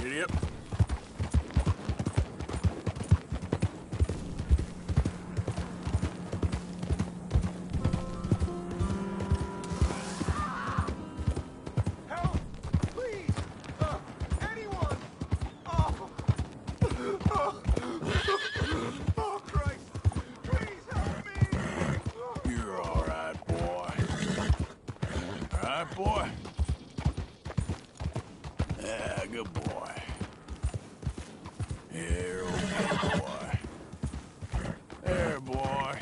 Giddy up. Boy. Yeah, good boy. Here, okay, boy. There, boy.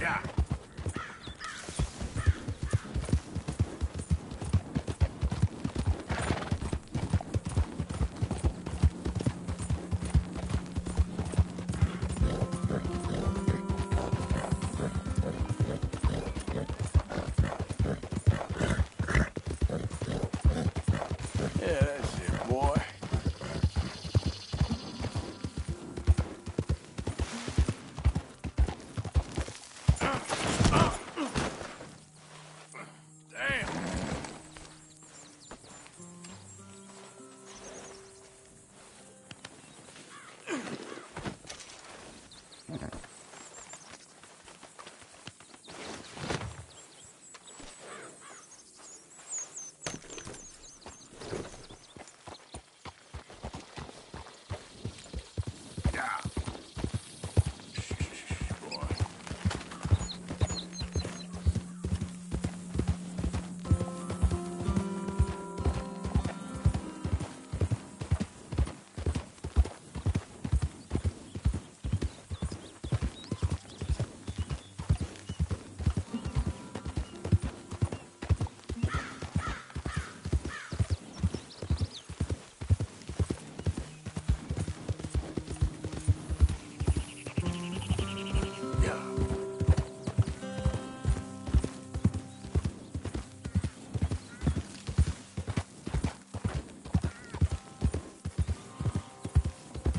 Yeah. Yeah, that's it, boy. Damn.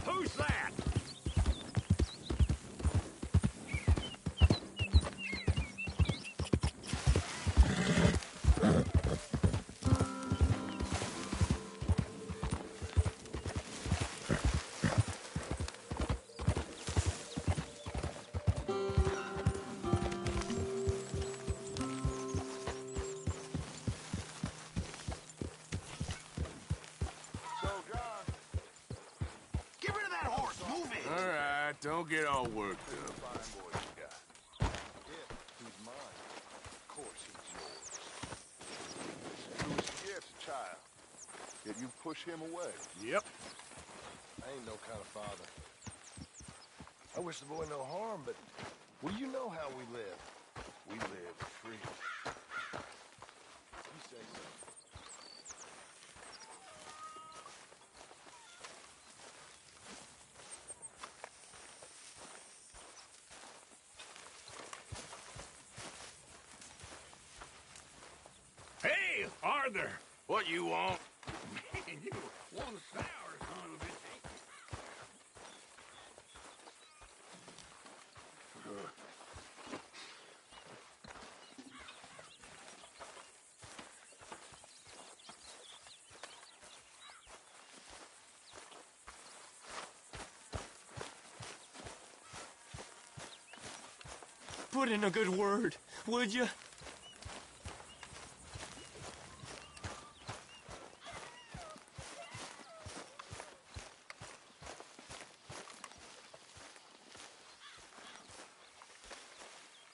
Who's that? Get rid of that horse! Move it! All right, don't get all worked up. He's mine. Of course he's yours. It was a gift, child. Yet you push him away. Yep. I ain't no kind of father. I wish the boy no harm, but... Well, you know how we live. We live free. You say so. Hey, Arthur, what you want? Man, you one sour son of a bitch. Put in a good word, would you?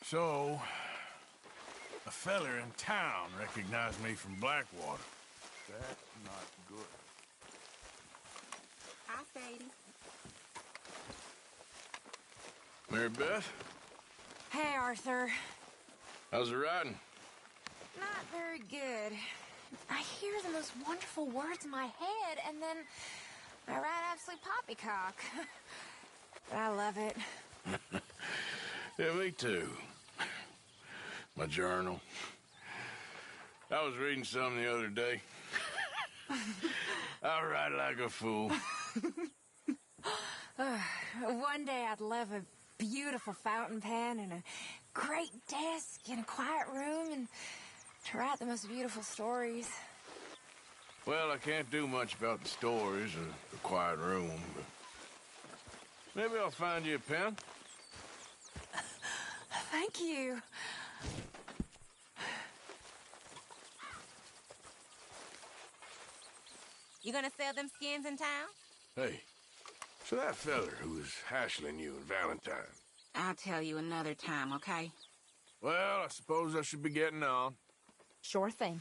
So, a feller in town recognized me from Blackwater. That's not good. Hi, Sadie. Mary Beth, Hey, Arthur. how's the riding? Not very good. I hear the most wonderful words in my head, and then I ride absolute poppycock. But I love it. Yeah, me too. My journal. I was reading something the other day. I write like a fool. One day I'd love a beautiful fountain pen and a great desk in a quiet room and to write the most beautiful stories. Well, I can't do much about the stories or the quiet room, but maybe I'll find you a pen. Thank you. You gonna sell them skins in town? Hey, so that feller who was hassling you in Valentine. I'll tell you another time, okay? Well, I suppose I should be getting on. Sure thing.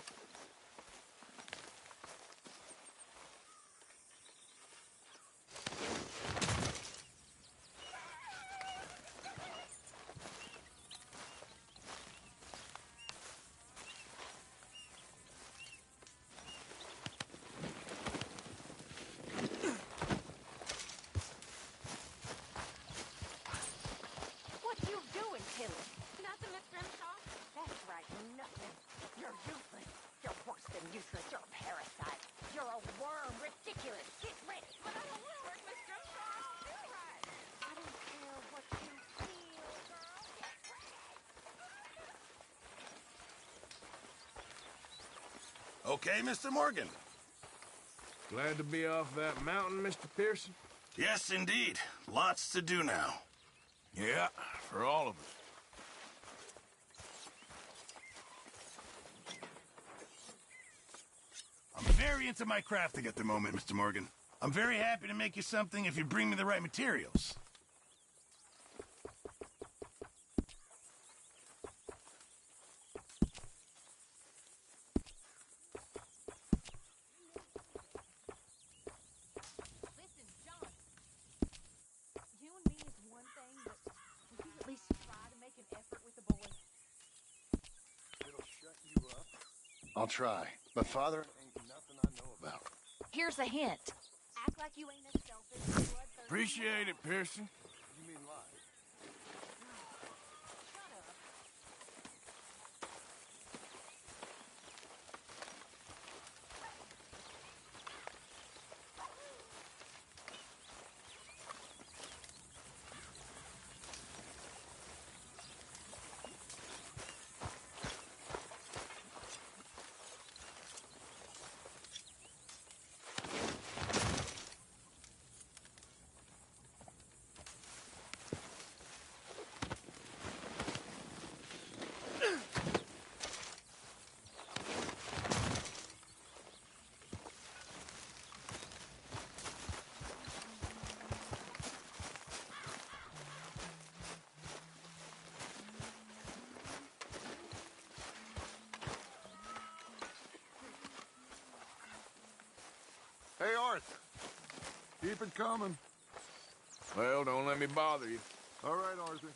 What you doing, Tilly? Nothing, Miss Grimshaw. That's right, nothing. You're useless. You're worse than useless. You're a parasite. You're a worm. Ridiculous. Get ready. But I'm a work, Miss Grimshaw. I don't feel right. I don't care what you feel, girl. Get ready. Okay, Mr. Morgan. Glad to be off that mountain, Mr. Pearson? Yes, indeed. Lots to do now. Yeah, for all of us. I'm very into my crafting at the moment, Mr. Morgan. I'm very happy to make you something if you bring me the right materials. Listen, John. You and me is one thing, but would you at least try to make an effort with the boy? It'll shut you up. I'll try. But Father ain't nothing I know about. Here's a hint. Act like you ain't as selfish, bloodthirsty. Appreciate it, Pearson. You mean lie? Shut up. Hey, Arthur. Keep it coming. Well, don't let me bother you. All right, Arthur.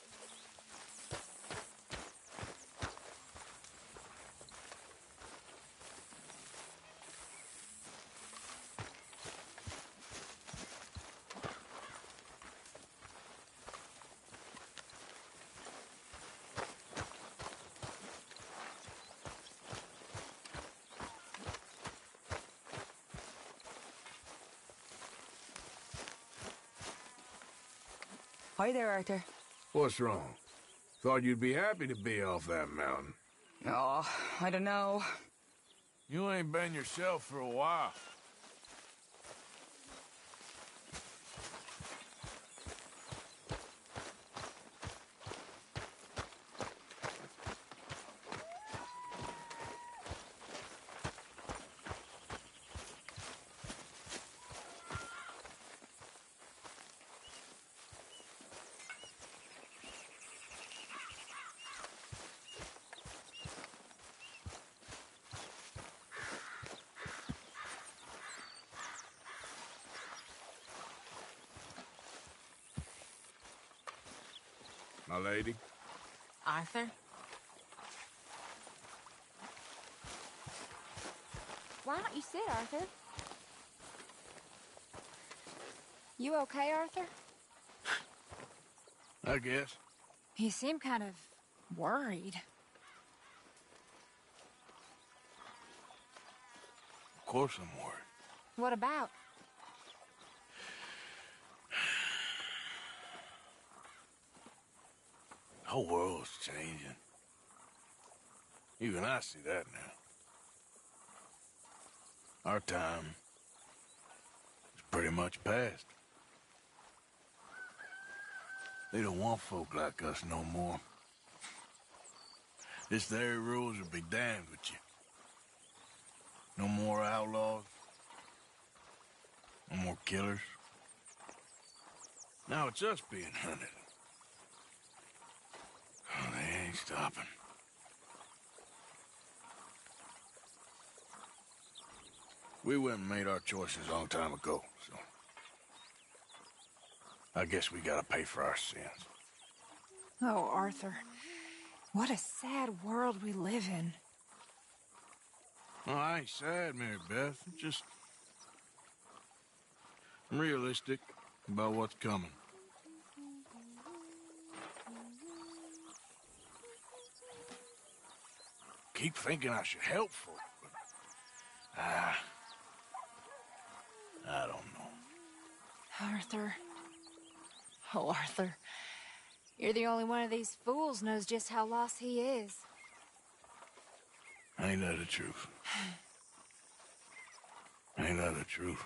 Hi there, Arthur. What's wrong? Thought you'd be happy to be off that mountain. Oh, I don't know. You ain't been yourself for a while. My lady? Arthur? Why don't you sit, Arthur? You okay, Arthur? I guess. You seem kind of worried. Of course I'm worried. What about? The whole world's changing. Even I see that now. Our time is pretty much past. They don't want folk like us no more. This there rules will be damned with you. No more outlaws. No more killers. Now it's us being hunted. Oh, they ain't stopping. We went and made our choices a long time ago, so... I guess we gotta pay for our sins. Oh, Arthur. What a sad world we live in. Well, I ain't sad, Mary Beth. Just... I'm realistic about what's coming. Keep thinking I should help folk, but... I don't know. Arthur. Oh, Arthur. You're the only one of these fools knows just how lost he is. Ain't that the truth? Ain't that the truth?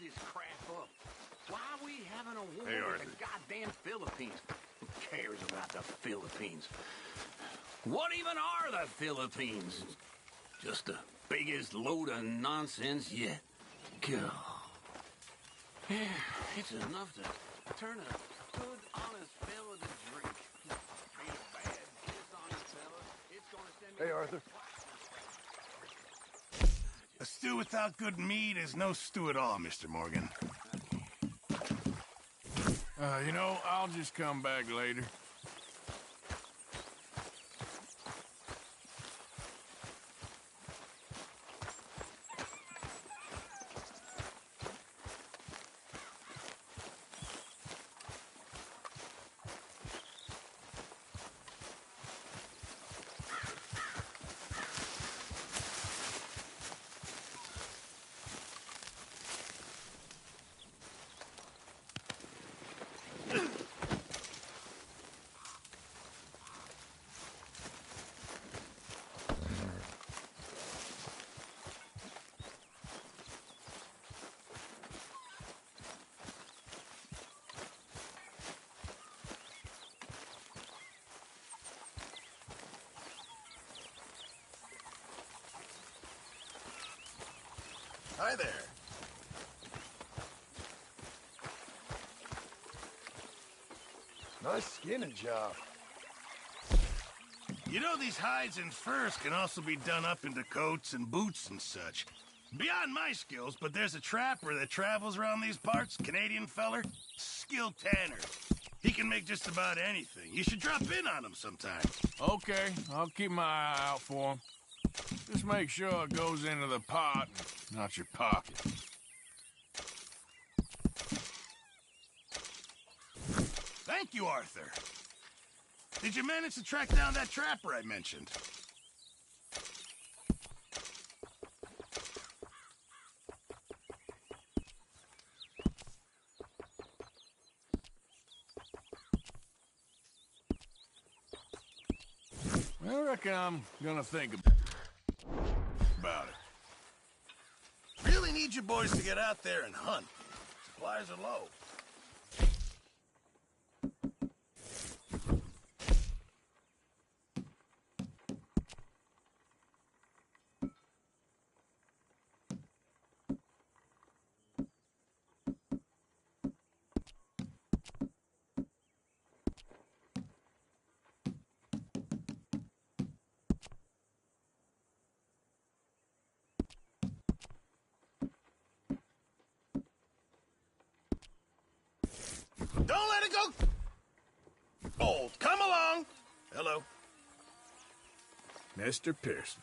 This crap up. Why are we having a war Hey, with Arthur. the goddamn Philippines? Who cares about the Philippines? What even are the Philippines? Just the biggest load of nonsense yet. God. Yeah, it's enough to turn a good, honest fella to drink. Real bad, dishonest fella. It's gonna send me... Hey, Arthur. A stew without good meat is no stew at all, Mr. Morgan. You know, I'll just come back later. Hi there. Nice skinning job. You know, these hides and furs can also be done up into coats and boots and such. Beyond my skills, but there's a trapper that travels around these parts, Canadian feller, skilled tanner. He can make just about anything. You should drop in on him sometime. Okay, I'll keep my eye out for him. Just make sure it goes into the pot, not your pocket. Thank you, Arthur. Did you manage to track down that trapper I mentioned? I reckon I'm gonna think about it. Really need you boys to get out there and hunt. Supplies are low. Hello. Mr. Pearson.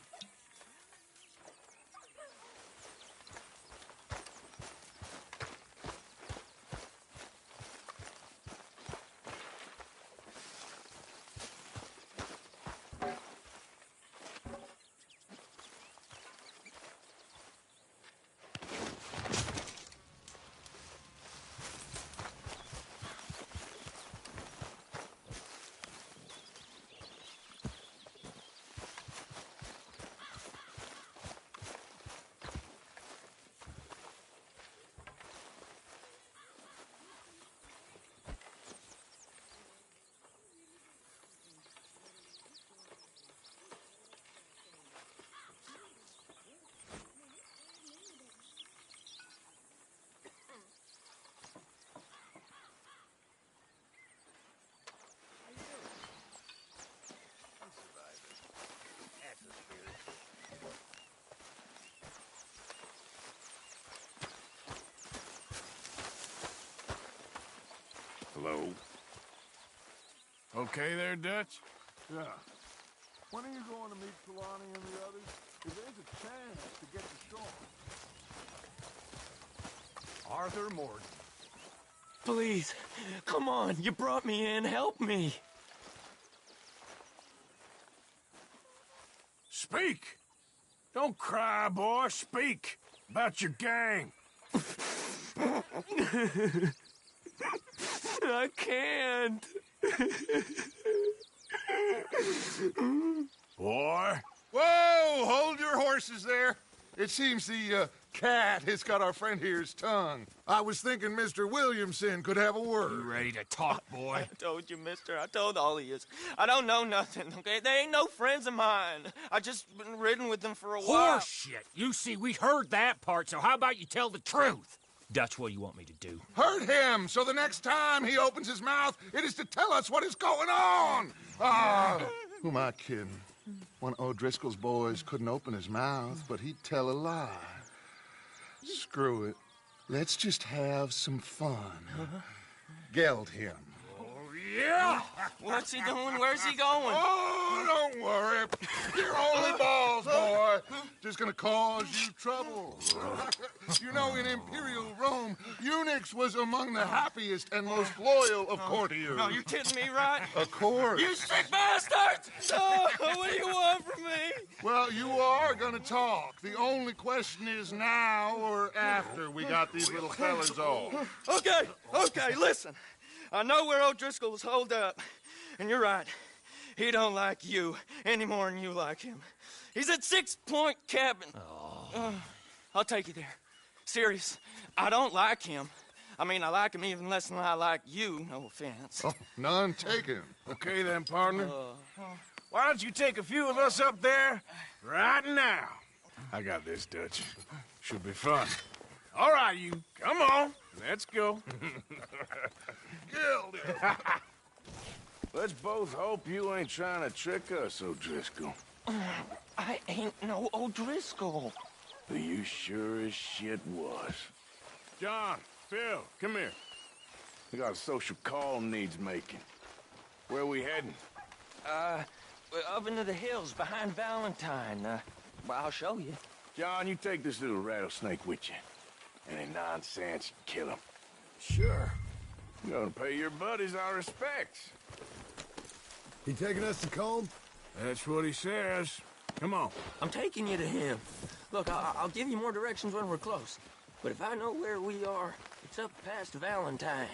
Hello. Okay there, Dutch? Yeah. When are you going to meet Kalani and the others? If there's a chance to get to shore. Arthur Morgan. Please, come on, you brought me in, help me. Speak! Don't cry, boy, speak! About your gang. I can't. Boy. Whoa! Hold your horses there. It seems the cat has got our friend here's tongue. I was thinking Mr. Williamson could have a word. You ready to talk, boy? I told you, mister. I told all of you. I don't know nothing, okay? They ain't no friends of mine. I just been ridden with them for a while. Horse shit. You see, we heard that part, so how about you tell the truth? Dutch, what do you want me to do? Hurt him, so the next time he opens his mouth, it is to tell us what is going on. Who am I kidding? One of O'Driscoll's boys couldn't open his mouth, but he'd tell a lie. Screw it. Let's just have some fun. Geld him. Yeah! What's he doing? Where's he going? Oh, don't worry. You're only balls, boy. Just gonna cause you trouble. You know, in Imperial Rome, eunuchs was among the happiest and most loyal of courtiers. No, you're kidding me, right? Of course. You sick bastards! No, what do you want from me? Well, you are gonna talk. The only question is now or after we got these little fellas off. Okay, listen. I know where O'Driscoll was holed up, and you're right. He don't like you any more than you like him. He's at 6 Point Cabin. I'll take you there. Serious, I don't like him. I mean, I like him even less than I like you, no offense. Oh, none taken. Okay then, partner. Why don't you take a few of us up there right now? I got this, Dutch. Should be fun. All right, you. Come on. Let's go. Killed him. Let's both hope you ain't trying to trick us, O'Driscoll. I ain't no O'Driscoll. But you sure as shit was. John, Phil, come here. We got a social call needs making. Where are we heading? Up into the hills behind Valentine. Well, I'll show you. John, you take this little rattlesnake with you. Any nonsense, kill him. Sure. You're gonna pay your buddies our respects. He taking us to Combe? That's what he says. Come on. I'm taking you to him. Look, I'll give you more directions when we're close. But if I know where we are, it's up past Valentine.